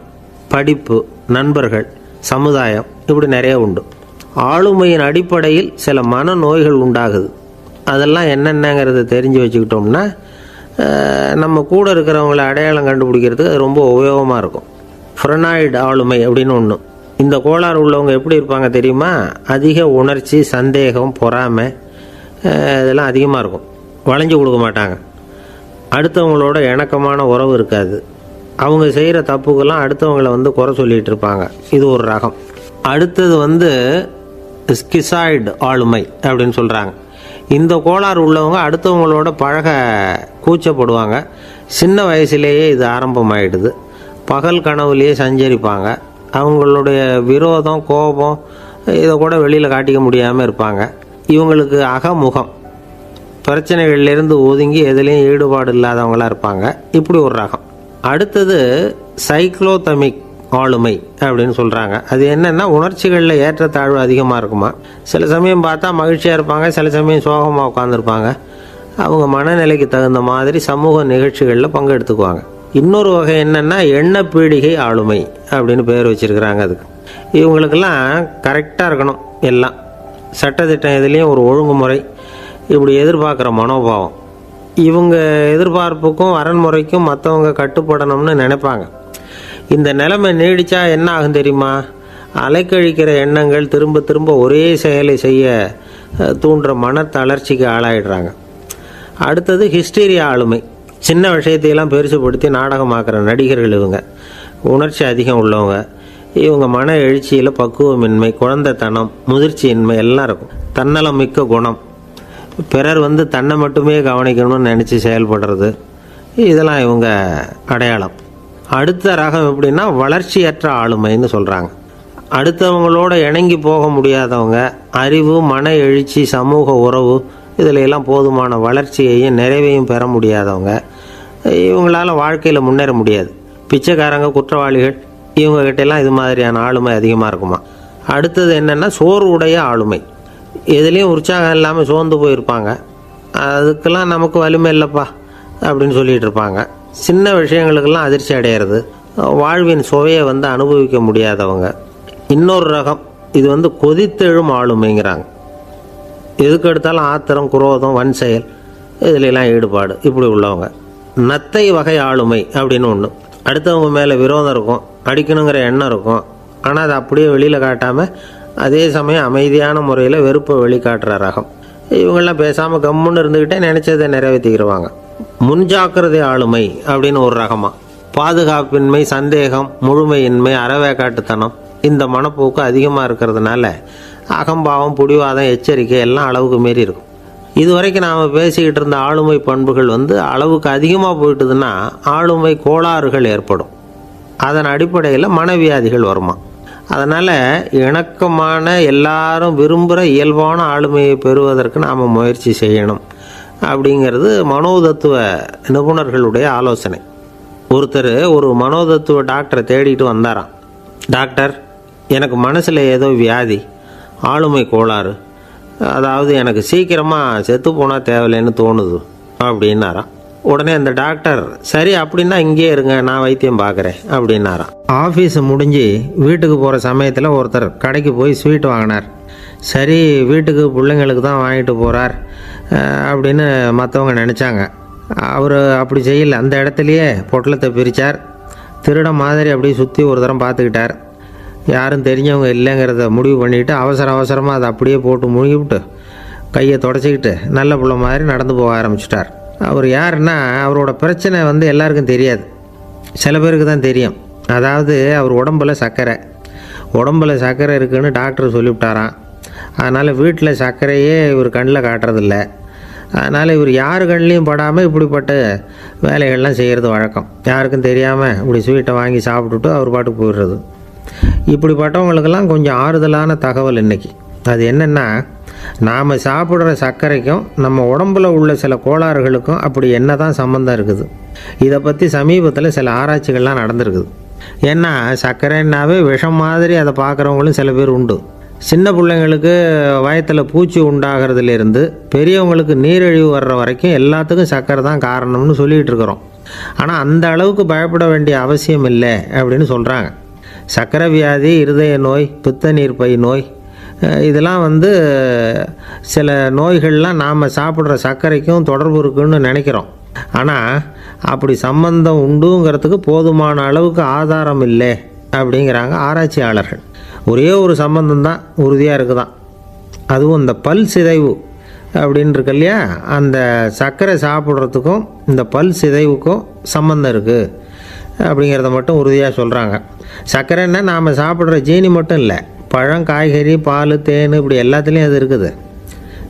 படிப்பு, நண்பர்கள், சமுதாயம், இப்படி நிறைய உண்டு. ஆளுமையின் அடிப்படையில் சில மனநோய்கள் உண்டாகுது. அதெல்லாம் என்னென்னங்கிறத தெரிஞ்சு வச்சுக்கிட்டோம்னா நம்ம கூட இருக்கிறவங்கள அடையாளம் கண்டுபிடிக்கிறதுக்கு அது ரொம்ப உபயோகமாக இருக்கும். ஃப்ரெனாய்டு ஆளுமை அப்படின்னு ஒன்று. இந்த கோளாறு உள்ளவங்க எப்படி இருப்பாங்க தெரியுமா? அதிக உணர்ச்சி, சந்தேகம், பொறாமை இதெல்லாம் அதிகமாக இருக்கும். வளைஞ்சு கொடுக்க மாட்டாங்க. அடுத்தவங்களோட இணக்கமான உறவு இருக்காது. அவங்க செய்கிற தப்புக்கெல்லாம் அடுத்தவங்களை குறை சொல்லிகிட்டு இருப்பாங்க. இது ஒரு ரகம். அடுத்தது ஸ்கிசாய்டு ஆளுமை அப்படின்னு சொல்கிறாங்க. இந்த கோளாறு உள்ளவங்க அடுத்தவங்களோட பழக கூச்சப்படுவாங்க. சின்ன வயசுலேயே இது ஆரம்பமாயிடுது. பகல் கனவுலேயே சஞ்சரிப்பாங்க. அவங்களுடைய விரோதம், கோபம் இதை கூட வெளியில் காட்டிக்க முடியாமல் இருப்பாங்க. இவங்களுக்கு அகமுகம், பிரச்சனைகள்லேருந்து ஒதுங்கி எதுலேயும் ஈடுபாடு இல்லாதவங்களாக இருப்பாங்க. இப்படி ஒரு ரகம். அடுத்தது சைக்ளோதமிக் ஆளுமை அப்படின்னு சொல்கிறாங்க. அது என்னென்னா, உணர்ச்சிகளில் ஏற்றத்தாழ்வு அதிகமாக இருக்குமா. சில சமயம் பார்த்தா மகிழ்ச்சியாக இருப்பாங்க, சில சமயம் சோகமாக உட்காந்துருப்பாங்க. அவங்க மனநிலைக்கு தகுந்த மாதிரி சமூக நிகழ்ச்சிகளில் பங்கெடுத்துக்குவாங்க. இன்னொரு வகை என்னென்னா எண்ண பீடிகை ஆளுமை அப்படின்னு பேர் வச்சுருக்கிறாங்க. அதுக்கு இவங்களுக்கெல்லாம் கரெக்டாக இருக்கணும். எல்லாம் சட்டத்திட்டம், எதுலேயும் ஒரு ஒழுங்குமுறை, இப்படி எதிர்பார்க்குற மனோபாவம். இவங்க எதிர்பார்ப்புக்கும் அரண்முறைக்கும் மற்றவங்க கட்டுப்படணும்னு நினைப்பாங்க. இந்த நிலைமை நீடித்தா என்ன ஆகும் தெரியுமா? அலைக்கழிக்கிற எண்ணங்கள் திரும்ப திரும்ப ஒரே செயலை செய்ய தூண்டுற மன தளர்ச்சிக்கு ஆளாயிடுறாங்க. அடுத்தது ஹிஸ்டீரியா ஆளுமை. சின்ன விஷயத்தையெல்லாம் பெருசுப்படுத்தி நாடகமாக்குற நடிகர்கள் இவங்க. உணர்ச்சி அதிகம் உள்ளவங்க. இவங்க மன எழுச்சியில் பக்குவமின்மை, குழந்தைத்தனம், முதிர்ச்சியின்மை எல்லாம் இருக்கும். தன்னலம் மிக்க குணம். பிறர் தன்னை மட்டுமே கவனிக்கணும்னு நினச்சி செயல்படுறது, இதெல்லாம் இவங்க அடையாளம். அடுத்த ரகம் எப்படின்னா வளர்ச்சியற்ற ஆளுமைன்னு சொல்கிறாங்க. அடுத்தவங்களோட இணங்கி போக முடியாதவங்க, அறிவு, மன எழுச்சி, சமூக உறவு இதில் எல்லாம் போதுமான வளர்ச்சியையும் நிறைவையும் பெற முடியாதவங்க. இவங்களால வாழ்க்கையில் முன்னேற முடியாது. பிச்சைக்காரங்க, குற்றவாளிகள், இவங்ககிட்டெல்லாம் இது மாதிரியான ஆளுமை அதிகமாக இருக்குமா. அடுத்தது என்னென்னா சோர்வுடைய ஆளுமை. எதுலேயும் உற்சாகம் இல்லாமல் சோர்ந்து போயிருப்பாங்க. அதுக்கெல்லாம் நமக்கு வலிமை இல்லைப்பா அப்படின்னு சொல்லிகிட்டு இருப்பாங்க. சின்ன விஷயங்களுக்கெல்லாம் அதிர்ச்சி அடையிறது, வாழ்வின் சுவையை அனுபவிக்க முடியாதவங்க. இன்னொரு ரகம் இது கொதித்தெழும் ஆளுமைங்கிறாங்க. எதுக்கு எடுத்தாலும் ஆத்திரம், குரோதம், வன் செயல் இதிலெல்லாம் ஈடுபாடு, இப்படி உள்ளவங்க. நத்தை வகை ஆளுமை அப்படின்னு ஒன்று. அடுத்தவங்க மேலே விரோதம் இருக்கும், அடிக்கணுங்கிற எண்ணம் இருக்கும். ஆனால் அதை அப்படியே வெளியில் காட்டாமல் அதே சமயம் அமைதியான முறையில் வெறுப்பை வெளிக்காட்டுற ரகம். இவங்கெல்லாம் பேசாமல் கம்முன்னு இருந்துக்கிட்டே நினச்சதை நிறைவேற்றிக்கிறவாங்க. முன்ஜாக்கிரதை ஆளுமை அப்படின்னு ஒரு ரகமாக. பாதுகாப்பின்மை, சந்தேகம், முழுமையின்மை, அறவேக்காட்டுத்தனம் இந்த மனப்போக்கு அதிகமாக இருக்கிறதுனால அகம்பாவம், புடிவாதம், எச்சரிக்கை எல்லாம் அளவுக்கு மீறி இருக்கும். இதுவரைக்கும் நாம் பேசிக்கிட்டு இருந்த ஆளுமை பண்புகள் அளவுக்கு அதிகமாக போயிட்டுதுன்னா ஆளுமை கோளாறுகள் ஏற்படும். அதன் அடிப்படையில் மனவியாதிகள் வருமா. அதனால் இணக்கமான, எல்லாரும் விரும்புகிற இயல்பான ஆளுமையை பெறுவதற்கு நாம் முயற்சி செய்யணும் அப்படிங்கிறது மனோதத்துவ நிபுணர்களுடைய ஆலோசனை. ஒருத்தர் ஒரு மனோதத்துவ டாக்டரை தேடிட்டு வந்தாராம். டாக்டர், எனக்கு மனசில் ஏதோ வியாதி, ஆளுமை கோளாறு, அதாவது எனக்கு சீக்கிரமாக செத்து போனால் தேவையில்லைன்னு தோணுது அப்படின்னாராம். உடனே அந்த டாக்டர், சரி அப்படின்னா இங்கேயே இருங்க, நான் வைத்தியம் பார்க்குறேன் அப்படின்னாராம். ஆஃபீஸ் முடிஞ்சு வீட்டுக்கு போகிற சமயத்தில் ஒருத்தர் கடைக்கு போய் ஸ்வீட் வாங்கினார். சரி, வீட்டுக்கு பிள்ளைங்களுக்கு தான் வாங்கிட்டு போகிறார் அப்படின்னு மற்றவங்க நினச்சாங்க. அவர் அப்படி செய்யலை. அந்த இடத்துலையே பொட்டலத்தை பிரித்தார். திருட மாதிரி அப்படியே சுற்றி ஒரு தரம் பார்த்துக்கிட்டார். யாரும் தெரிஞ்சவங்க இல்லைங்கிறத முடிவு பண்ணிவிட்டு அவசரமாக அதை அப்படியே போட்டு முழுகிவிட்டு கையை தொடச்சிக்கிட்டு நல்ல பிள்ளை மாதிரி நடந்து போக ஆரம்பிச்சிட்டார். அவர் யாருன்னா, அவரோட பிரச்சனை எல்லாருக்கும் தெரியாது, சில பேருக்கு தான் தெரியும். அதாவது அவர் உடம்பில் சர்க்கரை இருக்குதுன்னு டாக்டர் சொல்லிவிட்டாராம். அதனால் வீட்டில் சர்க்கரையே இவர் கண்ணில் காட்டுறதில்ல. அதனால் இவர் யார் கண்ணிலையும் படாமல் இப்படிப்பட்ட வேலைகள்லாம் செய்கிறது வழக்கம். யாருக்கும் தெரியாமல் இப்படி ஸ்வீட்டை வாங்கி சாப்பிட்டுட்டு அவர் பாட்டுக்கு போயிடுறது. இப்படிப்பட்டவங்களுக்கெல்லாம் கொஞ்சம் ஆறுதலான தகவல் இன்றைக்கி. அது என்னென்னா, நாம் சாப்பிட்ற சர்க்கரைக்கும் நம்ம உடம்பில் உள்ள சில கோளாறுகளுக்கும் அப்படி என்ன தான் சம்மந்தம் இருக்குது. இதை பற்றி சமீபத்தில் சில ஆராய்ச்சிகள்லாம் நடந்திருக்குது. ஏன்னா சர்க்கரைன்னாவே விஷம் மாதிரி அதை பார்க்குறவங்களும் சில பேர் உண்டு. சின்ன பிள்ளைங்களுக்கு வயத்தில் பூச்சி உண்டாகிறதுலேருந்து பெரியவங்களுக்கு நீரிழிவு வர்ற வரைக்கும் எல்லாத்துக்கும் சர்க்கரை தான் காரணம்னு சொல்லிகிட்டு இருக்கிறோம். ஆனால் அந்த அளவுக்கு பயப்பட வேண்டிய அவசியம் இல்லை அப்படின்னு சொல்கிறாங்க. சர்க்கரை வியாதி, இருதய நோய், பித்த நீர்ப்பை நோய், இதெல்லாம் சில நோய்கள்லாம் நாம் சாப்பிட்ற சர்க்கரைக்கும் தொடர்பு இருக்குன்னு நினைக்கிறோம். ஆனால் அப்படி சம்பந்தம் உண்டுங்கிறதுக்கு போதுமான அளவுக்கு ஆதாரம் இல்லை அப்படிங்கிறாங்க ஆராய்ச்சியாளர்கள். ஒரே ஒரு சம்பந்தம் தான் உறுதியாக இருக்குதான். அதுவும் இந்த பல் சிதைவு அப்படின்னு இருக்கு இல்லையா, அந்த சர்க்கரை சாப்பிட்றதுக்கும் இந்த பல் சிதைவுக்கும் சம்பந்தம் இருக்குது அப்படிங்கிறத மட்டும் உறுதியாக சொல்கிறாங்க. சர்க்கரைன்னா நாம் சாப்பிட்ற ஜீனி மட்டும் இல்லை, பழம், காய்கறி, பால், தேன், இப்படி எல்லாத்துலேயும் அது இருக்குது.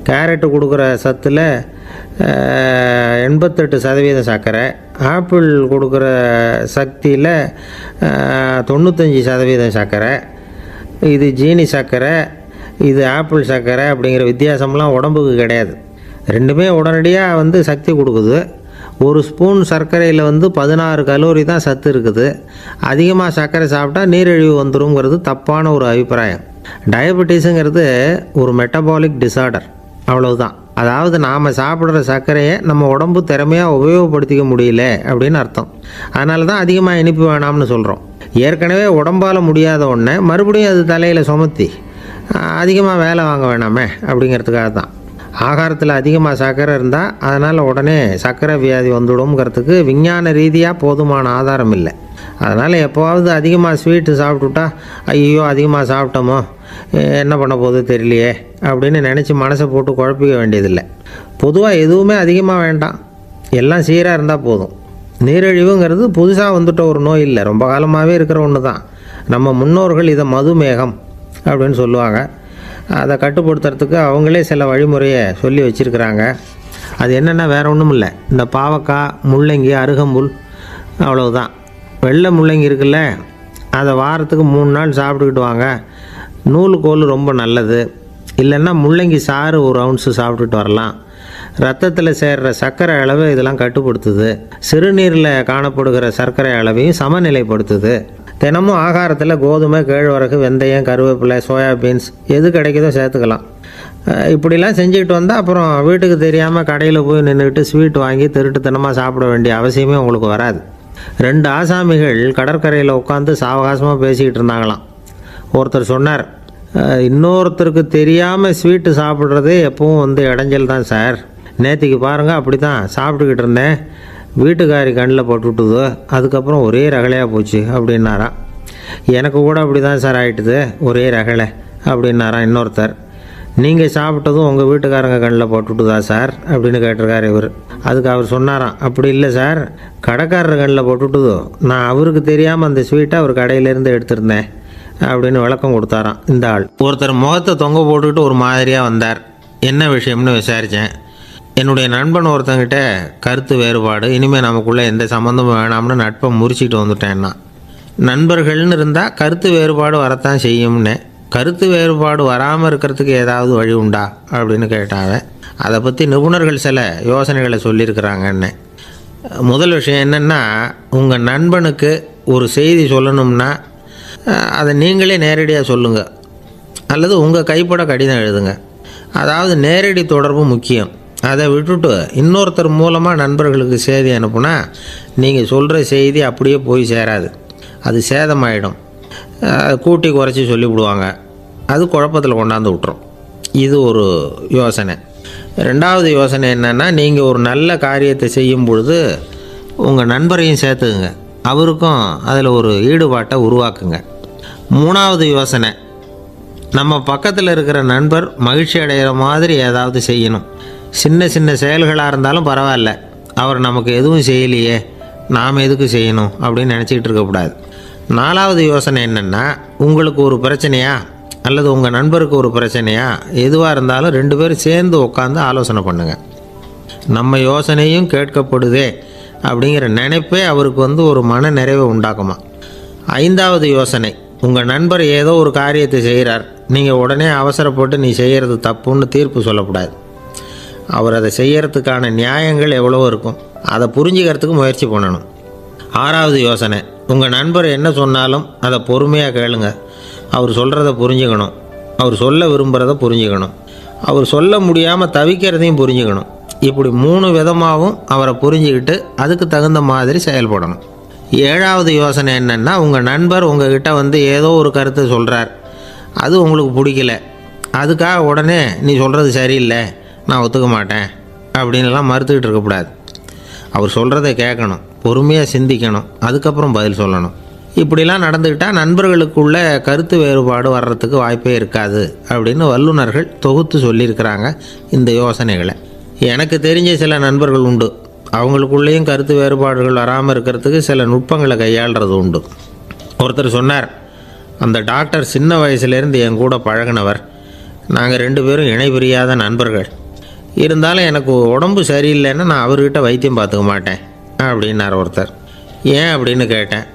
கேரட்டு கொடுக்குற சத்தில் 88% சர்க்கரை, ஆப்பிள் கொடுக்குற சக்தியில் 95% சர்க்கரை. இது ஜீனி சர்க்கரை, இது ஆப்பிள் சர்க்கரை அப்படிங்கிற வித்தியாசம்லாம் உடம்புக்கு கிடையாது. ரெண்டுமே உடனடியாக சக்தி கொடுக்குது. ஒரு ஸ்பூன் சர்க்கரையில் 16 கலோரி தான் சத்து இருக்குது. அதிகமாக சர்க்கரை சாப்பிட்டா நீரிழிவு வந்துருங்கிறது தப்பான ஒரு அபிப்பிராயம். டயபெட்டிஸுங்கிறது ஒரு மெட்டபாலிக் டிசார்டர், அவ்வளவுதான். அதாவது நாம் சாப்பிட்ற சர்க்கரையை நம்ம உடம்பு திறமையாக உபயோகப்படுத்திக்க முடியல அப்படின்னு அர்த்தம். அதனால தான் அதிகமாக இனிப்பு வேணாம்னு சொல்கிறோம். ஏற்கனவே உடம்பால் முடியாத ஒன்றை மறுபடியும் அது தலையில் சுமத்தி அதிகமாக வேலை வாங்க வேணாமே அப்படிங்கிறதுக்காக தான். ஆகாரத்தில் அதிகமாக சர்க்கரை இருந்தால் அதனால் உடனே சர்க்கரை வியாதி வந்துடும்ங்கிறதுக்கு விஞ்ஞான ரீதியாக போதுமான ஆதாரம் இல்லை. அதனால் எப்போவாவது அதிகமாக ஸ்வீட்டு சாப்பிட்டுட்டா, ஐயோ அதிகமாக சாப்பிட்டோமோ, என்ன பண்ண போகுது தெரியலையே அப்படின்னு நினச்சி மனசை போட்டு குழப்பிக்க வேண்டியதில்லை. பொதுவாக எதுவுமே அதிகமாக வேண்டாம், எல்லாம் சீராக இருந்தால் போதும். நீரிழிவுங்கிறது புதுசாக வந்துட்ட ஒரு நோய் இல்லை, ரொம்ப காலமாகவே இருக்கிற ஒன்று தான். நம்ம முன்னோர்கள் இதை மதுமேகம் அப்படின்னு சொல்லுவாங்க. அதை கட்டுப்படுத்துறதுக்கு அவங்களே சில வழிமுறையை சொல்லி வச்சுருக்கிறாங்க. அது என்னென்னா வேறு ஒன்றும் இல்லை, இந்த பாவக்காய், முள்ளங்கி, அருகம்புல், அவ்வளவுதான். வெள்ளை முள்ளங்கி இருக்குல்ல, அதை வாரத்துக்கு 3 நாள் சாப்பிட்டுக்கிட்டு வாங்க. நூலுக்கோல் ரொம்ப நல்லது. இல்லைன்னா முள்ளங்கி சாறு 1 ounce சாப்பிட்டுட்டு வரலாம். ரத்தத்தில் சேர்கிற சர்க்கரை அளவை இதெல்லாம் கட்டுப்படுத்துது. சிறுநீரில் காணப்படுகிற சர்க்கரை அளவையும் சமநிலைப்படுத்துது. தினமும் ஆகாரத்தில் கோதுமை, கேழ்வரகு, வெந்தயம், கருவேப்பிலை, சோயாபீன்ஸ் எது கிடைக்குதோ சேர்த்துக்கலாம். இப்படிலாம் செஞ்சுக்கிட்டு வந்தால் அப்புறம் வீட்டுக்கு தெரியாமல் கடையில் போய் நின்றுக்கிட்டு ஸ்வீட் வாங்கி திருட்டுத்தனமாக சாப்பிட வேண்டிய அவசியமே உங்களுக்கு வராது. 2 ஆசாமிகள் கடற்கரையில் உட்காந்து சாவகாசமாக பேசிக்கிட்டு இருந்தாங்களாம். ஒருத்தர் சொன்னார், இன்னொருத்தருக்கு தெரியாமல் ஸ்வீட்டு சாப்பிட்றதே எப்பவும் இடைஞ்சல் தான் சார். நேற்றுக்கு பாருங்கள், அப்படி தான் சாப்பிட்டுக்கிட்டு இருந்தேன், வீட்டுக்காரி கண்ணில் போட்டுவிட்டுது, அதுக்கப்புறம் ஒரே ரகலையாக போச்சு அப்படின்னாராம். எனக்கு கூட அப்படி தான் சார் ஆகிட்டுது, ஒரே ரகலை அப்படின்னாராம் இன்னொருத்தர். நீங்கள் சாப்பிட்டதும் உங்கள் வீட்டுக்காரங்க கண்ணில் போட்டுவிட்டுதா சார் அப்படின்னு கேட்டிருக்காரு இவர். அதுக்கு அவர் சொன்னாராம், அப்படி இல்லை சார், கடைக்காரர் கண்ணில் போட்டுவிட்டுதோ, நான் அவருக்கு தெரியாமல் அந்த ஸ்வீட்டை அவர் கடையிலேருந்து எடுத்திருந்தேன் அப்படின்னு விளக்கம் கொடுத்தாராம் இந்த ஆள். ஒருத்தர் முகத்தை தொங்க போட்டுக்கிட்டு ஒரு மாதிரியாக வந்தார். என்ன விஷயம்னு விசாரித்தேன். என்னுடைய நண்பன் ஒருத்தங்கிட்ட கருத்து வேறுபாடு, இனிமேல் நமக்குள்ளே எந்த சம்மந்தமும் வேணாம்னு நட்பை முறிச்சிட்டு வந்துட்டேன்னா. நண்பர்கள்னு இருந்தால் கருத்து வேறுபாடு வரத்தான் செய்யும்னு. கருத்து வேறுபாடு வராமல் இருக்கிறதுக்கு ஏதாவது வழி உண்டா அப்படின்னு கேட்டாங்க. அதை பற்றி நிபுணர்கள் சில யோசனைகளை சொல்லியிருக்கிறாங்கன்னு. முதல் விஷயம் என்னென்னா, உங்கள் நண்பனுக்கு ஒரு செய்தி சொல்லணும்னா அதை நீங்களே நேரடியாக சொல்லுங்கள், அல்லது உங்கள் கைப்பட கடிதம் எழுதுங்க. அதாவது நேரடி தொடர்பு முக்கியம். அதை விட்டுட்டு இன்னொருத்தர் மூலமாக நண்பர்களுக்கு செய்தி அனுப்புனா நீங்கள் சொல்கிற செய்தி அப்படியே போய் சேராது, அது சேதமாயிடும். கூட்டி குறைச்சி சொல்லிவிடுவாங்க, அது குழப்பத்தில் கொண்டாந்து விட்டுரும். இது ஒரு யோசனை. ரெண்டாவது யோசனை என்னென்னா, நீங்கள் ஒரு நல்ல காரியத்தை செய்யும் பொழுது உங்கள் நண்பரையும் சேர்த்துக்குங்க, அவருக்கும் அதில் ஒரு ஈடுபாட்டை உருவாக்குங்க. மூணாவது யோசனை, நம்ம பக்கத்தில் இருக்கிற நண்பர் மகிழ்ச்சி அடைகிற மாதிரி ஏதாவது செய்யணும். சின்ன சின்ன செயல்களாக இருந்தாலும் பரவாயில்ல, அவர் நமக்கு எதுவும் செய்யலையே, நாம் எதுக்கு செய்யணும் அப்படின்னு நினச்சிக்கிட்டு இருக்கக்கூடாது. நாலாவது யோசனை என்னென்னா, உங்களுக்கு ஒரு பிரச்சனையா அல்லது உங்கள் நண்பருக்கு ஒரு பிரச்சனையா, எதுவாக இருந்தாலும் 2 பேரும் சேர்ந்து உட்காந்து ஆலோசனை பண்ணுங்கள். நம்ம யோசனையும் கேட்கப்படுதே அப்படிங்கிற நினைப்பே அவருக்கு ஒரு மன நிறைவை உண்டாக்குமா. 5வது யோசனை, உங்கள் நண்பர் ஏதோ ஒரு காரியத்தை செய்கிறார், நீங்கள் உடனே அவசரப்பட்டு நீ செய்கிறது தப்புன்னு தீர்ப்பு சொல்லக்கூடாது. அவர் அதை செய்கிறதுக்கான நியாயங்கள் எவ்வளவோ இருக்கும், அதை புரிஞ்சுக்கிறதுக்கு முயற்சி பண்ணணும். 6வது யோசனை, உங்கள் நண்பர் என்ன சொன்னாலும் அதை பொறுமையாக கேளுங்க. அவர் சொல்கிறத புரிஞ்சுக்கணும், அவர் சொல்ல விரும்புகிறத புரிஞ்சுக்கணும், அவர் சொல்ல முடியாமல் தவிக்கிறதையும் புரிஞ்சுக்கணும். இப்படி 3 விதமாகவும் அவரை புரிஞ்சுக்கிட்டு அதுக்கு தகுந்த மாதிரி செயல்படணும். 7வது யோசனை என்னென்னா, உங்கள் நண்பர் உங்ககிட்ட ஏதோ ஒரு கருத்தை சொல்கிறார், அது உங்களுக்கு பிடிக்கல, அதுக்காக உடனே நீ சொல்கிறது சரியில்லை, நான் ஒத்துக்க மாட்டேன் அப்படின்லாம் மறுத்துக்கிட்டு இருக்கக்கூடாது. அவர் சொல்கிறத கேட்கணும், பொறுமையாக சிந்திக்கணும், அதுக்கப்புறம் பதில் சொல்லணும். இப்படிலாம் நடந்துக்கிட்டால் நண்பர்களுக்குள்ள கருத்து வேறுபாடு வர்றதுக்கு வாய்ப்பே இருக்காது அப்படின்னு வல்லுநர்கள் தொகுத்து சொல்லியிருக்கிறாங்க இந்த யோசனைகளை. எனக்கு தெரிஞ்ச சில நண்பர்கள் உண்டு, அவங்களுக்குள்ளேயும் கருத்து வேறுபாடுகள் வராமல் இருக்கிறதுக்கு சில நுட்பங்களை கையாளுறது உண்டு. ஒருத்தர் சொன்னார், அந்த டாக்டர் சின்ன வயசுலேருந்து என் கூட பழகினவர், நாங்கள் 2 பேரும் இணை பிரியாத நண்பர்கள், இருந்தாலும் எனக்கு உடம்பு சரியில்லைன்னா நான் அவர்கிட்ட வைத்தியம் பார்த்துக்க மாட்டேன் அப்படின்னார் ஒருத்தர். ஏன் அப்படின்னு கேட்டேன்.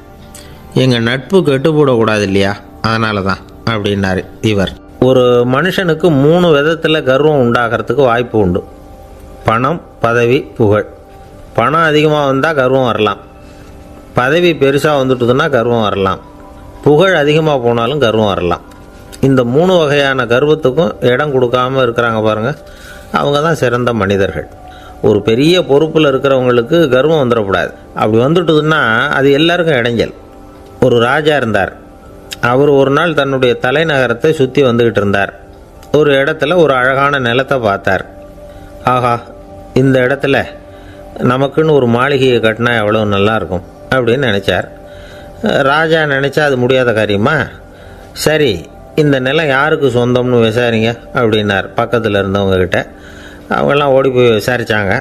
எங்கள் நட்பு கெட்டுப்போடக்கூடாது இல்லையா, அதனால தான் அப்படின்னார் இவர். ஒரு மனுஷனுக்கு 3 விதத்தில் கர்வம் உண்டாகிறதுக்கு வாய்ப்பு உண்டு. பணம், பதவி, புகழ். பணம் அதிகமாக வந்தால் கர்வம் வரலாம், பதவி பெருசாக வந்துட்டுதுன்னா கர்வம் வரலாம், புகழ் அதிகமாக போனாலும் கர்வம் வரலாம். இந்த 3 வகையான கர்வத்துக்கும் இடம் கொடுக்காமல் இருக்கிறாங்க பாருங்கள், அவங்க தான் சிறந்த மனிதர்கள். ஒரு பெரிய பொறுப்பில் இருக்கிறவங்களுக்கு கர்வம் வந்துடக்கூடாது. அப்படி வந்துட்டுதுன்னா அது எல்லாருக்கும் இடைஞ்சல். ஒரு ராஜா இருந்தார். அவர் ஒரு நாள் தன்னுடைய தலைநகரத்தை சுற்றி வந்துக்கிட்டு இருந்தார். ஒரு இடத்துல ஒரு அழகான நிலத்தை பார்த்தார். ஆஹா, இந்த இடத்துல நமக்குன்னு ஒரு மாளிகையை கட்டினா எவ்வளோ நல்லாயிருக்கும் அப்படின்னு நினச்சார். ராஜா நினச்சா அது முடியாத காரியமா? சரி, இந்த நிலம் யாருக்கு சொந்தம்னு விசாரிங்க அப்படின்னார் பக்கத்தில் இருந்தவங்கக்கிட்ட. அவங்கெல்லாம் ஓடி போய் விசாரித்தாங்க.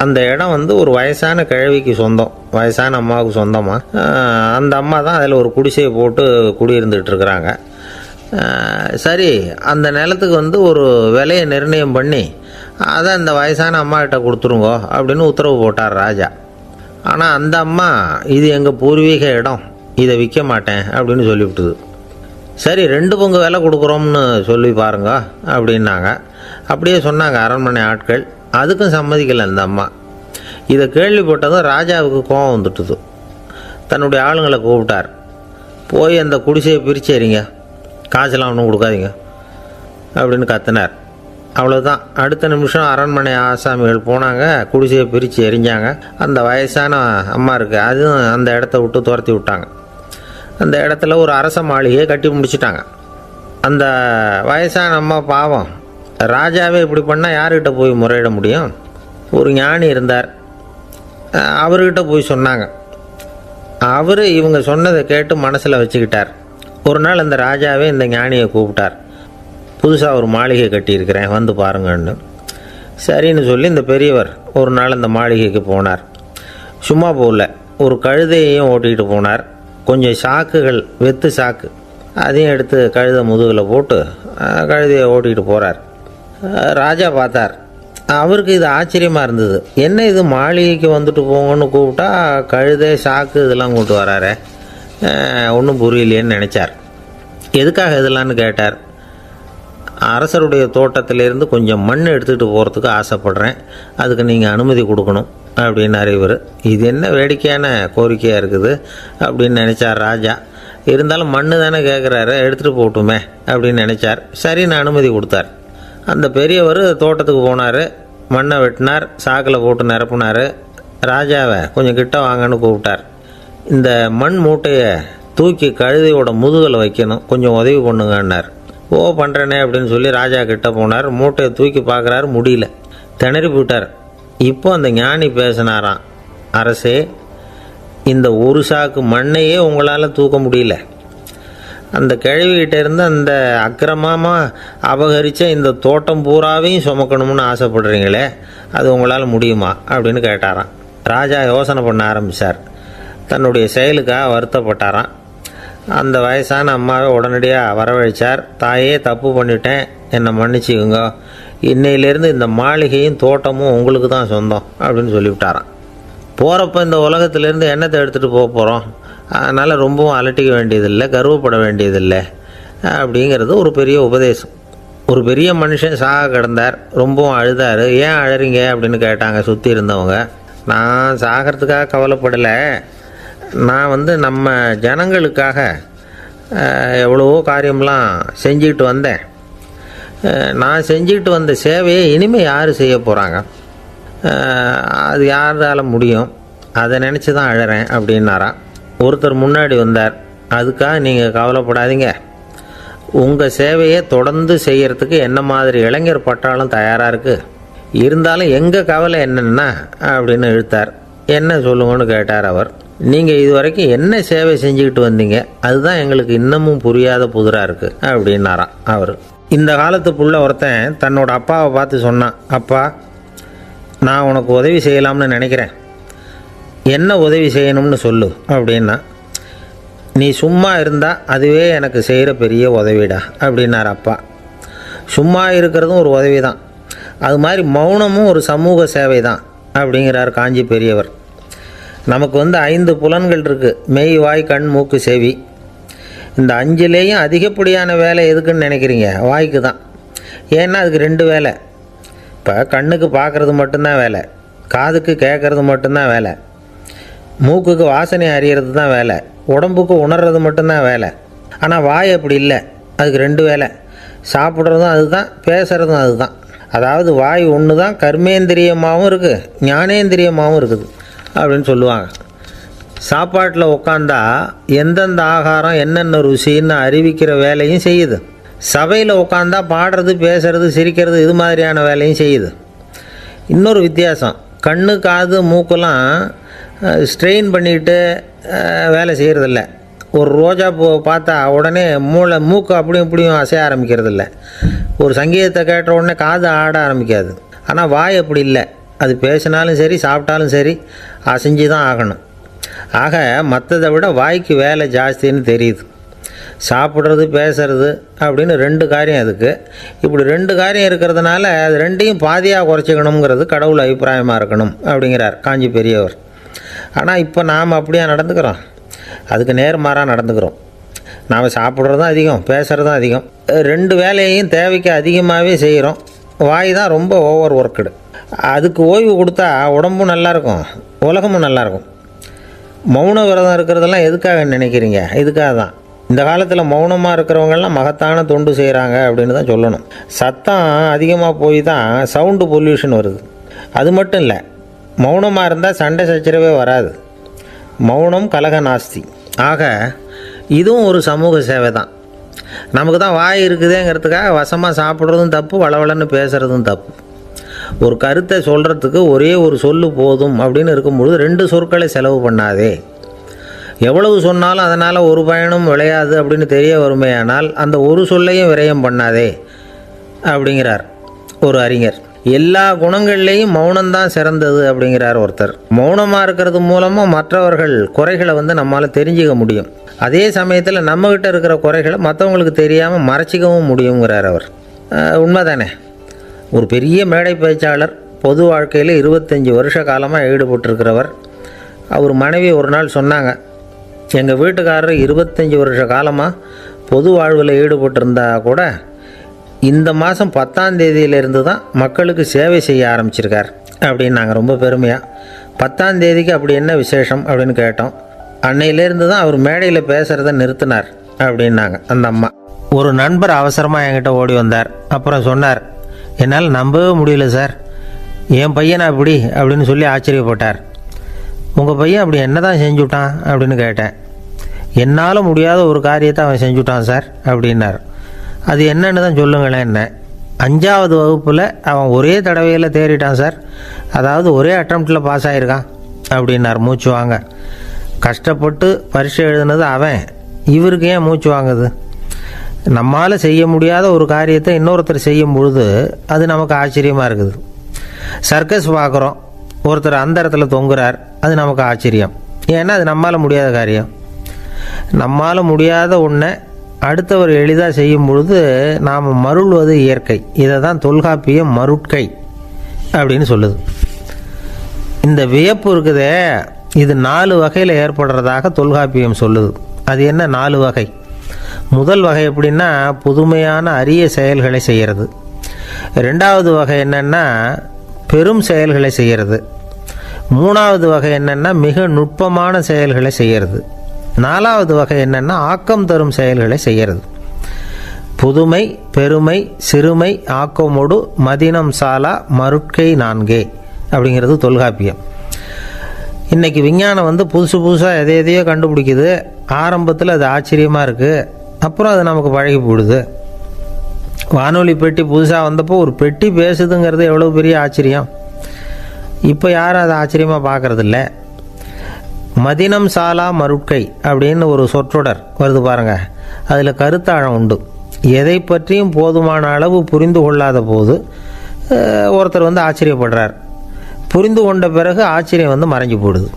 அந்த இடம் ஒரு வயசான கிழவிக்கு சொந்தம், வயசான அம்மாவுக்கு சொந்தமாக. அந்த அம்மா தான் அதில் ஒரு குடிசையை போட்டு குடியிருந்துகிட்டு இருக்கிறாங்க. சரி, அந்த நிலத்துக்கு ஒரு விலையை நிர்ணயம் பண்ணி அதை அந்த வயசான அம்மாக்கிட்ட கொடுத்துருங்கோ அப்படின்னு உத்தரவு போட்டார் ராஜா. ஆனால் அந்த அம்மா, இது எங்கள் பூர்வீக இடம், இதை விற்க மாட்டேன் அப்படின்னு சொல்லிவிட்டுது. சரி, 2 பங்கு விலை கொடுக்குறோம்னு சொல்லி பாருங்க அப்படின்னாங்க. அப்படியே சொன்னாங்க அரண்மனை ஆட்கள். அதுக்கும் சம்மதிக்கலை அந்த அம்மா. இதை கேள்விப்பட்டதும் ராஜாவுக்கு கோபம் வந்துட்டுது. தன்னுடைய ஆளுங்களை கூப்பிட்டார். போய் அந்த குடிசையை பிரித்து எறிங்க, காசெல்லாம் ஒன்றும் கொடுக்காதீங்க அப்படின்னு கத்தினார். அவ்வளோதான். அடுத்த நிமிஷம் அரண்மனை ஆசாமிகள் போனாங்க, குடிசையை பிரித்து எரிஞ்சாங்க. அந்த வயசான அம்மா இருக்குது, அதுவும் அந்த இடத்த விட்டு துரத்தி விட்டாங்க. அந்த இடத்துல ஒரு அரச மாளிகையை கட்டி முடிச்சிட்டாங்க. அந்த வயசான அம்மா பாவம், ராஜாவே இப்படி பண்ணால் யார்கிட்ட போய் முறையிட முடியும்? ஒரு ஞானி இருந்தார், அவர்கிட்ட போய் சொன்னாங்க. அவர் இவங்க சொன்னதை கேட்டு மனசில் வச்சுக்கிட்டார். ஒரு நாள் அந்த ராஜாவே இந்த ஞானியை கூப்பிட்டார். புதுசாக ஒரு மாளிகை கட்டியிருக்கிறேன், வந்து பாருங்கன்னு. சரின்னு சொல்லி இந்த பெரியவர் ஒரு நாள் அந்த மாளிகைக்கு போனார். சும்மா போகல, ஒரு கழுதையையும் ஓட்டிகிட்டு போனார். கொஞ்சம் சாக்குகள், வெத்து சாக்கு, அதையும் எடுத்து கழுதை முதுகில் போட்டு கழுதையை ஓட்டிகிட்டு போகிறார். ராஜா பார்த்தார். அவருக்கு இது ஆச்சரியமாக இருந்தது. என்ன இது, மாளிகைக்கு வந்துட்டு போங்கன்னு கூப்பிட்டா கழுதை சாக்கு இதெல்லாம் கூப்பிட்டு வராரு, ஒன்றும் புரியலையேன்னு நினச்சார். எதுக்காக இதெல்லாம்னு கேட்டார். அரசருடைய தோட்டத்திலேருந்து கொஞ்சம் மண் எடுத்துகிட்டு போகிறதுக்கு ஆசைப்படுறேன், அதுக்கு நீங்கள் அனுமதி கொடுக்கணும் அப்படின்னார் இவர். இது என்ன வேடிக்கையான கோரிக்கையாக இருக்குது அப்படின்னு நினச்சார் ராஜா. இருந்தாலும் மண்ணு தானே கேட்குறாரு, எடுத்துகிட்டு போகட்டுமே அப்படின்னு நினச்சார். சரின்னு அனுமதி கொடுத்தார். அந்த பெரியவர் தோட்டத்துக்கு போனார். மண்ணை வெட்டினார், சாக்கில் போட்டு நிரப்புனார். ராஜாவை கொஞ்சம் கிட்ட வாங்கன்னு கூப்பிட்டார். இந்த மண் மூட்டையை தூக்கி கழுதையோட முதுகில் வைக்கணும், கொஞ்சம் உதவி பண்ணுங்கன்னார். ஓ பண்ணுறேனே அப்படின்னு சொல்லி ராஜா கிட்ட போனார். மூட்டையை தூக்கி பார்க்குறாரு, முடியல, திணறி போட்டார். இப்போ அந்த ஞானி பேசினாராம், அரசே, இந்த ஒரு சாக்கு மண்ணையே உங்களால் தூக்க முடியல, அந்த கிழவிகிட்ட இருந்து அந்த அக்கிரமமாக அபகரித்த இந்த தோட்டம் பூராவையும் சுமக்கணும்னு ஆசைப்படுறீங்களே, அது உங்களால் முடியுமா அப்படின்னு கேட்டாராம். ராஜா யோசனை பண்ண ஆரம்பித்தார். தன்னுடைய செயலுக்காக வருத்தப்பட்டாராம். அந்த வயசான அம்மாவை உடனடியாக வரவழைச்சார். தாயே, தப்பு பண்ணிட்டேன், என்னை மன்னிச்சுக்குங்க, இன்னையிலேருந்து இந்த மாளிகையும் தோட்டமும் உங்களுக்கு தான் சொந்தம் அப்படின்னு சொல்லிவிட்டாராம். போகிறப்ப இந்த உலகத்திலேருந்து எண்ணத்தை எடுத்துகிட்டு போக போகிறோம், அதனால் ரொம்பவும் அலட்டிக்க வேண்டியதில்லை, கர்வப்பட வேண்டியதில்லை அப்படிங்கிறது ஒரு பெரிய உபதேசம். ஒரு பெரிய மனுஷன் சாக கிடந்தார், ரொம்பவும் அழுதார். ஏன் அழறீங்க அப்படின்னு கேட்டாங்க சுற்றி இருந்தவங்க. நான் சாகிறதுக்காக கவலைப்படலை, நான் நம்ம ஜனங்களுக்காக எவ்வளவோ காரியம்லாம் செஞ்சுக்கிட்டு வந்தேன். நான் செஞ்சுக்கிட்டு வந்த சேவையை இனிமேல் யார் செய்ய போகிறாங்க, அது யாரால் முடியும், அதை நினச்சி தான் அழறேன் அப்படின்னாராம். ஒருத்தர் முன்னாடி வந்தார். அதுக்காக நீங்கள் கவலைப்படாதீங்க, உங்கள் சேவையை தொடர்ந்து செய்கிறதுக்கு என்ன மாதிரி இளைஞர் பட்டாலும் தயாராக இருக்குது, இருந்தாலும் எங்கள் கவலை என்னென்னா அப்படின்னு இழுத்தார். என்ன சொல்லுங்கன்னு கேட்டார் அவர். நீங்கள் இது வரைக்கும் என்ன சேவை செஞ்சுக்கிட்டு வந்தீங்க, அதுதான் எங்களுக்கு இன்னமும் புரியாத புதிராக இருக்குது அப்படின்னாராம் அவர். இந்த காலத்து புள்ள ஒருத்தன் தன்னோட அப்பாவை பார்த்து சொன்னான், அப்பா, நான் உனக்கு உதவி செய்யலாம்னு நினைக்கிறேன், என்ன உதவி செய்யணும்னு சொல்லு அப்படின்னா. நீ சும்மா இருந்தால் அதுவே எனக்கு செய்கிற பெரிய உதவிடா அப்படின்னார் அப்பா. சும்மா இருக்கிறதும் ஒரு உதவி தான், அது மாதிரி மௌனமும் ஒரு சமூக சேவை தான் அப்படிங்கிறார் காஞ்சி பெரியவர். நமக்கு 5 புலன்கள் இருக்குது, மெய், வாய், கண், மூக்கு, செவி. இந்த 5லேயும் அதிகப்படியான வேலை எதுக்குன்னு நினைக்கிறீங்க? வாய்க்கு தான். ஏன்னா அதுக்கு 2 வேலை. இப்போ கண்ணுக்கு பார்க்குறது மட்டும்தான் வேலை, காதுக்கு கேட்குறது மட்டும்தான் வேலை, மூக்குக்கு வாசனை அறியறது தான் வேலை, உடம்புக்கு உணர்றது மட்டும்தான் வேலை. ஆனால் வாய் அப்படி இல்லை, அதுக்கு 2 வேலை, சாப்பிட்றதும் அதுதான், பேசுகிறதும் அதுதான். அதாவது வாய் ஒன்று தான் கர்மேந்திரியமாகவும் இருக்குது, ஞானேந்திரியமாகவும் இருக்குது அப்படின்னு சொல்லுவாங்க. சாப்பாட்டில் உட்காந்தா எந்தெந்த ஆகாரம் என்னென்ன ருசின்னு அறிவிக்கிற வேலையும் செய்யுது. சபையில் உட்காந்தா பாடுறது, பேசுறது, சிரிக்கிறது, இது மாதிரியான வேலையும் செய்யுது. இன்னொரு வித்தியாசம், கண்ணு, காது, மூக்கெல்லாம் ஸ்ட்ரெயின் பண்ணிக்கிட்டு வேலை செய்கிறதில்ல. ஒரு ரோஜா பூ பார்த்தா உடனே மூக்கு அப்படியும் இப்படியும் அசைய ஆரம்பிக்கிறதில்ல. ஒரு சங்கீதத்தை கேட்ட உடனே காது ஆட ஆரம்பிக்காது. ஆனால் வாய் அப்படி இல்லை, அது பேசினாலும் சரி சாப்பிட்டாலும் சரி அசைஞ்சு தான் ஆகணும். ஆக மற்றதை விட வாய்க்கு வேலை ஜாஸ்தின்னு தெரியுது. சாப்பிட்றது, பேசுறது அப்படின்னு 2 காரியம் அதுக்கு. இப்படி 2 காரியம் இருக்கிறதுனால அது 2ஐயும் பாதியாக குறைச்சிக்கணுங்கிறது கடவுள் அபிப்பிராயமாக இருக்கணும் அப்படிங்கிறார் காஞ்சி பெரியவர். ஆனால் இப்போ நாம் அப்படியே நடந்துக்கிறோம், அதுக்கு நேர்மாறாக நடந்துக்கிறோம். நாம் சாப்பிட்றதும் அதிகம், பேசுகிறதும் அதிகம், 2 வேலையையும் தேவைக்கு அதிகமாகவே செய்கிறோம். வாய் தான் ரொம்ப ஓவர் ஒர்க்குடு. அதுக்கு ஓய்வு கொடுத்தா உடம்பும் நல்லாயிருக்கும், உலகமும் நல்லாயிருக்கும். மௌன விரதம் இருக்கிறதெல்லாம் எதுக்காக நினைக்கிறீங்க? இதுக்காக தான். இந்த காலத்தில் மௌனமாக இருக்கிறவங்கெல்லாம் மகத்தான தொண்டு செய்கிறாங்க அப்படின்னு தான் சொல்லணும். சத்தம் அதிகமாக போய் தான் சவுண்டு பொல்யூஷன் வருது. அது மட்டும் இல்லை, மௌனமாக இருந்தால் சண்டை சச்சரவே வராது. மௌனம் கலக நாஸ்தி. ஆக இதுவும் ஒரு சமூக சேவை தான். நமக்கு தான் வாய் இருக்குதேங்கிறதுக்காக வசமாக சாப்பிட்றதும் தப்பு, வளவளன்னு பேசுகிறதும் தப்பு. ஒரு கருத்தை சொல்கிறதுக்கு ஒரே ஒரு சொல்லு போதும் அப்படின்னு இருக்கும்பொழுது 2 சொற்களை செலவு பண்ணாதே. எவ்வளவு சொன்னாலும் அதனால் ஒரு பயனும் விளையாது அப்படின்னு தெரிய வருமையானால் அந்த ஒரு சொல்லையும் விரயம் பண்ணாதே அப்படிங்கிறார் ஒரு அறிஞர். எல்லா குணங்கள்லேயும் மௌனம்தான் சிறந்தது அப்படிங்கிறார் ஒருத்தர். மௌனமாக இருக்கிறது மூலமாக மற்றவர்கள் குறைகளை நம்மளால் தெரிஞ்சிக்க முடியும். அதே சமயத்தில் நம்மக்கிட்ட இருக்கிற குறைகளை மற்றவங்களுக்கு தெரியாமல் மறைச்சிக்கவும் முடியுங்கிறார் அவர். உண்மைதானே? ஒரு பெரிய மேடை பேச்சாளர், பொது வாழ்க்கையில் 25 வருஷ காலமாக ஈடுபட்டிருக்கிறவர். அவர் மனைவி ஒரு நாள் சொன்னாங்க, எங்கள் வீட்டுக்காரர் 25 வருஷ காலமாக பொது வாழ்வில் ஈடுபட்டிருந்தா கூட இந்த மாதம் 10ஆம் தேதியிலேருந்து தான் மக்களுக்கு சேவை செய்ய ஆரம்பிச்சிருக்கார் அப்படின்னு நாங்கள் ரொம்ப பெருமையாக. 10ஆம் தேதிக்கு அப்படி என்ன விசேஷம் அப்படின்னு கேட்டோம். அன்னையிலேருந்து தான் அவர் மேடையில் பேசுகிறத நிறுத்தினார் அப்படின்னாங்க அந்த அம்மா. ஒரு நண்பர் அவசரமாக என்கிட்ட ஓடி வந்தார். அப்புறம் சொன்னார், என்னால் நம்பவே முடியல சார், என் பையனா அப்படி அப்படின்னு சொல்லி ஆச்சரியப்பட்டார். உங்கள் பையன் அப்படி என்ன தான் செஞ்சுட்டான் அப்படின்னு கேட்டேன். என்னால் முடியாத ஒரு காரியத்தை அவன் செஞ்சுட்டான் சார் அப்படின்னார். அது என்னன்னு தான் சொல்லுங்களேன். என்ன 5வது வகுப்பில் அவன் ஒரே தடவையில் தேறிட்டான் சார், அதாவது ஒரே அட்டம்ப்டில் பாஸ் ஆகிருக்கான் அப்படின்னார் மூச்சு வாங்க. கஷ்டப்பட்டு பரீட்சை எழுதுனது அவன், இவருக்கு ஏன் மூச்சு வாங்குது? நம்மால் செய்ய முடியாத ஒரு காரியத்தை இன்னொருத்தர் செய்யும் பொழுது அது நமக்கு ஆச்சரியமாக இருக்குது. சர்க்கஸ் பார்க்குறோம், ஒருத்தர் அந்த இடத்துல தொங்குறார், அது நமக்கு ஆச்சரியம். ஏன்னா அது நம்மால் முடியாத காரியம். நம்மால் முடியாத ஒன்றை அடுத்தவர் எளிதாக செய்யும் பொழுது நாம் மருள்வது இயற்கை. இதை தான் தொல்காப்பியம் மருட்கை அப்படின்னு சொல்லுது. இந்த வியப்பு இருக்குதே, இது 4 வகையில் ஏற்படுறதாக தொல்காப்பியம் சொல்லுது. அது என்ன 4 வகை? முதல் வகை எப்படின்னா புதுமையான அரிய செயல்களை செய்கிறது. 2வது வகை என்னென்னா பெரும் செயல்களை செய்கிறது. 3வது வகை என்னென்னா மிக நுட்பமான செயல்களை செய்கிறது. 4வது வகை என்னென்னா ஆக்கம் தரும் செயல்களை செய்கிறது. புதுமை, பெருமை, சிறுமை, ஆக்கமோடு மதினம் சாலா மருட்கை 4 அப்படிங்கிறது தொல்காப்பியம். இன்றைக்கி விஞ்ஞானம் புதுசு புதுசாக எதையோ கண்டுபிடிக்குது. ஆரம்பத்தில் அது ஆச்சரியமாக இருக்குது, அப்புறம் அது நமக்கு பழகி போடுது. வானொலி பெட்டி புதுசாக வந்தப்போ ஒரு பெட்டி பேசுதுங்கிறது எவ்வளோ பெரிய ஆச்சரியம். இப்போ யாரும் அதை ஆச்சரியமாக பார்க்குறதில்ல. மதினம் சாலா மருட்கை அப்படின்னு ஒரு சொற்றொடர் வருது பாருங்க, அதில் கருத்தாழம் உண்டு. எதை பற்றியும் போதுமான அளவு புரிந்து கொள்ளாத போது ஒருத்தர் ஆச்சரியப்படுறார். புரிந்து கொண்ட பிறகு ஆச்சரியம் மறைஞ்சு போடுது.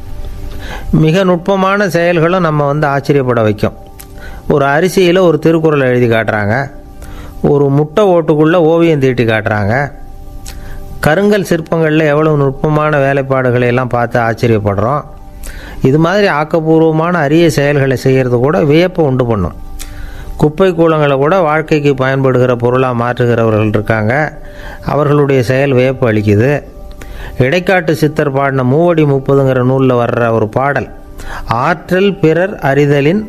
மிக நுட்பமான செயல்களும் நம்ம ஆச்சரியப்பட வைக்கும். ஒரு அரிசியில் ஒரு திருக்குறளை எழுதி காட்டுறாங்க, ஒரு முட்டை ஓட்டுக்குள்ளே ஓவியம் தீட்டி காட்டுறாங்க. கருங்கல் சிற்பங்களில் எவ்வளவு நுட்பமான வேலைப்பாடுகளை எல்லாம் பார்த்து ஆச்சரியப்படுறோம். இது மாதிரி ஆக்கப்பூர்வமான அரிய செயல்களை செய்கிறது கூட வியப்பை உண்டு பண்ணும். குப்பை கூலங்களை கூட வாழ்க்கைக்கு பயன்படுகிற பொருளாக மாற்றுகிறவர்கள் இருக்காங்க. அவர்களுடைய செயல் வியப்பு அளிக்குது. இடைக்காட்டு சித்தர் பாடின 30 நூலில் வர்ற ஒரு பாடல், ஆற்றல் பிறர் அறிதலின்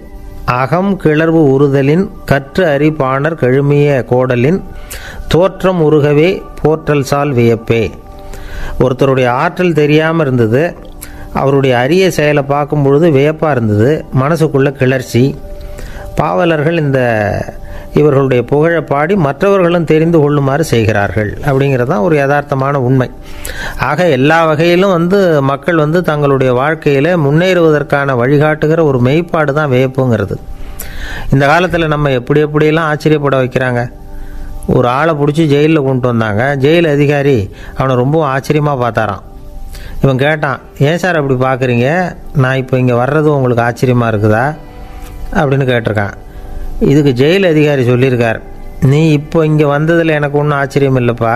அகம் கிளர்வு உறுதலின் கற்று அறி பாணர் கழுமிய கோடலின் தோற்றம் உருகவே போற்றல் சால் வியப்பே. ஒருத்தருடைய ஆற்றல் தெரியாமல் இருந்தது, அவருடைய அரிய செயலை பார்க்கும் பொழுது வியப்பாக இருந்தது, மனசுக்குள்ள கிளர்ச்சி. பாவலர்கள் இவர்களுடைய புகழை பாடி மற்றவர்களும் தெரிந்து கொள்ளுமாறு செய்கிறார்கள் அப்படிங்கிறது தான் ஒரு யதார்த்தமான உண்மை. ஆக எல்லா வகையிலும் மக்கள் தங்களுடைய வாழ்க்கையில் முன்னேறுவதற்கான வழிகாட்டுகிற ஒரு மெய்ப்பாடு தான் வியப்புங்கிறது. இந்த காலத்தில் நம்ம எப்படியெல்லாம் ஆச்சரியப்பட வைக்கிறாங்க. ஒரு ஆளை பிடிச்சி ஜெயிலில் கொண்டு வந்தாங்க. ஜெயில் அதிகாரி அவனை ரொம்ப ஆச்சரியமாக பார்த்தாராம். இவன் கேட்டான், ஏன் சார் அப்படி பார்க்குறீங்க, நான் இப்போ இங்கே வர்றது உங்களுக்கு ஆச்சரியமாக இருக்குதா அப்படின்னு கேட்டிருக்கான். இதுக்கு ஜெயில் அதிகாரி சொல்லியிருக்கார், நீ இப்போ இங்கே வந்ததில் எனக்கு ஒன்றும் ஆச்சரியம் இல்லைப்பா,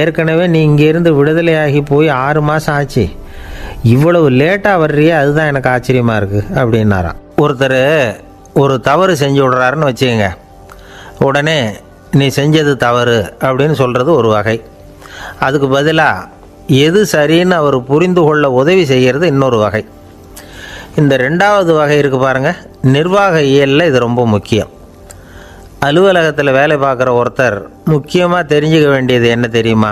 ஏற்கனவே நீ இங்கேருந்து விடுதலையாகி போய் 6 மாதம் ஆச்சு, இவ்வளவு லேட்டாக வர்றியே அதுதான் எனக்கு ஆச்சரியமாக இருக்குது அப்படின்னாராம். ஒருத்தர் ஒரு தவறு செஞ்சு விடுறாருன்னு வச்சுக்கோங்க, உடனே நீ செஞ்சது தவறு அப்படின்னு சொல்கிறது ஒரு வகை. அதுக்கு பதிலாக எது சரின்னு அவர் புரிந்து கொள்ள உதவி செய்கிறது இன்னொரு வகை. இந்த 2வது வகை இருக்குது பாருங்கள், நிர்வாக இயலில் இது ரொம்ப முக்கியம். அலுவலகத்தில் வேலை பார்க்குற ஒருத்தர் முக்கியமாக தெரிஞ்சுக்க வேண்டியது என்ன தெரியுமா?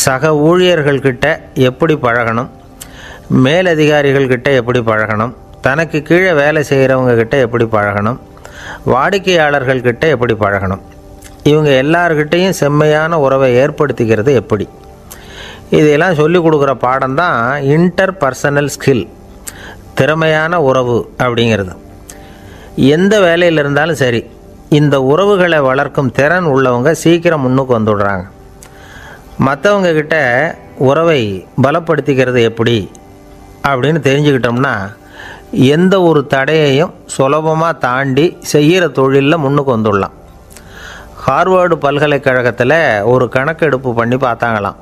சக ஊழியர்கள்கிட்ட எப்படி பழகணும், மேலதிகாரிகள்கிட்ட எப்படி பழகணும், தனக்கு கீழே வேலை செய்கிறவங்கக்கிட்ட எப்படி பழகணும், வாடிக்கையாளர்கள்கிட்ட எப்படி பழகணும், இவங்க எல்லார்கிட்டையும் செம்மையான உறவை ஏற்படுத்திக்கிறது எப்படி. இதையெல்லாம் சொல்லிக் கொடுக்குற பாடம் தான் இன்டர் பர்சனல் ஸ்கில், திறமையான உறவு அப்படிங்கிறது. எந்த வேலையில் இருந்தாலும் சரி, இந்த உறவுகளை வளர்க்கும் திறன் உள்ளவங்க சீக்கிரம் முன்னுக்கு வந்துடுறாங்க. மற்றவங்க கிட்ட உறவை பலப்படுத்திக்கிறது எப்படி அப்படின்னு தெரிஞ்சுக்கிட்டோம்னா எந்த ஒரு தடையையும் சுலபமாக தாண்டி செய்கிற தொழிலில் முன்னுக்கு வந்துடலாம். ஹார்வர்டு பல்கலைக்கழகத்தில் ஒரு கணக்கெடுப்பு பண்ணி பார்த்தாங்களாம்.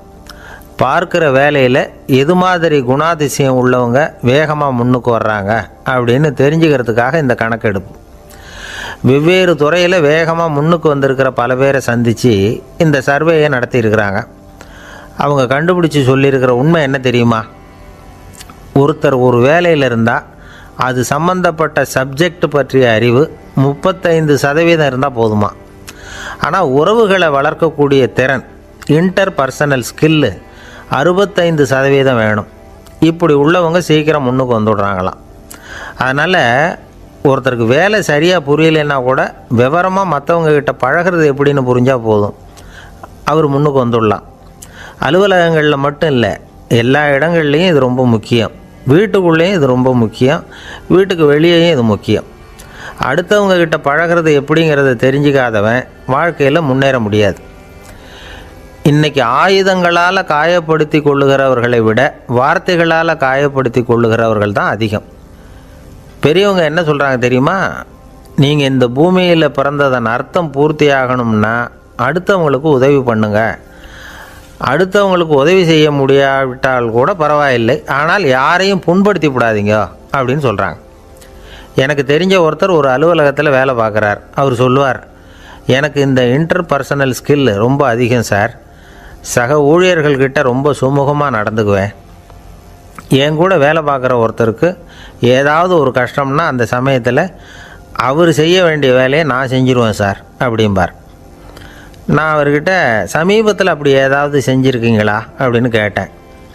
பார்க்குற வேலையில் எது மாதிரி குணாதிசயம் உள்ளவங்க வேகமாக முன்னுக்கு வர்றாங்க அப்படின்னு தெரிஞ்சுக்கிறதுக்காக இந்த கணக்கெடுப்பு. வெவ்வேறு துறையில் வேகமாக முன்னுக்கு வந்திருக்கிற பல பேரை சந்தித்து இந்த சர்வேயை நடத்தியிருக்கிறாங்க. அவங்க கண்டுபிடிச்சி சொல்லியிருக்கிற உண்மை என்ன தெரியுமா? ஒருத்தர் ஒரு வேலையில் இருந்தால் அது சம்பந்தப்பட்ட சப்ஜெக்ட் பற்றிய அறிவு 35% இருந்தால் போதுமா. ஆனால் உறவுகளை வளர்க்கக்கூடிய திறன் இன்டர் பர்சனல் ஸ்கில்லு 65% வேணும். இப்படி உள்ளவங்க சீக்கிரம் முன்னுக்கு வந்துடுறாங்களாம். அதனால் ஒருத்தருக்கு வேலை சரியாக புரியலைன்னா கூட விவரமாக மற்றவங்கக்கிட்ட பழகிறது எப்படின்னு புரிஞ்சால் போதும், அவர் முன்னுக்கு வந்துடலாம். அலுவலகங்களில் மட்டும் இல்லை, எல்லா இடங்கள்லையும் இது ரொம்ப முக்கியம். வீட்டுக்குள்ளேயும் இது ரொம்ப முக்கியம், வீட்டுக்கு வெளியேயும் இது முக்கியம். அடுத்தவங்கக்கிட்ட பழகிறது எப்படிங்கிறத தெரிஞ்சிக்காதவன் வாழ்க்கையில் முன்னேற முடியாது. இன்றைக்கி ஆயுதங்களால் காயப்படுத்தி கொள்ளுகிறவர்களை விட வார்த்தைகளால் காயப்படுத்தி கொள்ளுகிறவர்கள் தான் அதிகம். பெரியவங்க என்ன சொல்கிறாங்க தெரியுமா? நீங்கள் இந்த பூமியில் பிறந்ததன் அர்த்தம் பூர்த்தி ஆகணும்னா அடுத்தவங்களுக்கு உதவி பண்ணுங்க. அடுத்தவங்களுக்கு உதவி செய்ய முடியாவிட்டால் கூட பரவாயில்லை, ஆனால் யாரையும் புண்படுத்தி விடாதீங்க அப்படின்னு சொல்கிறாங்க. எனக்கு தெரிஞ்ச ஒருத்தர் ஒரு அலுவலகத்தில் வேலை பார்க்குறார். அவர் சொல்லுவார், எனக்கு இந்த இன்டர் பர்சனல் ஸ்கில் ரொம்ப அதிகம் சார். சக ஊழியர்கள்கிட்ட ரொம்ப சுமூகமாக நடந்துக்குவேன். என் கூட வேலை பார்க்குற ஒருத்தருக்கு ஏதாவது ஒரு கஷ்டம்னா அந்த சமயத்தில் அவர் செய்ய வேண்டிய வேலையை நான் செஞ்சுருவேன் சார் அப்படிம்பார். நான் அவர்கிட்ட சமீபத்தில் அப்படி ஏதாவது செஞ்சுருக்கீங்களா அப்படின்னு கேட்டேன்.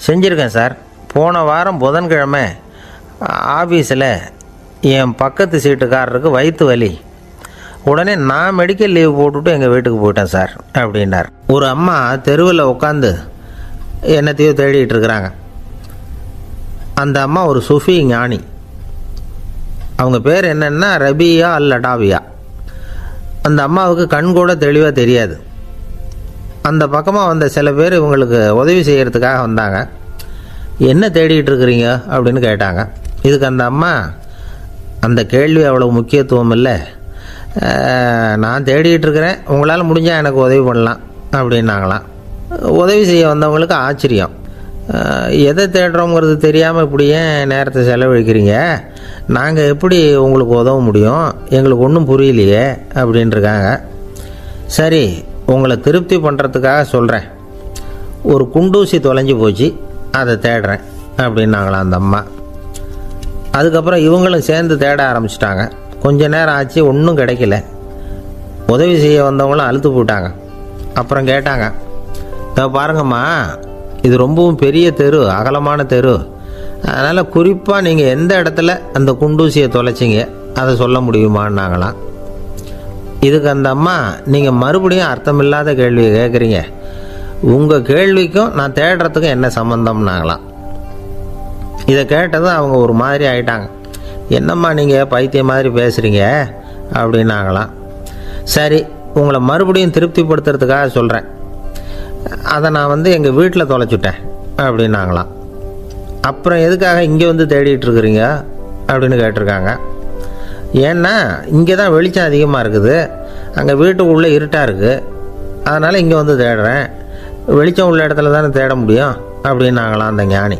செஞ்சுருக்கேன் சார். போன வாரம் புதன்கிழமை ஆஃபீஸில் என் பக்கத்து சீட்டுக்காரருக்கு வயிற்று வலி. உடனே நான் மெடிக்கல் லீவ் போட்டுவிட்டு எங்கள் வீட்டுக்கு போயிட்டேன் சார் அப்படின்னார். ஒரு அம்மா தெருவில் உட்காந்து என்னத்தையோ தேடிட்டு இருக்கிறாங்க. அந்த அம்மா ஒரு சுஃபி ஞானி. அவங்க பேர் என்னென்னா ரபியா அல் அடாவியா. அந்த அம்மாவுக்கு கண் கூட தெளிவாக தெரியாது. அந்த பக்கமாக வந்த சில பேர் இவங்களுக்கு உதவி செய்கிறதுக்காக வந்தாங்க. என்ன தேடிட்டு இருக்கிறீங்க அப்படின்னு கேட்டாங்க. இதுக்கு அந்த அம்மா, அந்த கேள்வி அவ்வளோ முக்கியத்துவம் இல்லை, நான் தேடிகிட்டு இருக்கிறேன், உங்களால் முடிஞ்சால் எனக்கு உதவி பண்ணலாம் அப்படின்னாங்களாம். உதவி செய்ய வந்தவங்களுக்கு ஆச்சரியம். எதை தேடுறோங்கிறது தெரியாமல் இப்படி ஏன் நேரத்தை செலவழிக்கிறீங்க? நாங்கள் எப்படி உங்களுக்கு உதவ முடியும்? எங்களுக்கு ஒன்றும் புரியலையே அப்படின்ட்டுருக்காங்க. சரி, உங்களை திருப்தி பண்ணுறதுக்காக சொல்கிறேன். ஒரு குண்டூசி தொலைஞ்சி போச்சு, அதை தேடுறேன் அப்படின்னாங்களாம் அந்த அம்மா. அதுக்கப்புறம் இவங்களும் சேர்ந்து தேட ஆரம்பிச்சிட்டாங்க. கொஞ்ச நேரம் ஆச்சு, ஒன்றும் கிடைக்கல. உதவி செய்ய வந்தவங்களும் அழுத்து போட்டாங்க. அப்புறம் கேட்டாங்க, பாருங்கம்மா, இது ரொம்பவும் பெரிய தெரு, அகலமான தெரு. அதனால் குறிப்பாக நீங்கள் எந்த இடத்துல அந்த குண்டூசியை தொலைச்சிங்க அதை சொல்ல முடியுமான்னாங்களாம். இதுக்கு அந்த அம்மா, நீங்கள் மறுபடியும் அர்த்தமில்லாத கேள்வியை கேட்குறீங்க, உங்கள் கேள்விக்கும் நான் தேடுறதுக்கும் என்ன சம்மந்தம்னாங்களாம். இதை கேட்டதும் அவங்க ஒரு மாதிரி ஆகிட்டாங்க. என்னம்மா நீங்கள் பைத்தியம் மாதிரி பேசுகிறீங்க அப்படின்னாங்களாம். சரி, உங்களை மறுபடியும் திருப்திப்படுத்துறதுக்காக சொல்கிறேன். அதை நான் எங்கள் வீட்டில் தொலைச்சிட்டேன் அப்படின்னாங்களாம். அப்புறம் எதுக்காக இங்கே தேடிட்டு இருக்கிறீங்க அப்படின்னு கேட்டிருக்காங்க. ஏன்னா இங்கே தான் வெளிச்சம் அதிகமாக இருக்குது, அங்கே வீட்டுக்குள்ளே இருட்டாக இருக்குது, அதனால் இங்கே தேடுறேன். வெளிச்சம் உள்ள இடத்துல தானே தேட முடியும் அப்படின்னாங்களாம் அந்த ஞானி.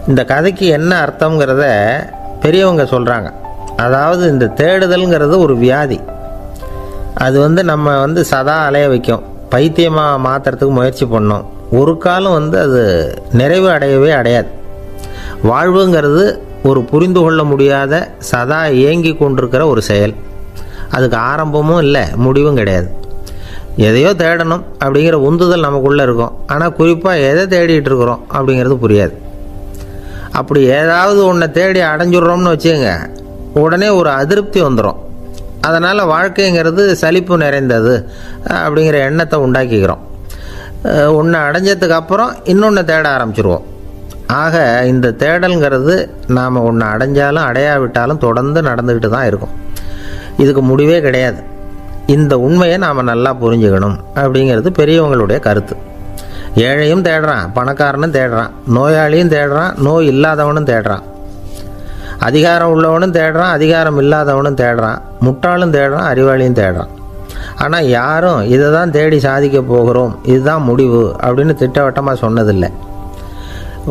இந்த கதைக்கு என்ன அர்த்தங்கிறத பெரியவங்க சொல்கிறாங்க. அதாவது இந்த தேடுதல்ங்கிறது ஒரு வியாதி. அது நம்ம சதா அலைய வைக்கும், பைத்தியமாக மாற்றுறதுக்கு முயற்சி பண்ணோம். ஒரு காலம் அது நிறைவு அடையவே அடையாது. வாழ்வுங்கிறது ஒரு புரிந்து கொள்ள முடியாத சதா ஏங்கி கொண்டிருக்கிற ஒரு செயல். அதுக்கு ஆரம்பமும் இல்லை, முடிவும் கிடையாது. எதையோ தேடணும் அப்படிங்கிற உந்துதல் நமக்குள்ளே இருக்கும், ஆனால் குறிப்பாக எதை தேடிட்டு இருக்கிறோம் அப்படிங்கிறது புரியாது. அப்படி ஏதாவது ஒன்றை தேடி அடைஞ்சிடுறோம்னு வச்சுக்கோங்க, உடனே ஒரு அதிருப்தி வந்துடும். அதனால் வாழ்க்கைங்கிறது சலிப்பு நிறைந்தது அப்படிங்கிற எண்ணத்தை உண்டாக்கிக்கிறோம். ஒன்று அடைஞ்சதுக்கு அப்புறம் இன்னொன்று தேட ஆரம்பிச்சிருவோம். ஆக இந்த தேடல்ங்கிறது நாம் ஒன்று அடைஞ்சாலும் அடையாவிட்டாலும் தொடர்ந்து நடந்துக்கிட்டு தான் இருக்கும். இதுக்கு முடிவே கிடையாது. இந்த உண்மையை நாம் நல்லா புரிஞ்சுக்கணும் அப்படிங்கிறது பெரியவங்களுடைய கருத்து. ஏழையும் தேடுறான், பணக்காரனும் தேடுறான், நோயாளியும் தேடுறான், நோய் இல்லாதவனும் தேடுறான், அதிகாரம் உள்ளவனும் தேடுறான், அதிகாரம் இல்லாதவனும் தேடுறான், முட்டாளும் தேடுறான், அறிவாளியும் தேடுறான். ஆனால் யாரும் இதை தான் தேடி சாதிக்க போகிறோம், இதுதான் முடிவு அப்படின்னு திட்டவட்டமாக சொன்னதில்லை.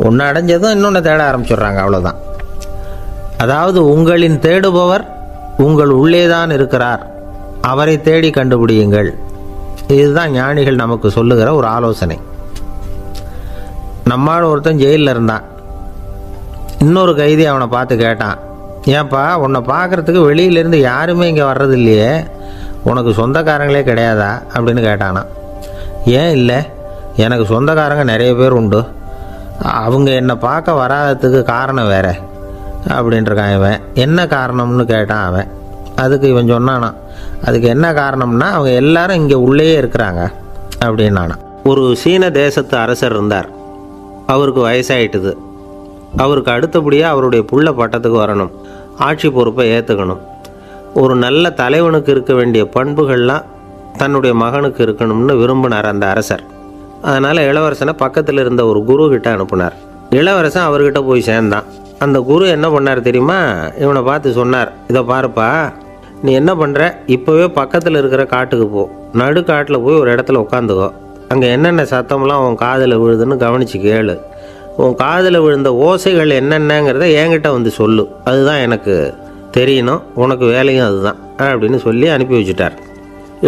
ஒன்று அடைஞ்சதும் இன்னொன்று தேட ஆரம்பிச்சிடுறாங்க, அவ்வளோதான். அதாவது உங்களின் தேடுபவர் உங்கள் உள்ளே தான் இருக்கிறார், அவரை தேடி கண்டுபிடியுங்கள். இதுதான் ஞானிகள் நமக்கு சொல்லுகிற ஒரு ஆலோசனை. நம்மால் ஒருத்தன் ஜெயிலில் இருந்தான். இன்னொரு கைதி அவனை பார்த்து கேட்டான், ஏன்பா உன்னை பார்க்குறதுக்கு வெளியிலேருந்து யாருமே இங்கே வர்றது இல்லையே, உனக்கு சொந்தக்காரங்களே கிடையாதா அப்படின்னு கேட்டானா. ஏன் இல்லை, எனக்கு சொந்தக்காரங்க நிறைய பேர் உண்டு, அவங்க என்னை பார்க்க வராததுக்கு காரணம் வேற அப்படின்ட்டுருக்கான் இவன். என்ன காரணம்னு கேட்டான் அவன். அதுக்கு இவன் சொன்னானா, அதுக்கு என்ன காரணம்னா அவங்க எல்லாரும் இங்கே உள்ளேயே இருக்கிறாங்க அப்படின்னானா. ஒரு சீன தேசத்து அரசர் இருந்தார். அவருக்கு வயசாயிட்டுது. அவருக்கு அடுத்தபடியாக அவருடைய புள்ள பட்டத்துக்கு வரணும், ஆட்சி பொறுப்பை ஏற்றுக்கணும். ஒரு நல்ல தலைவனுக்கு இருக்க வேண்டிய பண்புகள்லாம் தன்னுடைய மகனுக்கு இருக்கணும்னு விரும்பினார் அந்த அரசர். அதனால் இளவரசனை பக்கத்தில் இருந்த ஒரு குரு கிட்ட அனுப்புனார். இளவரசன் அவர்கிட்ட போய் சேர்ந்தான். அந்த குரு என்ன பண்ணார் தெரியுமா, இவனை பார்த்து சொன்னார், இதை பாருப்பா, நீ என்ன பண்ணுற, இப்போவே பக்கத்தில் இருக்கிற காட்டுக்கு போ, நடுக்காட்டில் போய் ஒரு இடத்துல உட்காந்துக்கோ, அங்கே என்னென்ன சத்தம்லாம் உன் காதில் விழுதுன்னு கவனித்து கேளு, உன் காதில் விழுந்த ஓசைகள் என்னென்னங்கிறத என்கிட்ட வந்து சொல்லு, அதுதான் எனக்கு தெரியணும், உனக்கு வேலையும் அதுதான் அப்படின்னு சொல்லி அனுப்பி வச்சுட்டார்.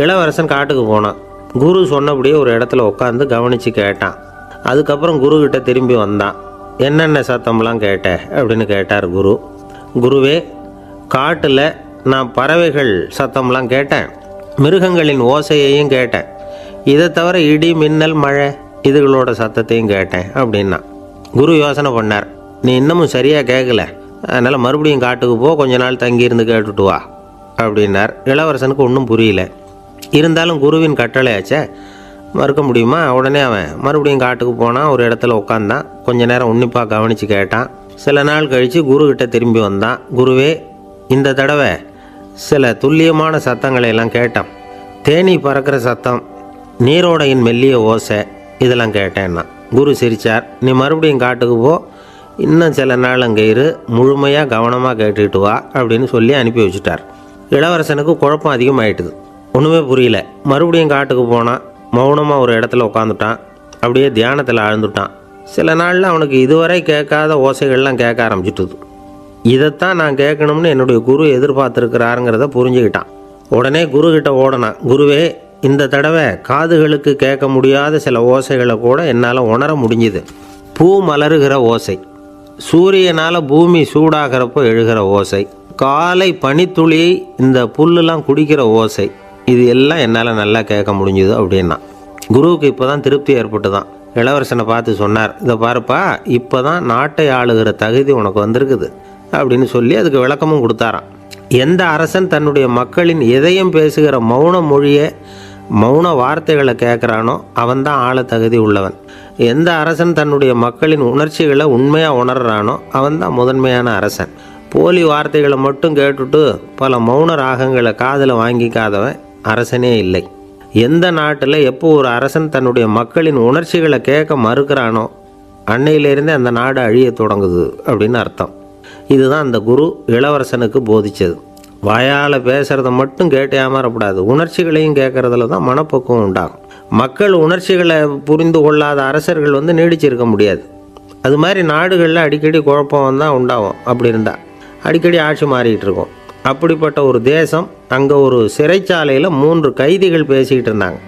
இளவரசன் காட்டுக்கு போனான். குரு சொன்னபடியே ஒரு இடத்துல உட்காந்து கவனித்து கேட்டான். அதுக்கப்புறம் குருக்கிட்ட திரும்பி வந்தான். என்னென்ன சத்தம்லாம் கேட்ட அப்படின்னு கேட்டார் குரு. குருவே, காட்டில் நான் பறவைகள் சத்தம்லாம் கேட்டேன், மிருகங்களின் ஓசையையும் கேட்டேன், இதை தவிர இடி மின்னல் மழை இதுகளோட சத்தத்தையும் கேட்டேன் அப்படின்னா. குரு யோசனை பண்ணார், நீ இன்னமும் சரியாக கேட்கல, அதனால் மறுபடியும் காட்டுக்கு போ, கொஞ்ச நாள் தங்கியிருந்து கேட்டுட்டு வா அப்படின்னார். இளவரசனுக்கு ஒன்றும் புரியல. இருந்தாலும் குருவின் கட்டளையாச்சே, மறுக்க முடியுமா? உடனே அவன் மறுபடியும் காட்டுக்கு போனான். ஒரு இடத்துல உட்காந்தான். கொஞ்ச நேரம் உன்னிப்பாக கவனித்து கேட்டான். சில நாள் கழித்து குருக்கிட்ட திரும்பி வந்தான். குருவே, இந்த தடவை சில துல்லியமான சத்தங்களை எல்லாம் கேட்டான். தேனீ பறக்கிற சத்தம், நீரோடையின் மெல்லிய ஓசை, இதெல்லாம் கேட்டேன்னா. குரு சிரித்தார். நீ மறுபடியும் காட்டுக்கு போ, இன்னும் சில நாள் அங்கே இரு, முழுமையாக கவனமாக கேட்டுக்கிட்டு வா அப்படின்னு சொல்லி அனுப்பி வச்சுட்டார். இளவரசனுக்கு குழப்பம் அதிகமாயிட்டுது. ஒன்றுமே புரியல. மறுபடியும் காட்டுக்கு போனான். மௌனமாக ஒரு இடத்துல உட்காந்துட்டான். அப்படியே தியானத்தில் ஆழ்ந்துட்டான். சில நாளில் அவனுக்கு இதுவரை கேட்காத ஓசைகள்லாம் கேட்க ஆரம்பிச்சிட்டுது. இதைத்தான் நான் கேட்கணும்னு என்னுடைய குரு எதிர்பார்த்துருக்கிறாருங்கிறத புரிஞ்சுக்கிட்டான். உடனே குருக்கிட்ட ஓடனான். குருவே, இந்த தடவை காதுகளுக்கு கேட்க முடியாத சில ஓசைகளை கூட என்னால் உணர முடிஞ்சுது. பூ மலருகிற ஓசை, சூரியனால் பூமி சூடாகிறப்போ எழுகிற ஓசை, காலை பனித்துளியை இந்த புல்லுலாம் குடிக்கிற ஓசை, இது எல்லாம் என்னால் நல்லா கேட்க முடிஞ்சுது அப்படின்னா. குருவுக்கு இப்போ தான் திருப்தி ஏற்பட்டு தான். இளவரசனை பார்த்து சொன்னார், இதை பாருப்பா, இப்போ தான் நாட்டை ஆளுகிற தகுதி உனக்கு வந்திருக்குது அப்படின்னு சொல்லி அதுக்கு விளக்கமும் கொடுத்தாராம். எந்த அரசன் தன்னுடைய மக்களின் இதயம் பேசுகிற மௌன மொழியை, மௌன வார்த்தைகளை கேட்குறானோ அவன்தான் ஆள தகுதி உள்ளவன். எந்த அரசன் தன்னுடைய மக்களின் உணர்ச்சிகளை உண்மையாக உணர்றானோ அவன்தான் முதன்மையான அரசன். போலி வார்த்தைகளை மட்டும் கேட்டுட்டு பல மௌன ராகங்களை காதில் வாங்கிக்காதவன் அரசனே இல்லை. எந்த நாட்டில் எப்போ ஒரு அரசன் தன்னுடைய மக்களின் உணர்ச்சிகளை கேட்க மறுக்கிறானோ அன்னையிலேருந்தே அந்த நாடு அழிய தொடங்குது அப்படின்னு அர்த்தம். இதுதான் அந்த குரு இளவரசனுக்கு போதிச்சது. வாயால் பேசுகிறத மட்டும் கேட்டு ஏமாறக்கூடாது, உணர்ச்சிகளையும் கேட்குறதுல தான் மனப்பக்குவம் உண்டாகும். மக்கள் உணர்ச்சிகளை புரிந்து கொள்ளாத அரசர்கள் நீடிச்சிருக்க முடியாது. அது மாதிரி நாடுகளில் அடிக்கடி குழப்பம் தான் உண்டாகும். அப்படி இருந்தால் அடிக்கடி ஆட்சி மாறிக்கிட்டு இருக்கும். அப்படிப்பட்ட ஒரு தேசம், அங்கே ஒரு சிறைச்சாலையில் 3 கைதிகள் பேசிக்கிட்டு இருந்தாங்க.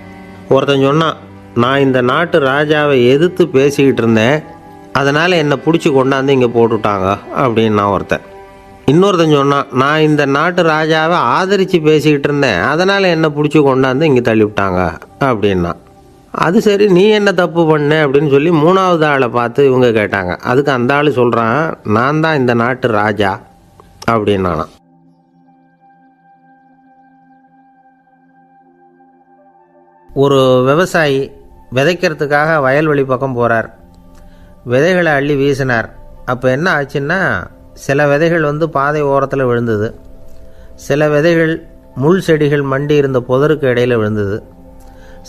ஒருத்தன் சொன்னான், நான் இந்த நாட்டு ராஜாவை எதிர்த்து பேசிக்கிட்டு இருந்தேன், அதனால் என்னை பிடிச்சி கொண்டாந்து இங்கே போட்டுவிட்டாங்க அப்படின்னா ஒருத்தன். இன்னொருத்தன் சொன்னான், நான் இந்த நாட்டு ராஜாவை ஆதரித்து பேசிக்கிட்டு இருந்தேன், அதனால் என்னை பிடிச்சி கொண்டாந்து இங்கே தள்ளிவிட்டாங்க அப்படின்னா. அது சரி, நீ என்ன தப்பு பண்ண அப்படின்னு சொல்லி 3வது ஆளை பார்த்து இவங்க கேட்டாங்க. அதுக்கு அந்த ஆள் சொல்கிறான், நான் தான் இந்த நாட்டு ராஜா அப்படின்னானா. ஒரு விவசாயி விதைக்கிறதுக்காக வயல்வெளி பக்கம் போகிறார். விதைகளை அள்ளி வீசினார். அப்போ என்ன ஆச்சுன்னா, சில விதைகள் பாதை ஓரத்தில் விழுந்தது, சில விதைகள் முள் செடிகள் மண்டி இருந்த புதருக்கு இடையில் விழுந்தது,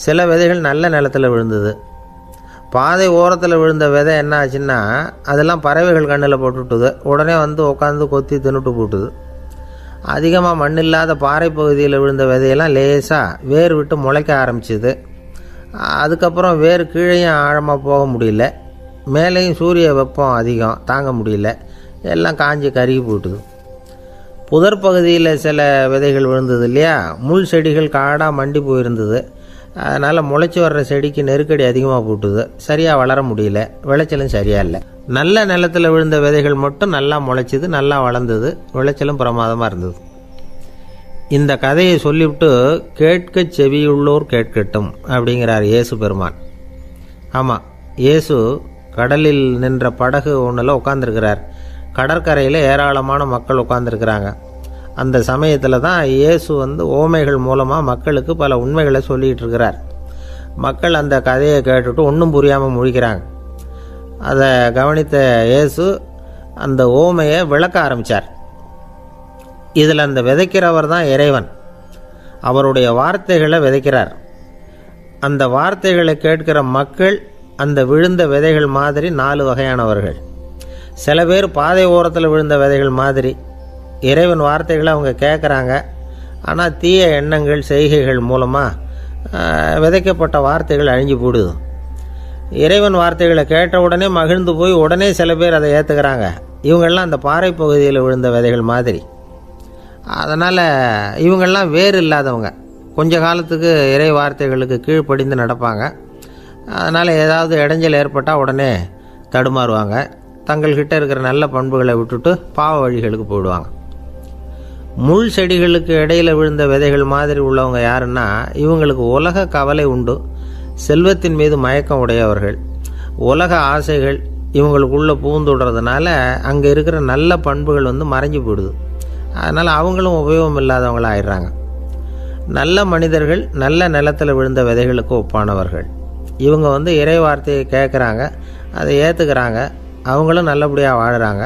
சில விதைகள் நல்ல நிலத்தில் விழுந்தது. பாதை ஓரத்தில் விழுந்த விதை என்ன ஆச்சுன்னா, அதெல்லாம் பறவைகள் கண்ணில் போட்டுவிட்டுது. உடனே உட்காந்து கொத்தி தின்னுட்டு போட்டுது. அதிகமாக மண் இல்லாத பாறை பகுதியில் விழுந்த விதையெல்லாம் லேசாக வேர் விட்டு முளைக்க ஆரம்பிச்சிது. அதுக்கப்புறம் வேர் கீழேயும் ஆழமாக போக முடியல, மேலேயும் சூரிய வெப்பம் அதிகம் தாங்க முடியல, எல்லாம் காஞ்சி கருகி போட்டுது. புதர் பகுதியில் சில விதைகள் விழுந்தது இல்லையா, முள் செடிகள் காடாக மண்டி போயிருந்தது. அதனால் முளைச்சி வர்ற செடிக்கு நெருக்கடி அதிகமாக போட்டுது, சரியாக வளர முடியல, விளைச்சலும் சரியாக இல்லை. நல்ல நிலத்தில் விழுந்த விதைகள் மட்டும் நல்லா முளைச்சிது, நல்லா வளர்ந்தது, விளைச்சலும் பிரமாதமாக இருந்தது. இந்த கதையை சொல்லிவிட்டு கேட்க செவியுள்ளோர் கேட்கட்டும் அப்படிங்கிறார் இயேசு பெருமான். ஆமாம், இயேசு கடலில் நின்ற படகு ஒன்றில் உட்காந்துருக்கிறார். கடற்கரையில் ஏராளமான மக்கள் உட்காந்துருக்கிறாங்க. அந்த சமயத்தில் தான் இயேசு ஓமைகள் மூலமாக மக்களுக்கு பல உண்மைகளை சொல்லிகிட்டு இருக்கிறார். மக்கள் அந்த கதையை கேட்டுட்டு ஒன்றும் புரியாமல் முழிக்கிறாங்க. அதை கவனித்த இயேசு அந்த ஓமையை விளக்க ஆரம்பித்தார். இதில் அந்த விதைக்கிறவர் தான் இறைவன். அவருடைய வார்த்தைகளை விதைக்கிறார். அந்த வார்த்தைகளை கேட்கிற மக்கள் அந்த விழுந்த விதைகள் மாதிரி 4 வகையானவர்கள். சில பேர் பாதை ஓரத்தில் விழுந்த விதைகள் மாதிரி. இறைவன் வார்த்தைகளை அவங்க கேட்குறாங்க. ஆனால் தீய எண்ணங்கள் செய்கைகள் மூலமாக விதைக்கப்பட்ட வார்த்தைகள் அழிஞ்சு போடுது. இறைவன் வார்த்தைகளை கேட்ட உடனே மகிழ்ந்து போய் உடனே சில பேர் அதை ஏற்றுக்கிறாங்க. இவங்கெல்லாம் அந்த பாறை பகுதியில் விழுந்த விதைகள் மாதிரி. அதனால் இவங்கெல்லாம் வேறு இல்லாதவங்க. கொஞ்ச காலத்துக்கு இறை வார்த்தைகளுக்கு கீழ்ப்படிந்து நடப்பாங்க. அதனால் ஏதாவது இடைஞ்சல் ஏற்பட்டால் உடனே தடுமாறுவாங்க. தங்கள்கிட்ட இருக்கிற நல்ல பண்புகளை விட்டுட்டு பாவ வழிகளுக்கு போயிடுவாங்க. முள் செடிகளுக்கு இடையில் விழுந்த விதைகள் மாதிரி உள்ளவங்க யாருன்னா, இவங்களுக்கு உலக கவலை உண்டு, செல்வத்தின் மீது மயக்கம் உடையவர்கள். உலக ஆசைகள் இவங்களுக்குள்ளே பூந்துடுறதுனால அங்கே இருக்கிற நல்ல பண்புகள் மறைஞ்சு போயிடுது. அதனால் அவங்களும் உபயோகம் இல்லாதவங்களாக ஆயிடுறாங்க. நல்ல மனிதர்கள் நல்ல நிலத்தில் விழுந்த விதைகளுக்கு ஒப்பானவர்கள். இவங்க இறை வார்த்தையை கேட்குறாங்க, அதை ஏற்றுக்கிறாங்க, அவங்களும் நல்லபடியாக வாழுறாங்க.